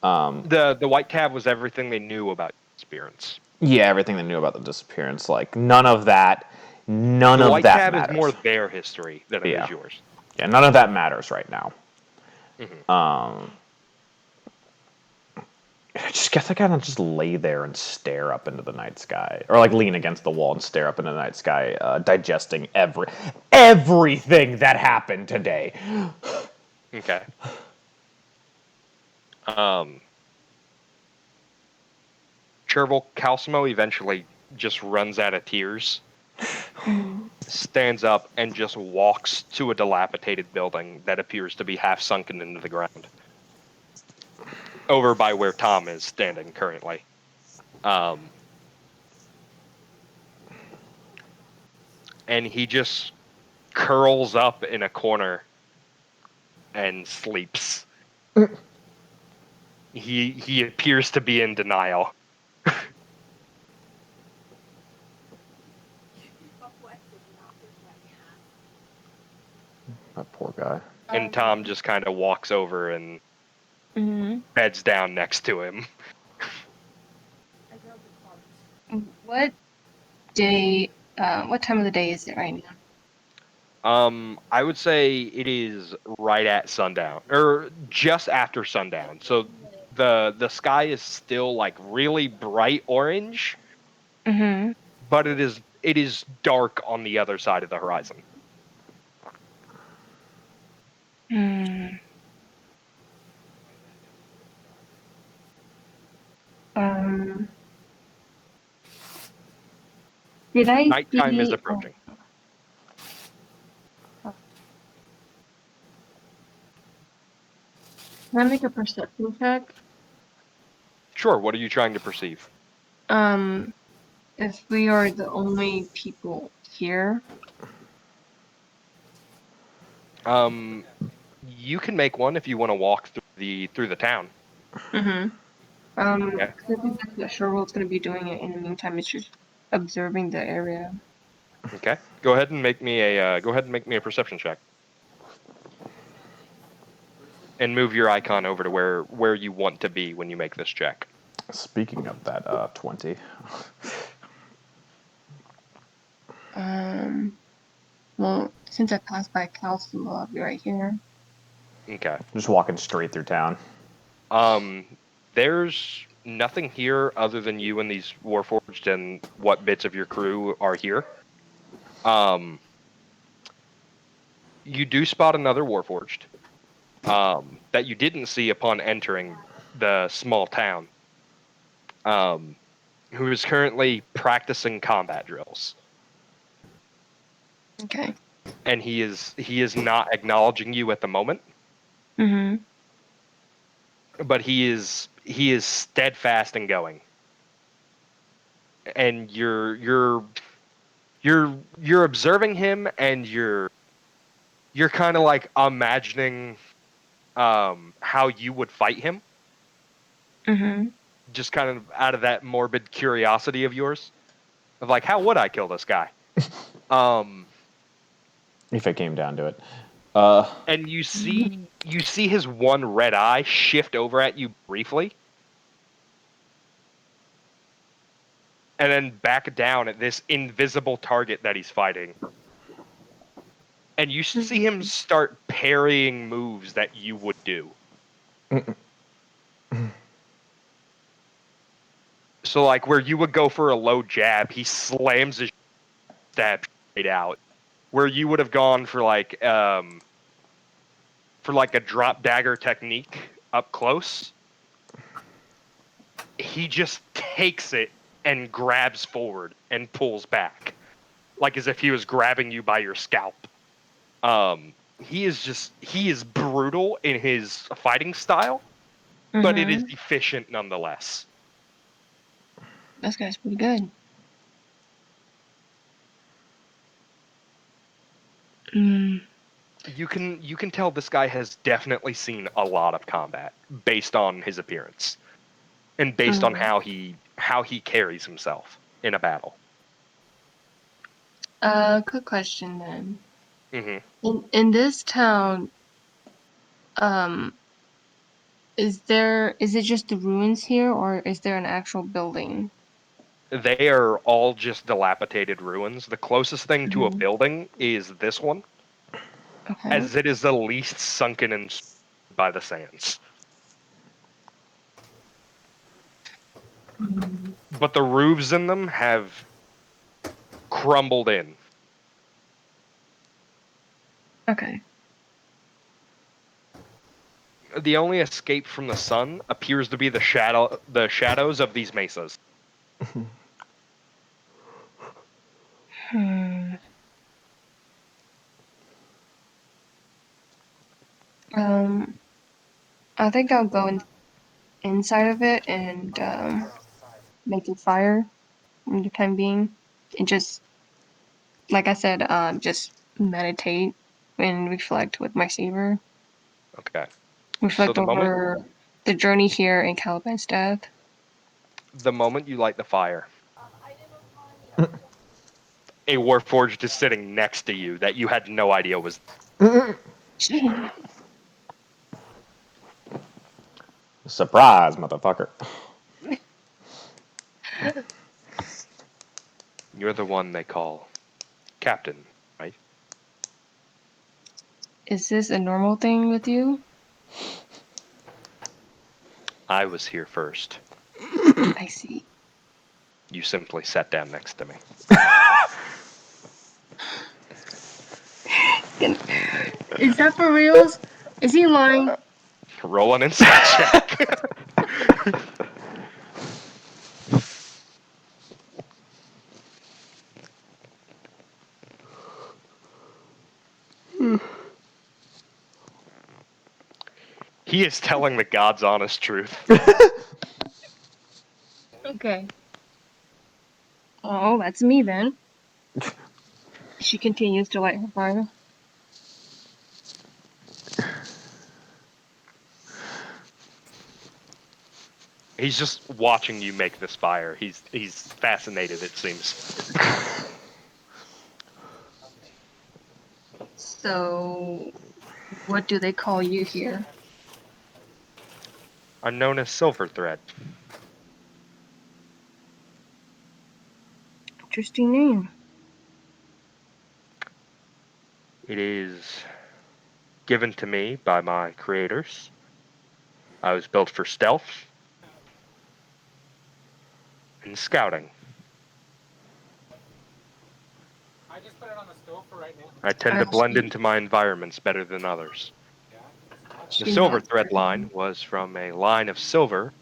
The white tab was everything they knew about experience. Yeah, everything they knew about the disappearance. Like none of The white tab is more matters. their history than it is Yeah. yours. Yeah, none of that matters right now. Hmm. I just guess I gotta just lay there and stare up into the night sky, or like lean against the wall and stare up into the night sky, digesting everything that happened today. Okay. Um, Chervil Calcimo eventually just runs out of tears, stands up, and just walks to a dilapidated building that appears to be half sunken into the ground, over by where Tom is standing currently. And he just curls up in a corner and sleeps. He appears to be in denial. That poor guy. And Tom just kind of walks over and beds down next to him. What day? What time of the day is it right now? I would say it is right at sundown, or just after sundown. So the sky is still like really bright orange, Mm-hmm. but it is dark on the other side of the horizon. Hmm. Um. Did I Nighttime is see? approaching. Can I make a perception check? Sure, what are you trying to perceive? Um, if we are the only people here. You can make one if you want to walk through the town. Mm-hmm. Okay. 'Cause I think that's what Sherwood's gonna be doing it in the meantime. It's just observing the area. Okay. Go ahead and make me a perception check. And move your icon over to where you want to be when you make this check. Speaking of that, 20. Well, since I passed by Calcium, I'll be right here. Okay. Just walking straight through town. There's nothing here other than you and these Warforged and what bits of your crew are here. You do spot another Warforged that you didn't see upon entering the small town, who is currently practicing combat drills. Okay. And he is not acknowledging you at the moment, Mm-hmm. but he is steadfast in going. And you're observing him, and you're kind of like imagining how you would fight him, Mm-hmm. just kind of out of that morbid curiosity of yours, of like, how would I kill this guy? If it came down to it. And you see his one red eye shift over at you briefly, and then back down at this invisible target that he's fighting. And you see him start parrying moves that you would do. So, like, where you would go for a low jab, he slams his stab straight out. Where you would have gone for like a drop dagger technique up close, he just takes it and grabs forward and pulls back, like as if he was grabbing you by your scalp. He is brutal in his fighting style, but it is efficient nonetheless. This guy's pretty good. Mm. You can tell this guy has definitely seen a lot of combat based on his appearance and based on how he carries himself in a battle. Quick question then. Mm-hmm. In this town, is it just the ruins here, or is there an actual building? They are all just dilapidated ruins. The closest thing to a building is this one, Okay. as it is the least sunken and by the sands. But the roofs in them have crumbled in. Okay. The only escape from the sun appears to be the shadows of these mesas. I think I'll go inside of it and make a fire in the time being, and just like I said, just meditate and reflect with my saber. Okay. So Reflect over the journey here and Caliban's death. the moment you light the fire, a Warforged is sitting next to you that you had no idea was. Surprise, motherfucker. You're the one they call Captain, right? Is this a normal thing with you? I was here first. I see. You simply sat down next to me. Is that for reals? Is he lying? Roll an insight check. He is telling the God's honest truth. Okay. Oh, that's me then. She continues to light her fire. He's just watching you make this fire. He's fascinated, it seems. So, what do they call you here? I'm known as Silver Thread. Interesting name. It is given to me by my creators. I was built for stealth and scouting. I just put it on the stove for right now. I tend to blend into my environments better than others. The silver thread line was from a line of silver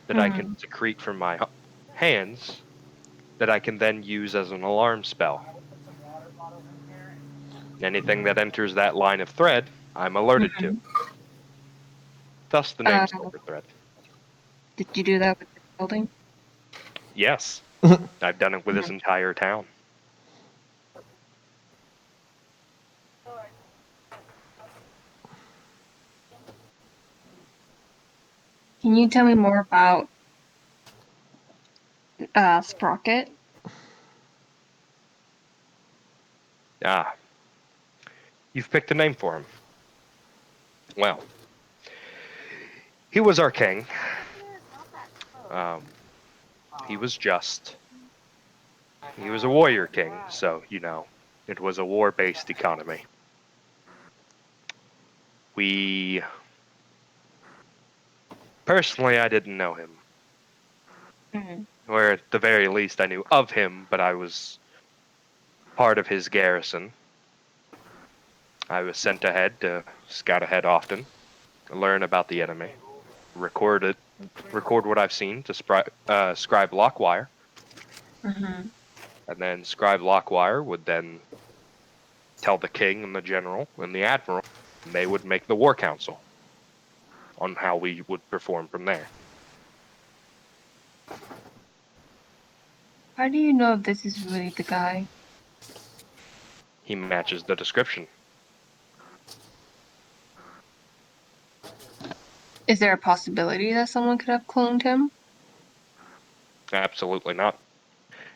that I can secrete from my hands that I can then use as an alarm spell. Anything that enters that line of thread, I'm alerted to. Thus the name Silver Thread. Did you do that with the building? Yes, I've done it with this entire town. Can you tell me more about Sprocket? Ah, you've picked a name for him. Well, he was our king. He was just. He was a warrior king, so, you know, it was a war-based economy. Personally, I didn't know him. Or at the very least, I knew of him, but I was part of his garrison. I was sent ahead to scout ahead often, learn about the enemy, record what I've seen to Scribe Lockwire. And then Scribe Lockwire would then tell the king and the general and the admiral, and they would make the war council on how we would perform from there. How do you know if this is really the guy? He matches the description. Is there a possibility that someone could have cloned him? Absolutely not.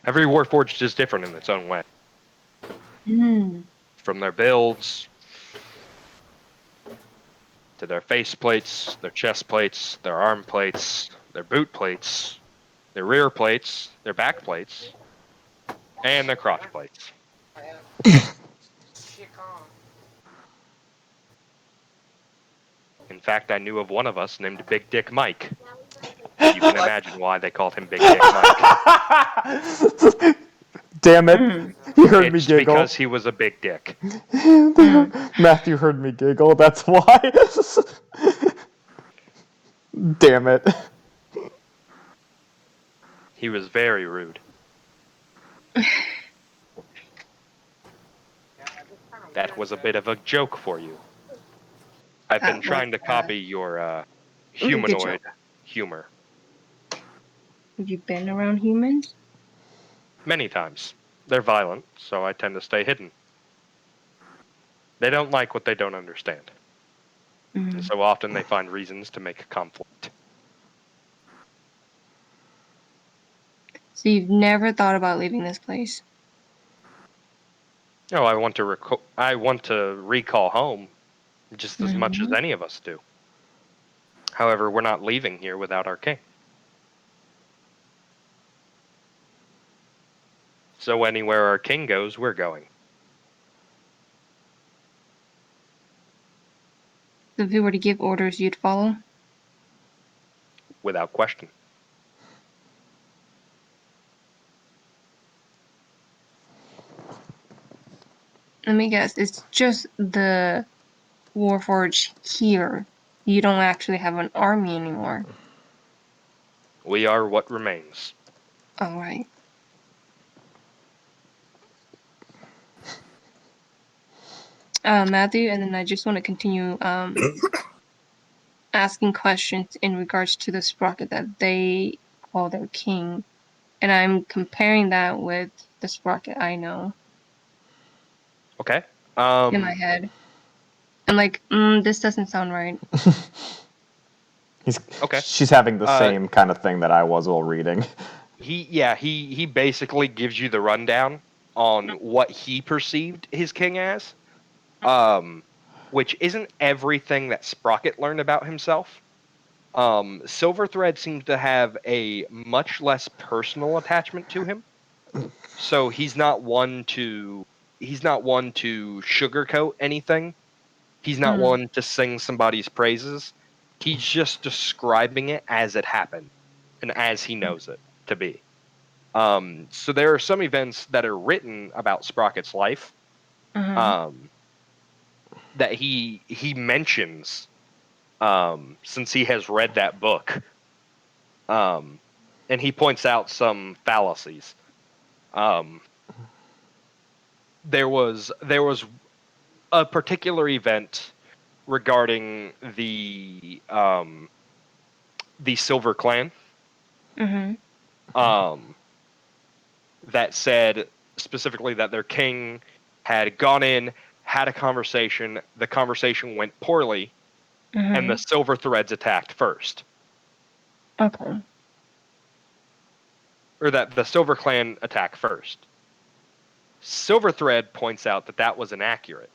Every Warforged is different in its own way. From their builds, to their face plates, their chest plates, their arm plates, their boot plates, their rear plates, their back plates, and their crotch plates. In fact, I knew of one of us named Big Dick Mike. You can imagine why they called him Big Dick Mike. Damn it. You heard me It's giggle. because he was a big dick. Matthew heard me giggle, that's why. Damn it. He was very rude. That was a bit of a joke for you. I've been trying to copy your humanoid humor. Have you been around humans? Many times. They're violent, so I tend to stay hidden. They don't like what they don't understand. And so often they find reasons to make a conflict. So you've never thought about leaving this place? No, I want to recall home just as much as any of us do. However, we're not leaving here without our king. So anywhere our king goes, we're going. So if he were to give orders, you'd follow? Without question. Let me guess, it's just the Warforged here. You don't actually have an army anymore. We are what remains. Alright. Matthew, and then I just want to continue asking questions in regards to the sprocket that they call their king. And I'm comparing that with the sprocket I know Okay. in my head. I'm like, this doesn't sound right. She's having the same kind of thing that I was while reading. He basically gives you the rundown on what he perceived his king as, which isn't everything that Sprocket learned about himself. Silverthread seems to have a much less personal attachment to him, so he's not one to sugarcoat anything. He's not one to sing somebody's praises. He's just describing it as it happened and as he knows it to be. So there are some events that are written about Sprocket's life that he mentions since he has read that book. And he points out some fallacies. There was a particular event regarding the Silver Clan that said specifically that their king had gone in, had a conversation. The conversation went poorly, and the Silver Threads attacked first. Okay. Or that the Silver Clan attacked first. Silver Thread points out that that was inaccurate.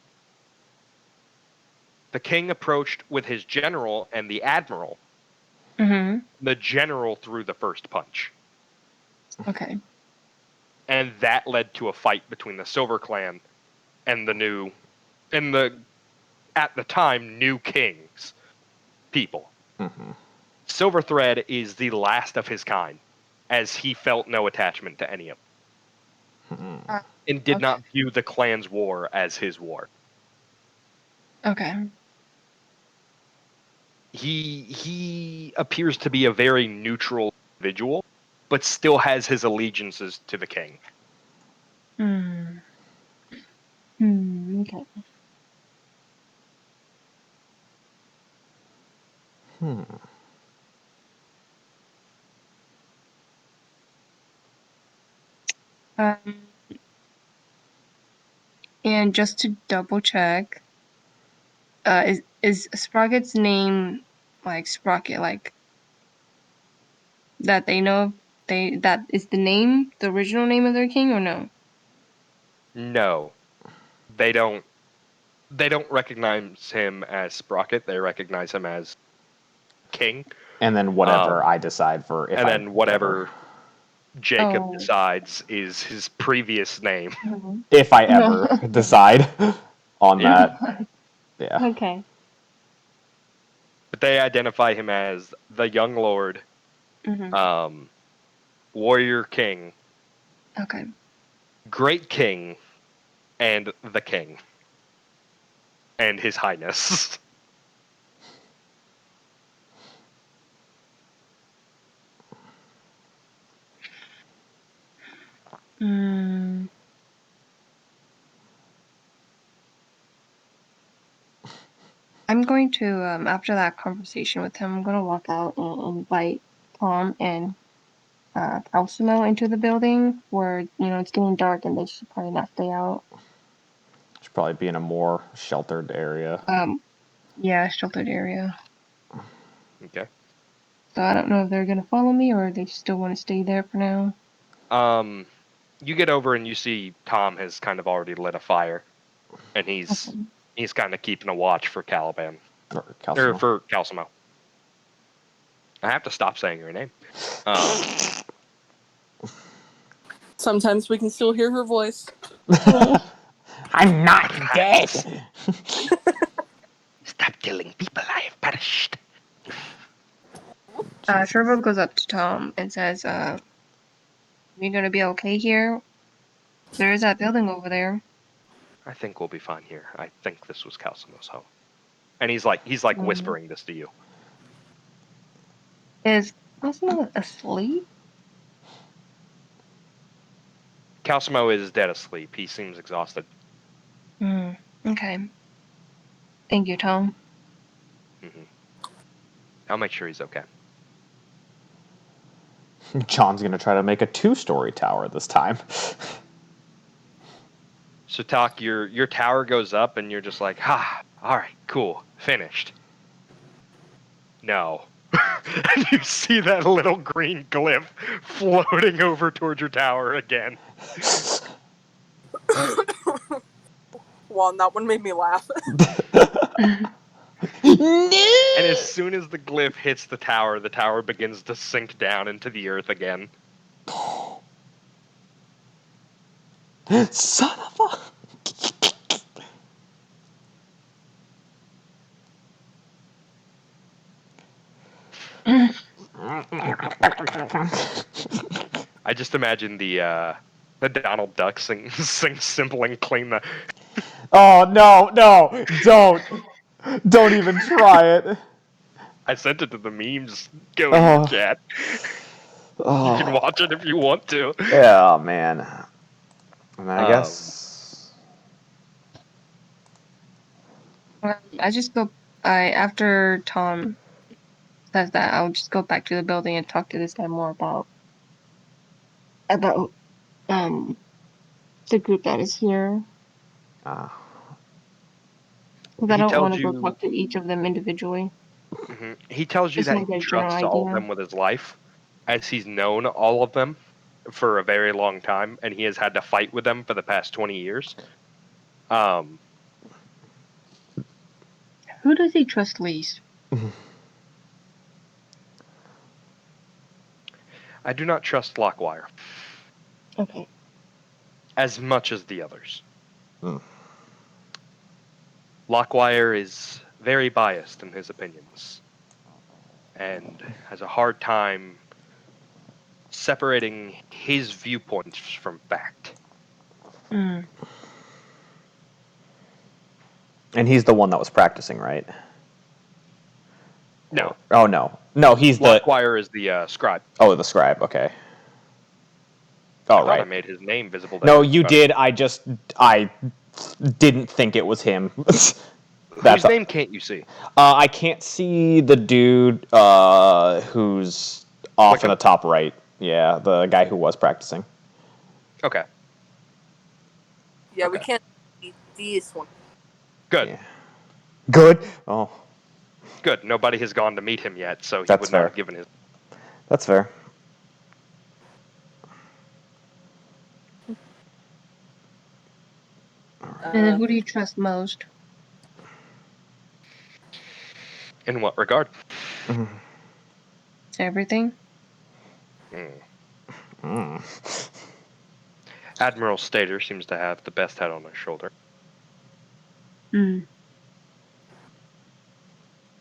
The king approached with his general and the admiral. The general threw the first punch. Okay. And that led to a fight between the Silver Clan and at the time, new king's people. Silver Thread is the last of his kind, as he felt no attachment to any of them, and did not view the clan's war as his war. Okay. He appears to be a very neutral individual, but still has his allegiances to the king. Okay. And just to double check, is Sprocket's name like Sprocket, like that they know of? That is the name, the original name of their king, or no? No, they don't recognize him as Sprocket. They recognize him as king. And then whatever I decide for if and I then whatever Jacob decides is his previous name. if I ever decide on that. Yeah. Okay. But they identify him as the Young Lord, Warrior King, Okay. Great King, and the King, and His Highness. I'm going to, after that conversation with him, I'm going to walk out and invite Tom and Calcimo into the building where, it's getting dark and they should probably not stay out. Should probably be in a more sheltered area. Yeah, sheltered area. Okay. So I don't know if they're going to follow me or they still want to stay there for now. You get over and you see Tom has kind of already lit a fire, and he's kind of keeping a watch for Caliban. Or for Calcimo. I have to stop saying her name. Sometimes we can still hear her voice. I'm not dead. Stop killing people, I have perished. Trevor goes up to Tom and says, "You gonna be okay here? There is that building over there." I think we'll be fine here. I think this was Calcimo's home. And he's whispering this to you. Is Cosmo asleep? Calcimo is dead asleep. He seems exhausted. Okay. Thank you, Tom. I'll make sure he's okay. John's gonna try to make a 2-story tower this time. So Talk, your tower goes up and you're just like, alright, cool, finished. No. And you see that little green glyph floating over towards your tower again. Well, that one made me laugh. And as soon as the glyph hits the tower begins to sink down into the earth again. Son of a... I just imagine the Donald Duck sing simple and clean the. Oh no, don't even try it. I sent it to the memes. Go in Oh. the chat. You can Oh, watch it if you want to. yeah, man. And I Um, guess. I just go. After Tom says that, I'll just go back to the building and talk to this guy more about the group that is here. Uh, Because I He don't want tells to go you. talk to each of them individually. He tells you Just that want to he get a general trusts all of idea. them with his life, as he's known all of them for a very long time, and he has had to fight with them for the past 20 years. Who does he trust least? I do not trust Lockwire Okay. as much as the others. Hmm. Lockwire is very biased in his opinions, and has a hard time separating his viewpoints from fact. Mm. and he's the one that was practicing, right? No, Oh no, he's the. Lockwire is the scribe. Oh, the scribe. Okay. I Oh, thought I right. made his name visible. To No, you everybody. did. I didn't think it was him. Whose name can't you see? I can't see the dude who's off in Wickham? the top right. Yeah, the guy who was practicing. Okay, Yeah, we Okay. can't see this one. good. Yeah. Good. Oh, Good. Nobody has gone to meet him yet, so he That's would fair. not have given his. that's fair. And then who do you trust most? In what regard? Everything? Admiral Stater seems to have the best head on his shoulder. Hmm.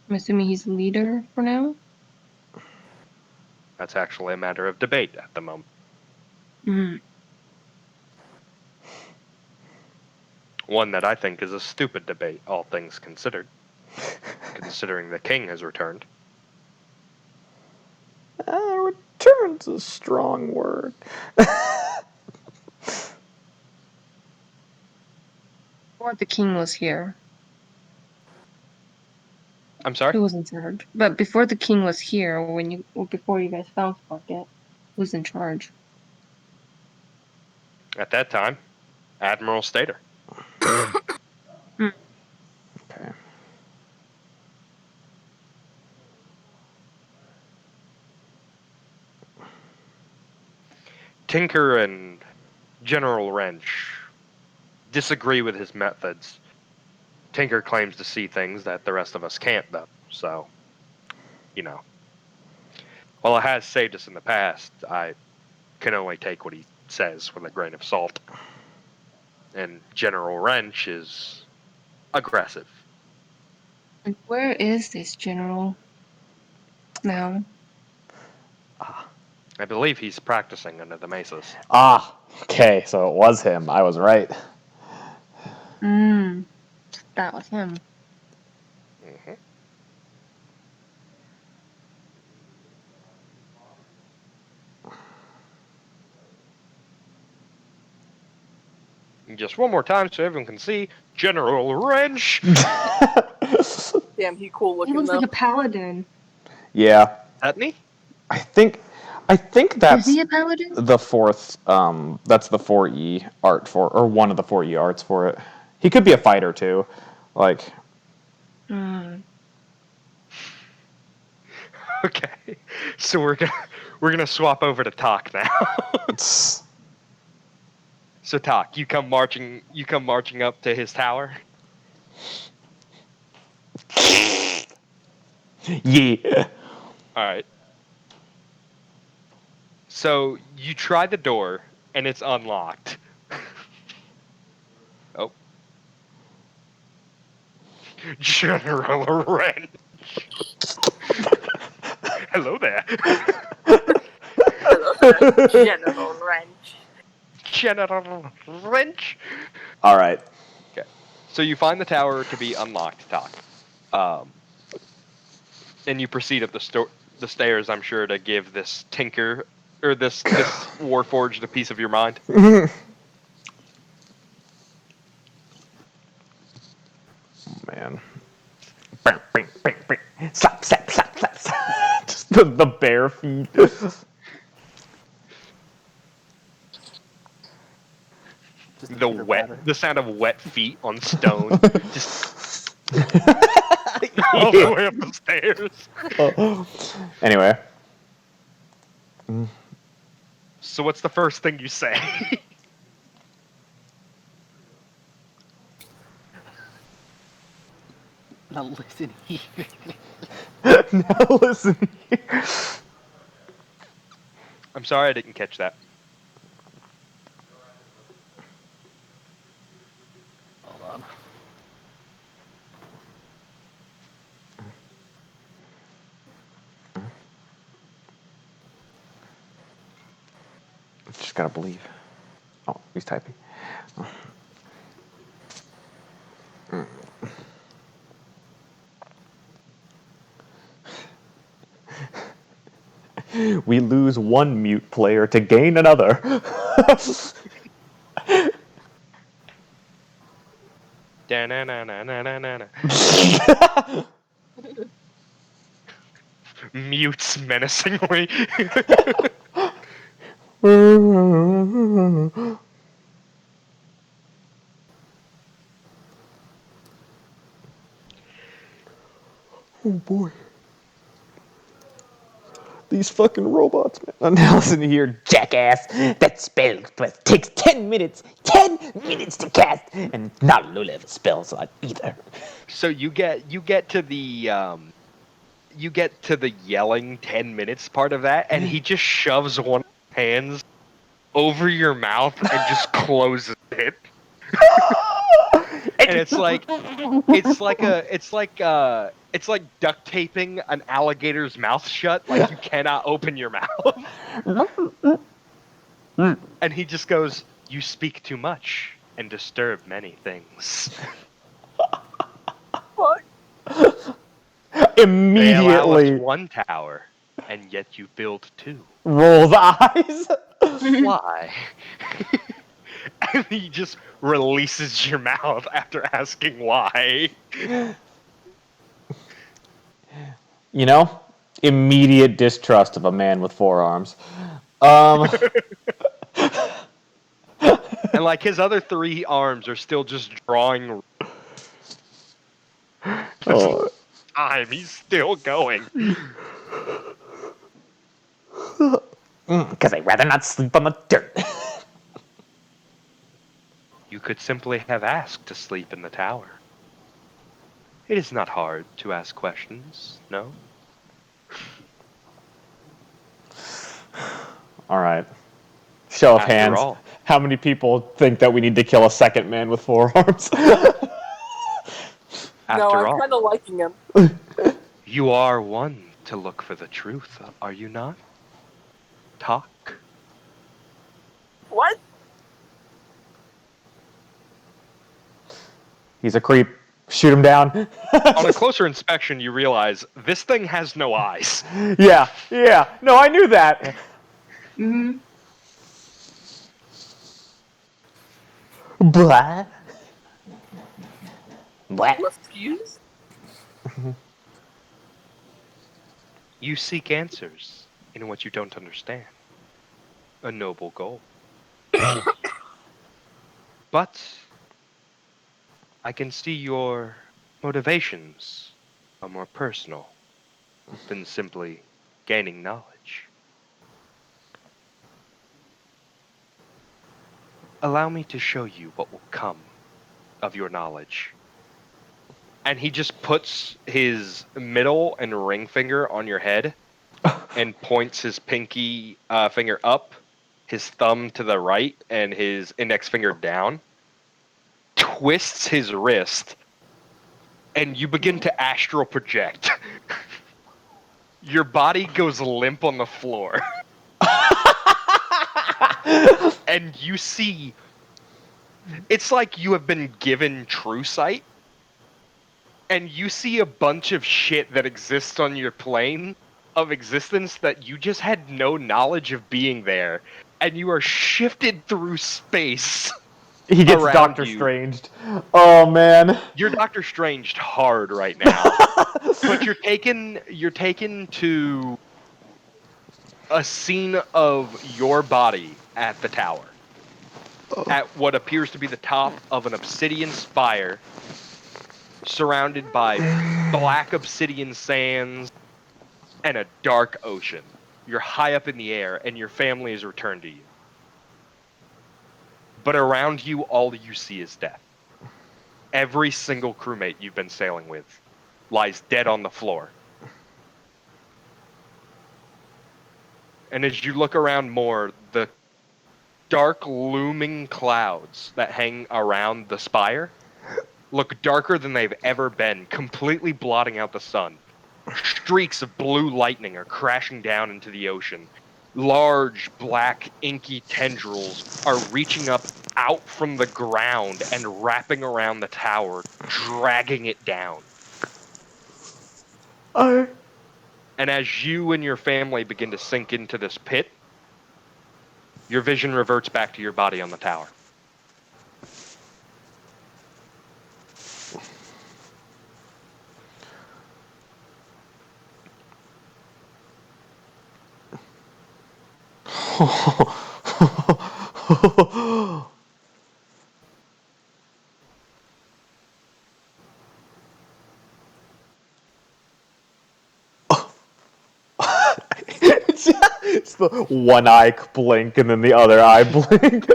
I'm assuming he's the leader for now? That's actually a matter of debate at the moment. Hmm. One that I think is a stupid debate, all things considered. Considering the king has returned. Return's a strong word. Or the king was here. I'm sorry? Who was in charge? But before the king was here, before you guys found Sprocket, who's in charge? At that time, Admiral Stater. Okay. Tinker and General Wrench disagree with his methods. Tinker claims to see things that the rest of us can't, though. So, while it has saved us in the past, I can only take what he says with a grain of salt. And General Wrench is aggressive. And where is this general now? I believe he's practicing under the mesas. Okay, so it was him. I was right. That was him. Just one more time so everyone can see General Wrench. Damn, he cool He looking looks though. like a paladin. Yeah, Isn't he? I think that's Is he a paladin? the fourth. That's the 4E art for, or one of the 4E arts for it. He could be a fighter too, like. Okay, so we're gonna swap over to talk now. So talk, you come marching up to his tower. Yeah. All right. So you try the door and it's unlocked. Oh. General Wrench. Hello there. General Wrench. General Wrench. All right. Okay. So you find the tower to be unlocked, Talk. And you proceed up the stairs, I'm sure, to give this tinker or this warforged a piece of your mind. Man. Slap, slap, slap, slap, slap. Just the bare feet. Just The sound of wet feet on stone, just all the way up the stairs. Anyway. So what's the first thing you say? Now listen here. Now listen here. I'm sorry I didn't catch that. Hold on. Just gotta believe. Oh, he's typing. We lose one mute player to gain another. Da-na-na-na-na-na-na. Mutes menacingly. Oh boy. These fucking robots, man. Now listen here, jackass. That spell takes 10 minutes. 10 minutes to cast. And not low-level spells either. So you get to the yelling 10 minutes part of that, and he just shoves one of his hands over your mouth and just closes it. And it's like duct taping an alligator's mouth shut, like you cannot open your mouth. And he just goes, "You speak too much and disturb many things." What? They allow us Immediately one tower, and yet you build two. rolls eyes. Why? And he just releases your mouth after asking why. You know, immediate distrust of a man with 4 arms. And like his other 3 arms are still just drawing. Oh. Time, he's still going. Because I'd rather not sleep on the dirt. You could simply have asked to sleep in the tower. It is not hard to ask questions, no? All right. Show of After hands. all. How many people think that we need to kill a second man with 4 arms? After No, I'm all, kind of liking him. you are one to look for the truth, are you not? Talk. What? He's a creep. Shoot him down. On a closer inspection, you realize this thing has no eyes. Yeah. No, I knew that. Mm-hmm. Blah. What? Refused? You seek answers in what you don't understand. A noble goal. But I can see your motivations are more personal than simply gaining knowledge. Allow me to show you what will come of your knowledge. And he just puts his middle and ring finger on your head and points his pinky finger up, his thumb to the right, and his index finger down, twists his wrist, and you begin to astral project. Your body goes limp on the floor. and you see, it's like you have been given true sight, and you see a bunch of shit that exists on your plane of existence that you just had no knowledge of being there, and you are shifted through space. He gets around Doctor you. Stranged. Oh man. You're Doctor Stranged hard right now, but you're taken to a scene of your body at the tower, at what appears to be the top of an obsidian spire, surrounded by black obsidian sands and a dark ocean. You're high up in the air, and your family has returned to you. But around you, all you see is death. Every single crewmate you've been sailing with lies dead on the floor. And as you look around more, the dark looming clouds that hang around the spire look darker than they've ever been, completely blotting out the sun. Streaks of blue lightning are crashing down into the ocean. Large, black, inky tendrils are reaching up out from the ground and wrapping around the tower, dragging it down. And as you and your family begin to sink into this pit, your vision reverts back to your body on the tower. It's the one eye blink and then the other eye blink.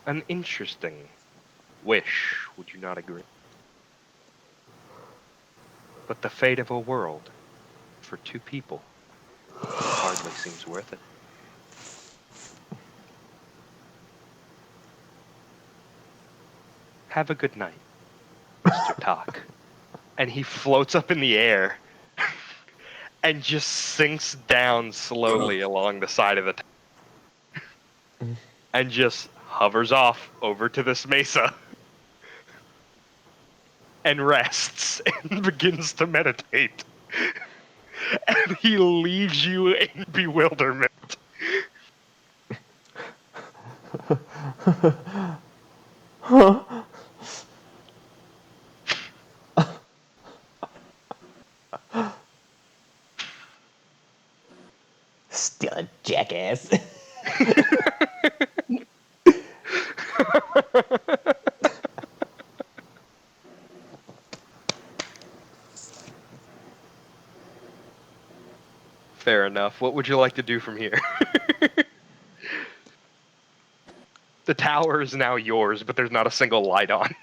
An interesting wish, would you not agree? But the fate of a world for two people hardly seems worth it. Have a good night, Mr. Talk. And he floats up in the air and just sinks down slowly along the side of the tower and just hovers off over to this mesa and rests and begins to meditate. And he leaves you in bewilderment. Still a jackass. Fair enough. What would you like to do from here? The tower is now yours, but there's not a single light on.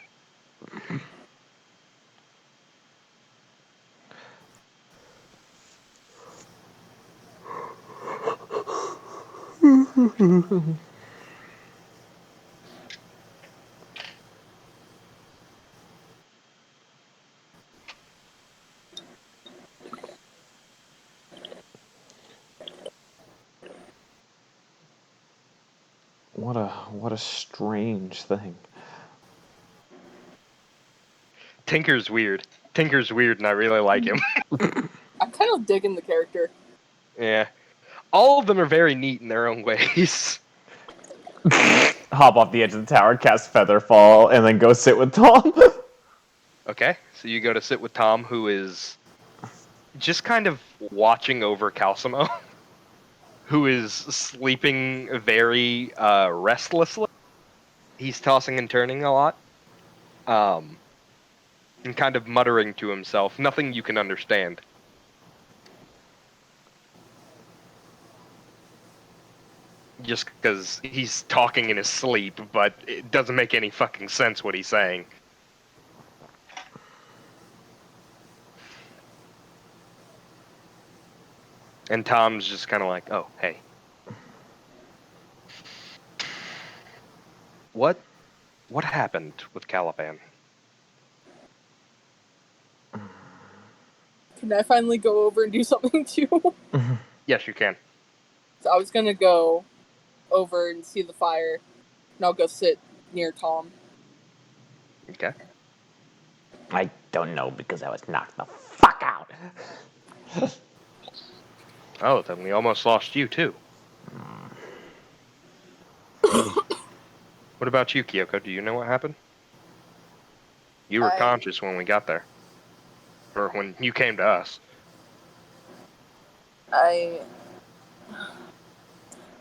What a strange thing. Tinker's weird. Tinker's weird, and I really like him. I'm kind of digging the character. Yeah. All of them are very neat in their own ways. Hop off the edge of the tower, cast Featherfall, and then go sit with Tom. Okay, so you go to sit with Tom, who is just kind of watching over Calcimo, who is sleeping very restlessly. He's tossing and turning a lot, and kind of muttering to himself, nothing you can understand. Just because he's talking in his sleep, but it doesn't make any fucking sense what he's saying. And Tom's just kind of like, oh, hey. What happened with Caliban? Can I finally go over and do something too? Yes, you can. So I was gonna go over and see the fire, and I'll go sit near Tom. Okay. I don't know because I was knocked the fuck out. Oh, then we almost lost you, too. What about you, Kyoko? Do you know what happened? You were conscious when we got there. Or when you came to us.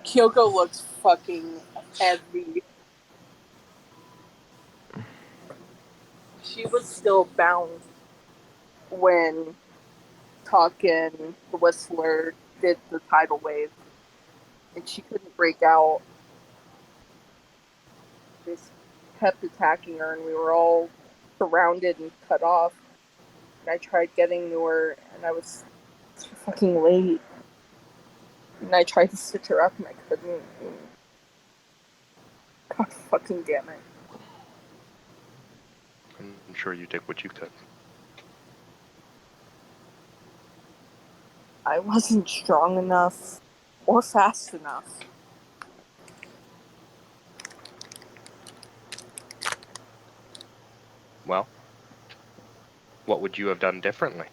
Kyoko looks fucking heavy. She was still bound when Talkin, the Whistler, did the tidal wave. And she couldn't break out. They kept attacking her, and we were all surrounded and cut off. And I tried getting to her, and I was too fucking late. And I tried to stitch her up, and I couldn't. And God fucking damn it. I'm sure you did what you could. I wasn't strong enough or fast enough. Well, what would you have done differently?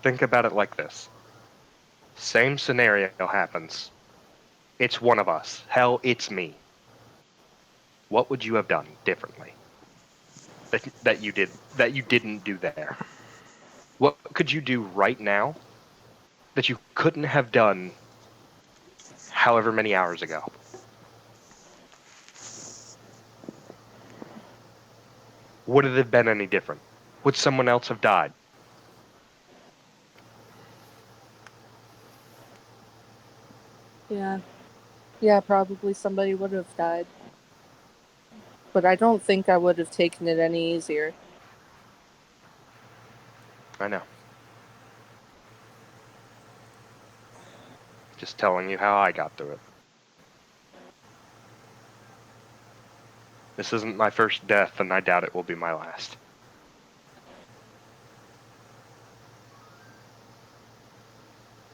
Think about it like this. Same scenario happens. It's one of us. Hell, it's me. What would you have done differently? That you didn't do there? What could you do right now that you couldn't have done however many hours ago? Would it have been any different? Would someone else have died? Yeah. Yeah, probably somebody would have died. But I don't think I would have taken it any easier. I know. Just telling you how I got through it. This isn't my first death, and I doubt it will be my last.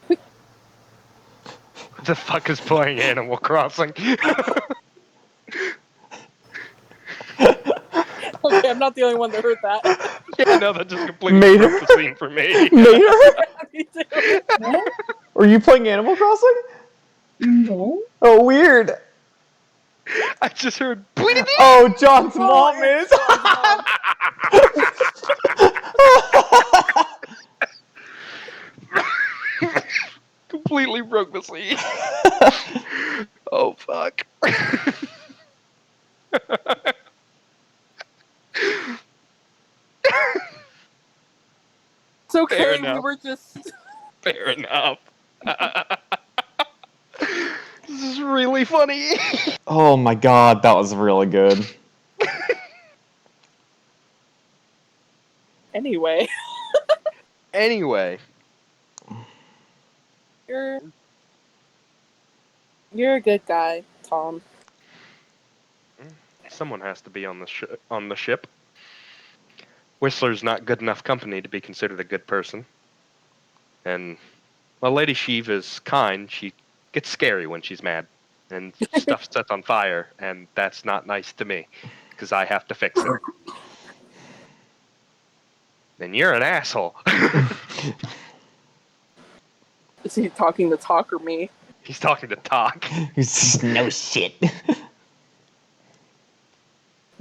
Who the fuck is playing Animal Crossing? Okay, I'm not the only one that heard that. Yeah, no, that just completely Mater? broke the scene for me. Mater? Me too. What? Are you playing Animal Crossing? No. Oh, weird. I just heard. Oh, John's mom it's is. Completely broke the scene. Oh, fuck. It's okay, Fair we enough. were just... Fair enough. This is really funny. Oh my god, that was really good. Anyway. Anyway. You're a good guy, Tom. Someone has to be on the ship. Whistler's not good enough company to be considered a good person. And while Lady Sheev is kind, she gets scary when she's mad. And stuff sets on fire, and that's not nice to me, because I have to fix it. And you're an asshole. Is he talking to Talk or me? He's talking to Talk. He's just no shit. I'm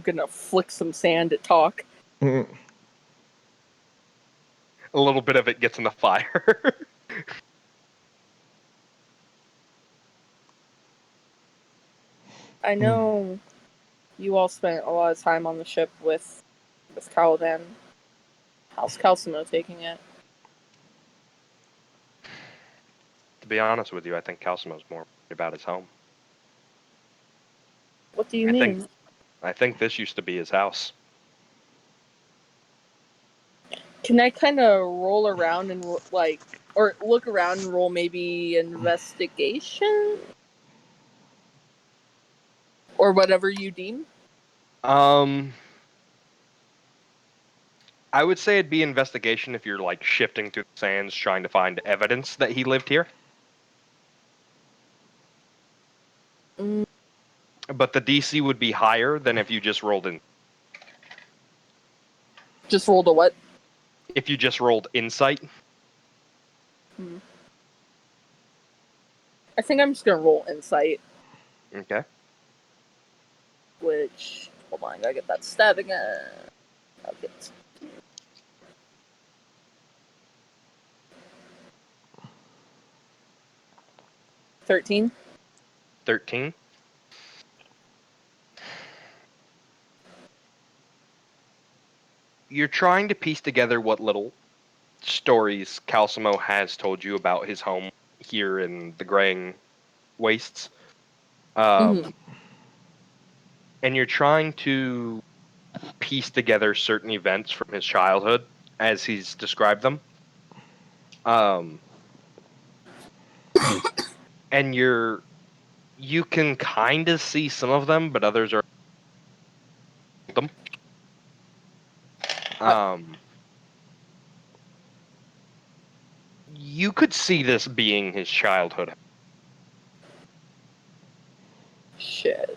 gonna flick some sand at Talk. A little bit of it gets in the fire. I know you all spent a lot of time on the ship with Paladin. How's Calcimo taking it? To be honest with you, I think Calcimo's more about his home. What do you mean? I think this used to be his house. Can I kind of roll around and or look around and roll maybe investigation? Or whatever you deem? I would say it'd be investigation if you're like shifting through the sands trying to find evidence that he lived here. Mm, But the DC would be higher than if you just rolled in. just rolled a what? If you just rolled insight. Hmm. I think I'm just gonna roll insight, Okay. which hold on, I gotta get that stat again. Okay. 13. 13. You're trying to piece together what little stories Calcimo has told you about his home here in the Graying Wastes. Mhm. And you're trying to piece together certain events from his childhood as he's described them. And you can kind of see some of them, but others are them. You could see this being his childhood. Shit.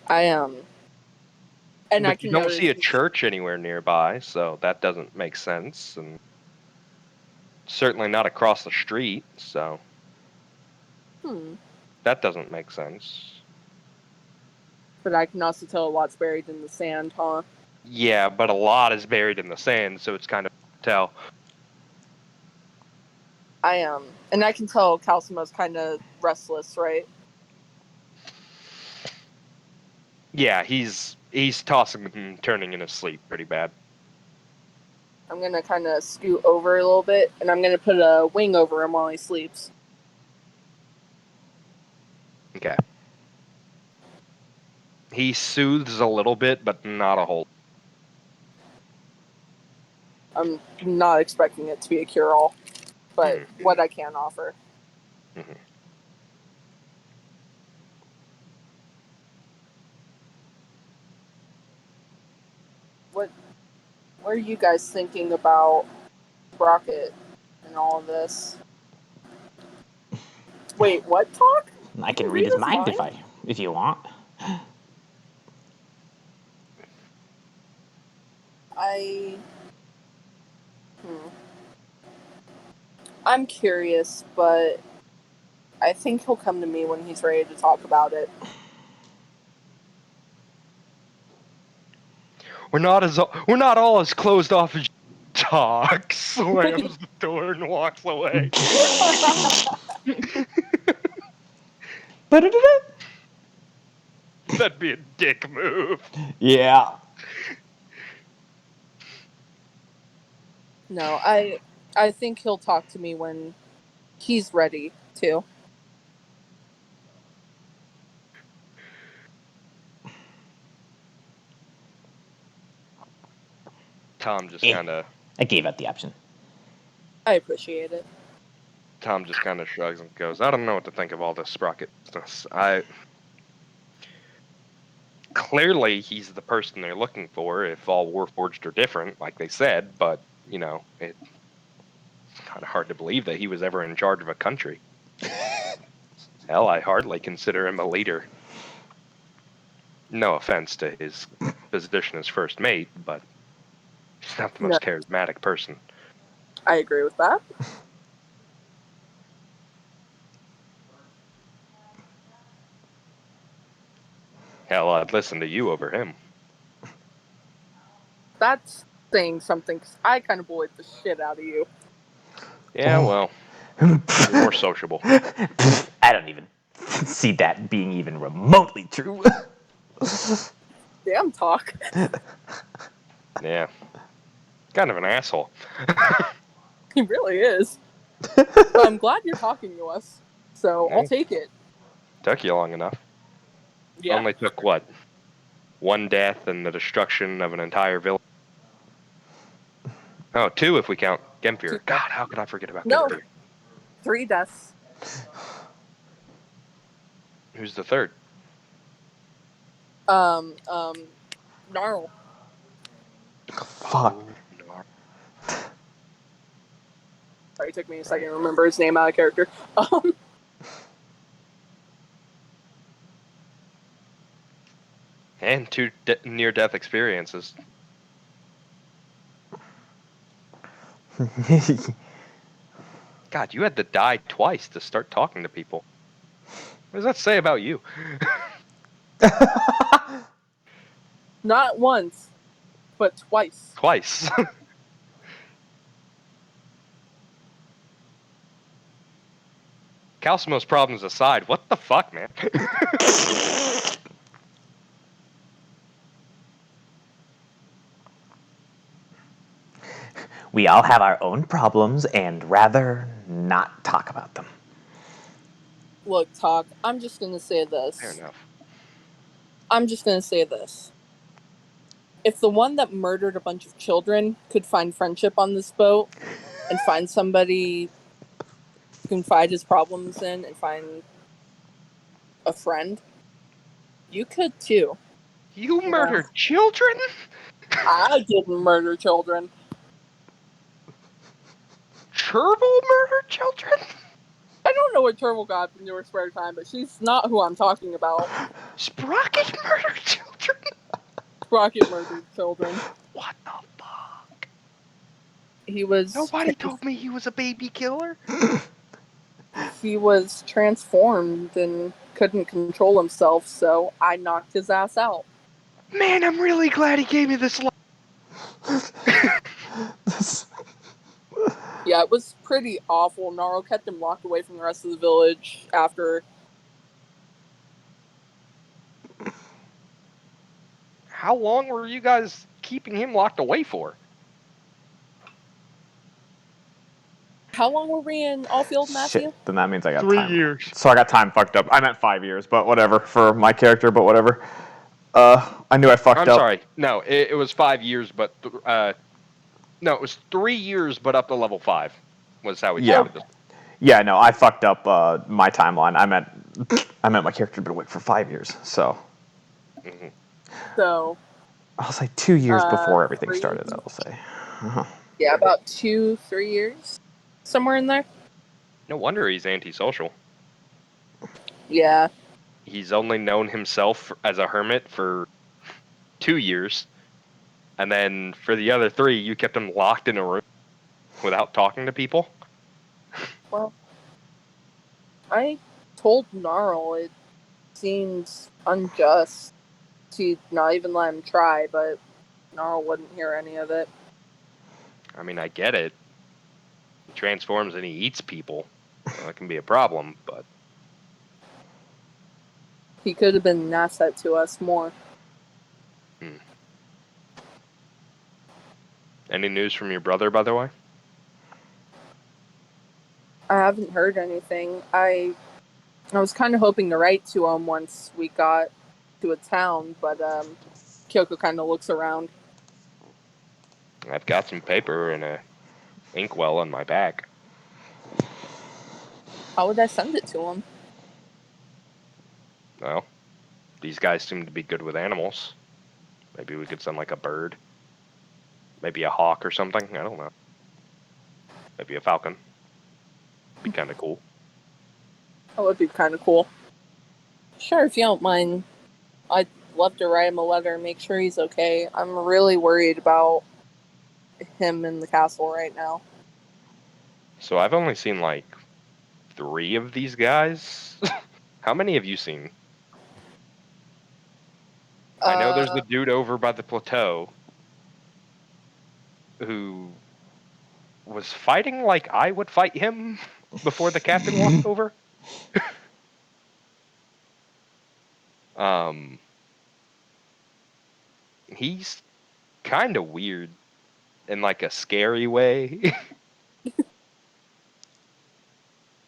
And But I you can don't see notice a church anywhere nearby, so that doesn't make sense. And certainly not across the street, so that doesn't make sense. but I can also tell a lot's buried in the sand, huh? Yeah, but a lot is buried in the sand, so it's kind of tell. And I can tell Calcimo's kind of restless, right? Yeah, he's tossing and turning in his sleep pretty bad. I'm gonna kind of scoot over a little bit, and I'm gonna put a wing over him while he sleeps. Okay. He soothes a little bit, but not a whole. I'm not expecting it to be a cure-all, but what I can offer. Mm-hmm. What are you guys thinking about Rocket and all of this? Wait, what talk? I You can read his mind mind? if you want. I'm curious, but I think he'll come to me when he's ready to talk about it. We're not all as closed off as you talk. Slams the door and walks away. That'd be a dick move. Yeah. No, I think he'll talk to me when he's ready to. Tom just kind of I gave up the option. I appreciate it. shrugs and goes, "I don't know what to think of all this sprocket business. Clearly he's the person they're looking for if all Warforged are different, like they said, but, you know, it's kind of hard to believe that he was ever in charge of a country. Hell, I hardly consider him a leader. No offense to his position as first mate, but he's not the No, most charismatic person." I agree with that. Hell, I'd listen to you over him. That's saying something, 'cause I kind of bullied the shit out of you. Yeah, well, you're more sociable. I don't even see that being even remotely true. Damn talk. Yeah. Kind of an asshole. He really is. But I'm glad you're talking to us, so I'll Hey, take it. took you long enough. Yeah. Only took, what, one death and the destruction of an entire village? Oh, two if we count Gemfir. God, how could I forget about No, Gemfir? 3 deaths. Who's the third? Gnarl. Fuck. Sorry, it took me a second to remember his name out of character. And 2 near-death experiences. God, you had to die twice to start talking to people. What does that say about you? Not once, but twice. Twice. Calcimo's problems aside, what the fuck, man? We all have our own problems and rather not talk about them. Look, Talk, I'm just gonna say this. Fair enough. I'm just gonna say this. If the one that murdered a bunch of children could find friendship on this boat and find somebody to confide his problems in and find a friend, you could too. You Yeah. murdered children? I didn't murder children. Chervil murdered children? I don't know what Turtle got in her spare time, but she's not who I'm talking about. Sprocket murdered children? Sprocket murdered children. What the fuck? He was. Nobody told me he was a baby killer. He was transformed and couldn't control himself, so I knocked his ass out. Man, I'm really glad he gave me this life. Yeah, it was pretty awful. Naro kept him locked away from the rest of the village after. How long were you guys keeping him locked away for? How long were we in Allfield, Matthew? Shit, then that means I got 3 time. years. So I got time fucked up. I meant 5 years, but whatever for my character. But whatever. I knew I fucked I'm up. sorry. No, it was 5 years, but no, it was 3 years, but up to level 5 was how we Yeah. counted this. Yeah, no, I fucked up my timeline. I meant my character had been awake for 5 years. So Mhm. So, I'll say 2 years before everything 3. started. I'll say. Yeah, about 2-3 years, somewhere in there. No wonder he's antisocial. Yeah, He's only known himself as a hermit for 2 years, and then for the other 3, you kept him locked in a room without talking to people. well, I told Gnarl it seems unjust to not even let him try, but Gnarl wouldn't hear any of it. I mean, I get it. He transforms and he eats people. Well, that can be a problem, but He could have been an asset to us more. any news from your brother, by the way? I haven't heard anything. I was kind of hoping to write to him once we got to a town, but Kyoko kind of looks around. I've got some paper and a inkwell on my back. How would I send it to him? Well, these guys seem to be good with animals. Maybe we could send like a bird. Maybe a hawk or something. I don't know. Maybe a falcon. Be kind of cool. That would be kind of cool. Sure, if you don't mind. I'd love to write him a letter and make sure he's okay. I'm really worried about him in the castle right now. So I've only seen like 3 of these guys. How many have you seen? I know there's the dude over by the plateau who was fighting like I would fight him before the captain walked over. He's kind of weird in like a scary way.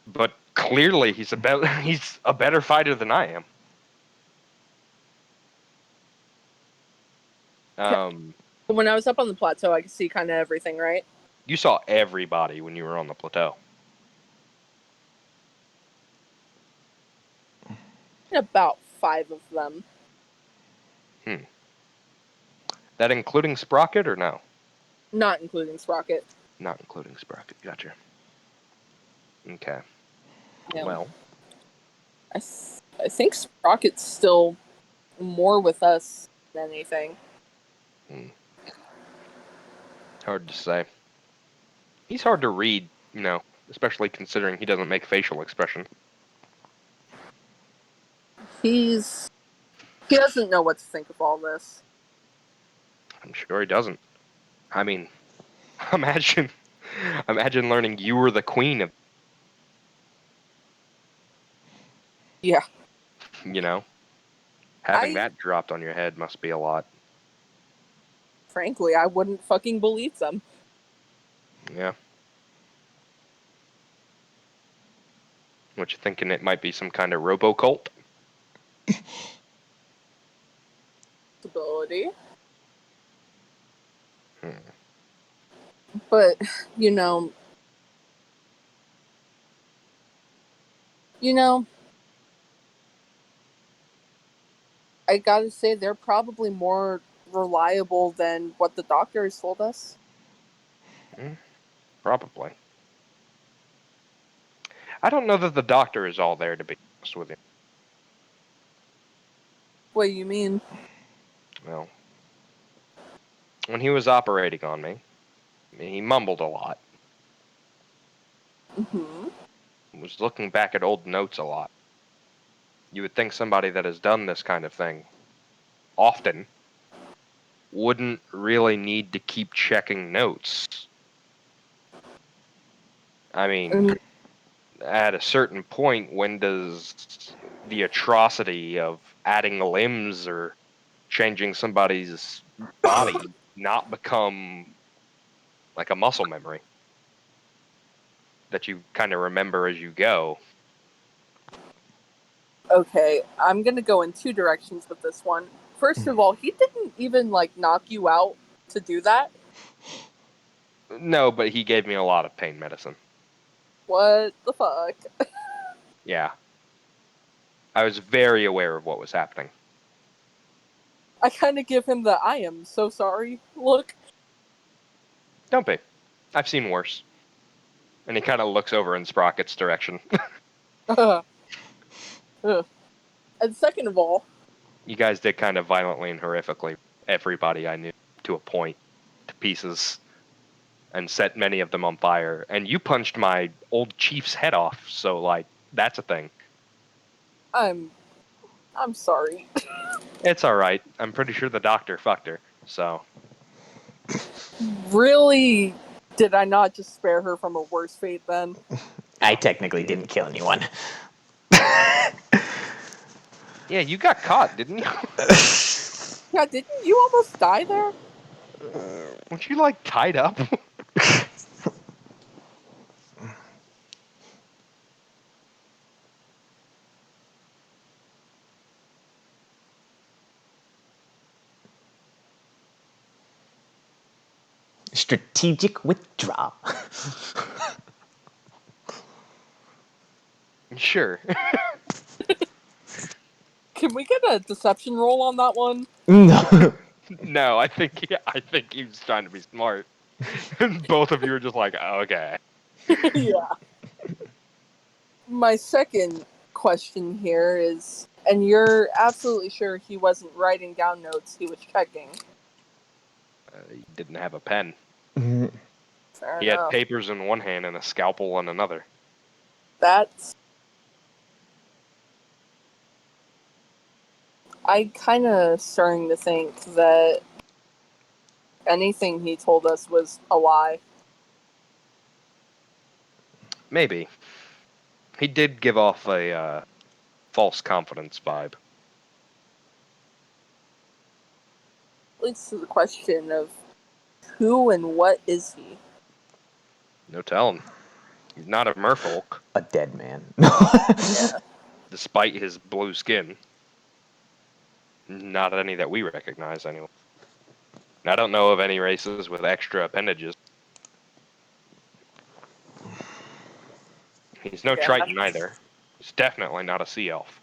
But clearly he's a better fighter than I am. When I was up on the plateau, I could see kind of everything, right? You saw everybody when you were on the plateau. About 5 of them. That including Sprocket or no? Not including Sprocket. Not including Sprocket. Gotcha. Okay. Yeah. Well, I think Sprocket's still more with us than anything. hard to say. He's hard to read, especially considering he doesn't make facial expression. He doesn't know what to think of all this. I'm sure he doesn't. I mean, imagine learning you were the queen of, Yeah. having that dropped on your head must be a lot. Frankly, I wouldn't fucking believe them. Yeah. What you thinking? It might be some kind of robo-cult? Ability. But, I gotta say, they're probably more reliable than what the doctors told us. Probably. I don't know that the doctor is all there, to be honest with you. What do you mean? Well, when he was operating on me, he mumbled a lot. Was looking back at old notes a lot. You would think somebody that has done this kind of thing often wouldn't really need to keep checking notes. I mean, at a certain point, when does the atrocity of adding limbs or changing somebody's body not become like a muscle memory that you kind of remember as you go? Okay, I'm gonna go in two directions with this one. First of all, he didn't even, knock you out to do that. No, but he gave me a lot of pain medicine. What the fuck? Yeah. I was very aware of what was happening. I kind of give him the I am so sorry look. Don't be. I've seen worse. And he kind of looks over in Sprocket's direction. And second of all, You guys did kind of violently and horrifically everybody I knew to a point, to pieces, and set many of them on fire. And you punched my old chief's head off, so, that's a thing. I'm sorry. It's alright. I'm pretty sure the doctor fucked her, so. Really? Did I not just spare her from a worse fate then? I technically didn't kill anyone. Yeah, you got caught, didn't you? Yeah, didn't you almost die there? Weren't you, tied up? Strategic withdrawal. Sure. Can we get a deception roll on that one? No. No, I think he was trying to be smart. And both of you are just like, okay. Yeah. My second question here is, and you're absolutely sure he wasn't writing down notes, he was checking. He didn't have a pen. Fair He enough. had papers in one hand and a scalpel in another. I kind of starting to think that anything he told us was a lie. Maybe. He did give off a false confidence vibe. Leads to the question of who and what is he? No telling. He's not a merfolk, A dead man. Yeah. despite his blue skin. Not any that we recognize, anyway. And I don't know of any races with extra appendages. He's no Triton either. He's definitely not a sea elf.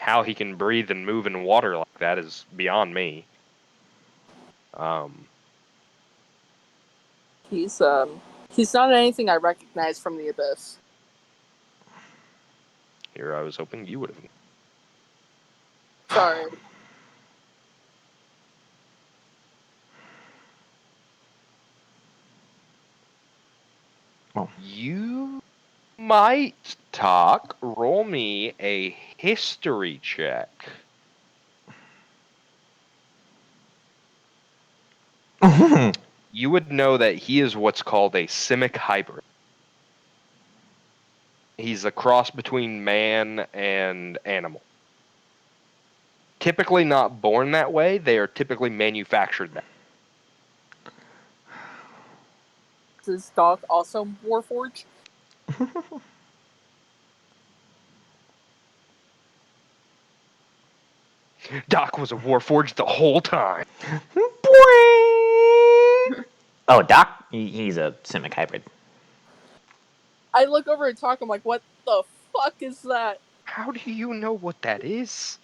how he can breathe and move in water like that is beyond me. He's not anything I recognize from the abyss. Here I was hoping you would have. Sorry. Well, You might talk. Roll me a history check. You would know that he is what's called a simic hybrid. He's a cross between man and animal. Typically not born that way, they are typically manufactured that. Is his dog also Warforged? Doc was a Warforged the whole time. oh, Doc, he's a Simic hybrid. I look over and talk. I'm like, what the fuck is that? How do you know what that is?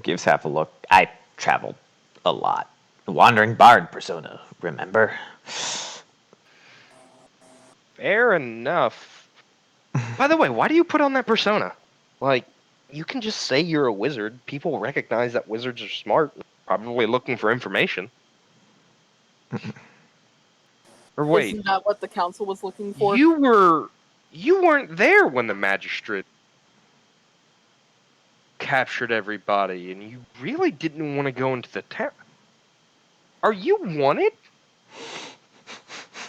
Gives half a look. I traveled a lot. Wandering bard persona, remember? Fair enough. By the way, why do you put on that persona? Like, you can just say you're a wizard. People recognize that wizards are smart, probably looking for information. Or wait, Isn't that what the council was looking for? you weren't there when the magistrate captured everybody, and you really didn't want to go into the town. Are you wanted?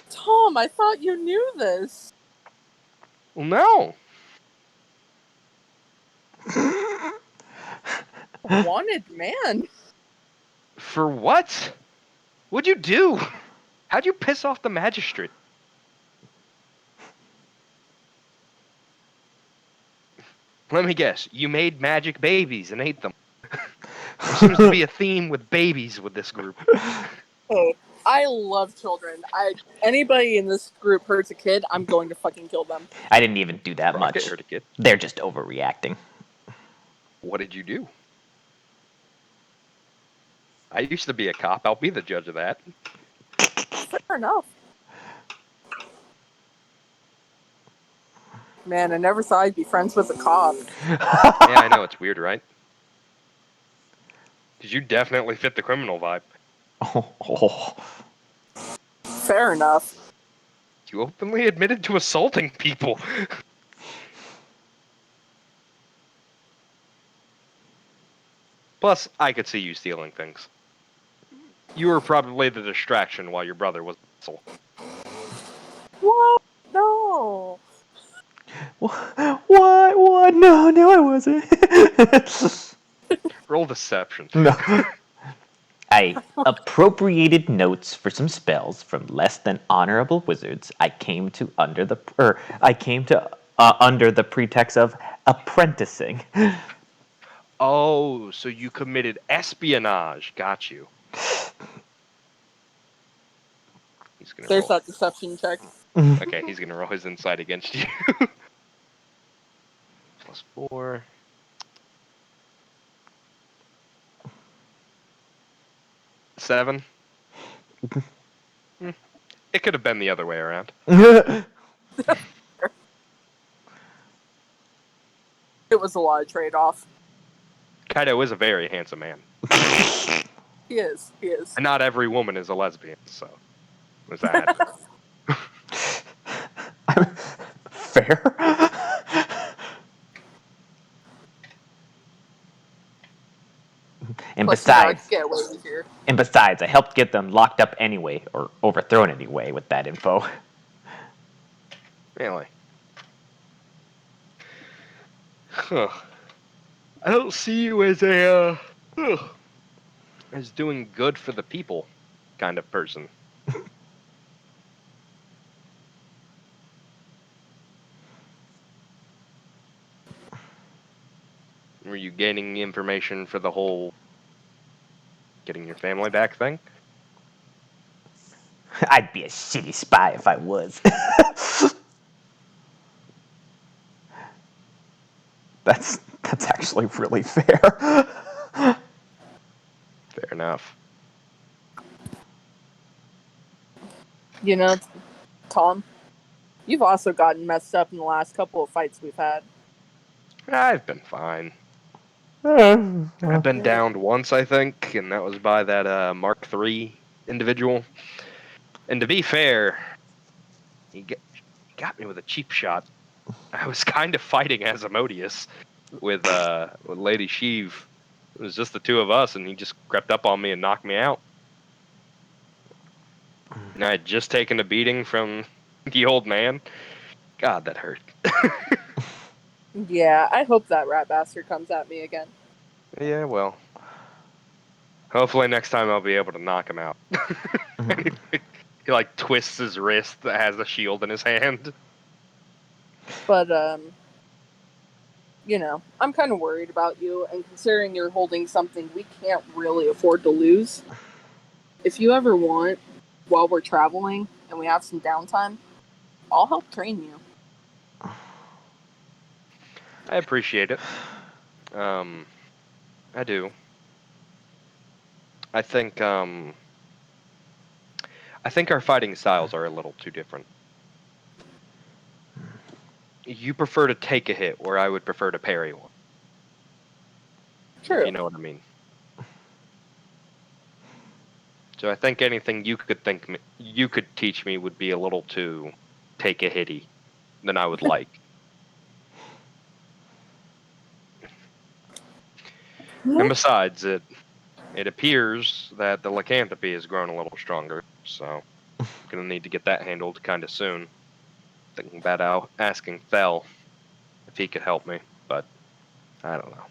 Tom, I thought you knew this. Well, no. Wanted man. For what? What'd you do? How'd you piss off the magistrate? Let me guess. You made magic babies and ate them. There seems to be a theme with babies with this group. Hey, I love children. Anybody in this group hurts a kid, I'm going to fucking kill them. I didn't even do that Rocket much. hurt a kid. They're just overreacting. What did you do? I used to be a cop. I'll be the judge of that. Fair enough. Man, I never thought I'd be friends with a cop. Yeah, I know. It's weird, right? Because you definitely fit the criminal vibe. Oh. Fair enough. You openly admitted to assaulting people. Plus, I could see you stealing things. You were probably the distraction while your brother was the asshole. What? No. What? No, I wasn't. Roll deception. No. I appropriated notes for some spells from less than honorable wizards. I came to under the pretext of apprenticing. Oh, so you committed espionage. Got you. He's gonna There's roll. that deception check. Okay, he's gonna roll his insight against you. +4. Seven. It could have been the other way around. It was a lot of trade-off. Kaido is a very handsome man. He is. And not every woman is a lesbian, so there's that. Fair. And Plus, you know, I besides, could get away with here. I helped get them locked up anyway, or overthrown anyway, with that info. Really? Huh. I don't see you as as doing good for the people, kind of person. Were you gaining information for the whole getting your family back thing? I'd be a shitty spy if I was. That's actually really fair. Fair enough. You know, Tom, you've also gotten messed up in the last couple of fights we've had. I've been fine. I've been Yeah. downed once, I think, and that was by that Mark III individual. And to be fair, he got me with a cheap shot. I was kind of fighting Asmodeus with Lady Sheev. It was just the two of us, and he just crept up on me and knocked me out. And I had just taken a beating from the old man. God, that hurt. Yeah, I hope that rat bastard comes at me again. Yeah, well. Hopefully next time I'll be able to knock him out. He like twists his wrist that has a shield in his hand. But, you know, I'm kind of worried about you, and considering you're holding something we can't really afford to lose, if you ever want, while we're traveling and we have some downtime, I'll help train you. I appreciate it. I do. I think our fighting styles are a little too different. You prefer to take a hit, where I would prefer to parry one. True. If you know what I mean. So I think anything you could teach me would be a little too take a hitty than I would like. And besides, it appears that the lycanthropy has grown a little stronger, so I'm gonna need to get that handled kind of soon. Thinking about asking Fel if he could help me, but I don't know.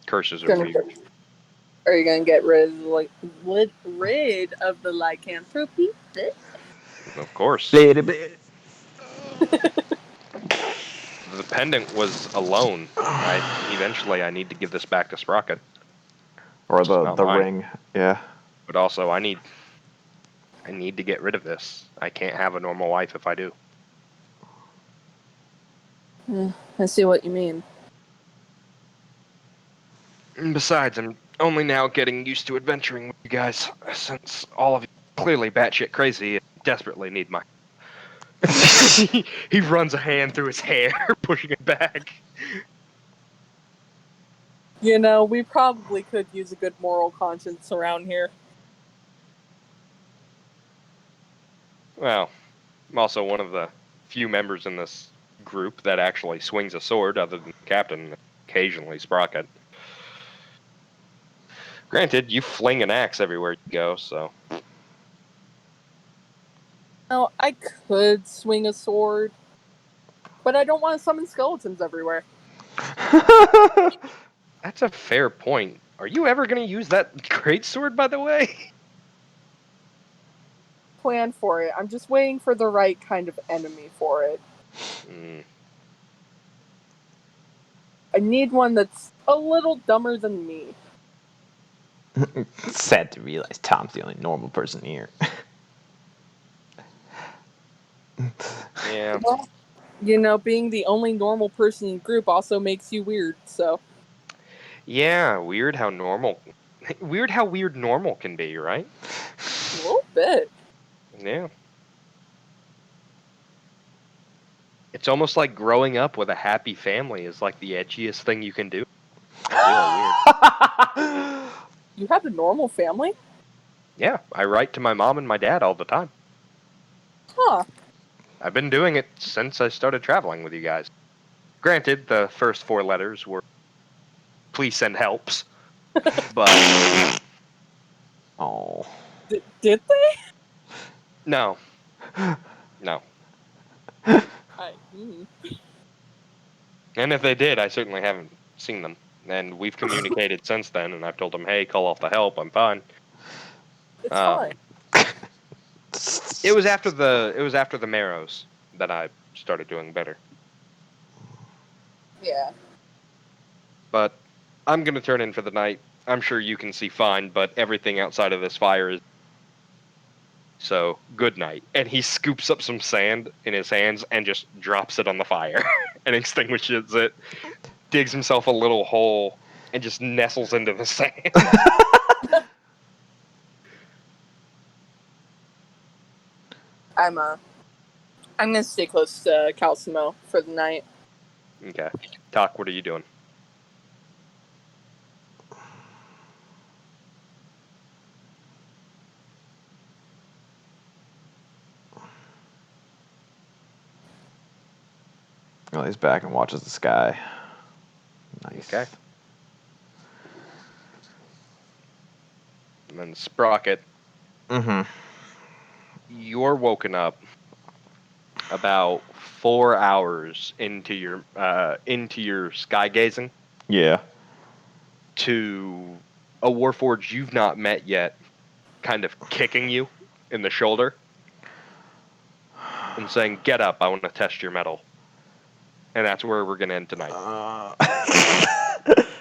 Curses are weird. Are you gonna get rid of the lycanthropy? Of course. Little bit. The pendant was alone. Eventually I need to give this back to Sprocket. Or It's not the mine. ring, yeah. But also I need to get rid of this. I can't have a normal life if I do. I see what you mean. And besides, I'm only now getting used to adventuring with you guys, since all of you are clearly batshit crazy and desperately need my... He runs a hand through his hair, pushing it back. You know, we probably could use a good moral conscience around here. Well, I'm also one of the few members in this group that actually swings a sword, other than the captain, and occasionally Sprocket. Granted, you fling an axe everywhere you go, so... Now, I could swing a sword, but I don't want to summon skeletons everywhere. That's a fair point. Are you ever going to use that greatsword, by the way? Plan for it. I'm just waiting for the right kind of enemy for it. I need one that's a little dumber than me. It's sad to realize Tom's the only normal person here. Yeah. Well, you know, being the only normal person in the group also makes you weird, so... Yeah, weird how weird normal can be, right? A little bit. Yeah. It's almost like growing up with a happy family is like the edgiest thing you can do. It's really weird. You have a normal family? Yeah, I write to my mom and my dad all the time. Huh. I've been doing it since I started traveling with you guys. Granted, the first 4 letters were, please send helps. But... Oh. Did they? No. No. And if they did, I certainly haven't seen them. And we've communicated since then, and I've told them, hey, call off the help, I'm fine. It's Oh. fine. It was after the marrows that I started doing better. Yeah. But I'm gonna turn in for the night. I'm sure you can see fine, but everything outside of this fire is. So good night. And he scoops up some sand in his hands and just drops it on the fire and extinguishes it. Digs himself a little hole and just nestles into the sand. I'm gonna stay close to Calcimo for the night. Okay. Talk, what are you doing? He lays back and watches the sky. Nice. Okay. And then Sprocket, Mm-hmm. you're woken up about 4 hours into your sky gazing Yeah. to a Warforged you've not met yet, kind of kicking you in the shoulder and saying, "Get up! I want to test your metal." And that's where we're gonna end tonight.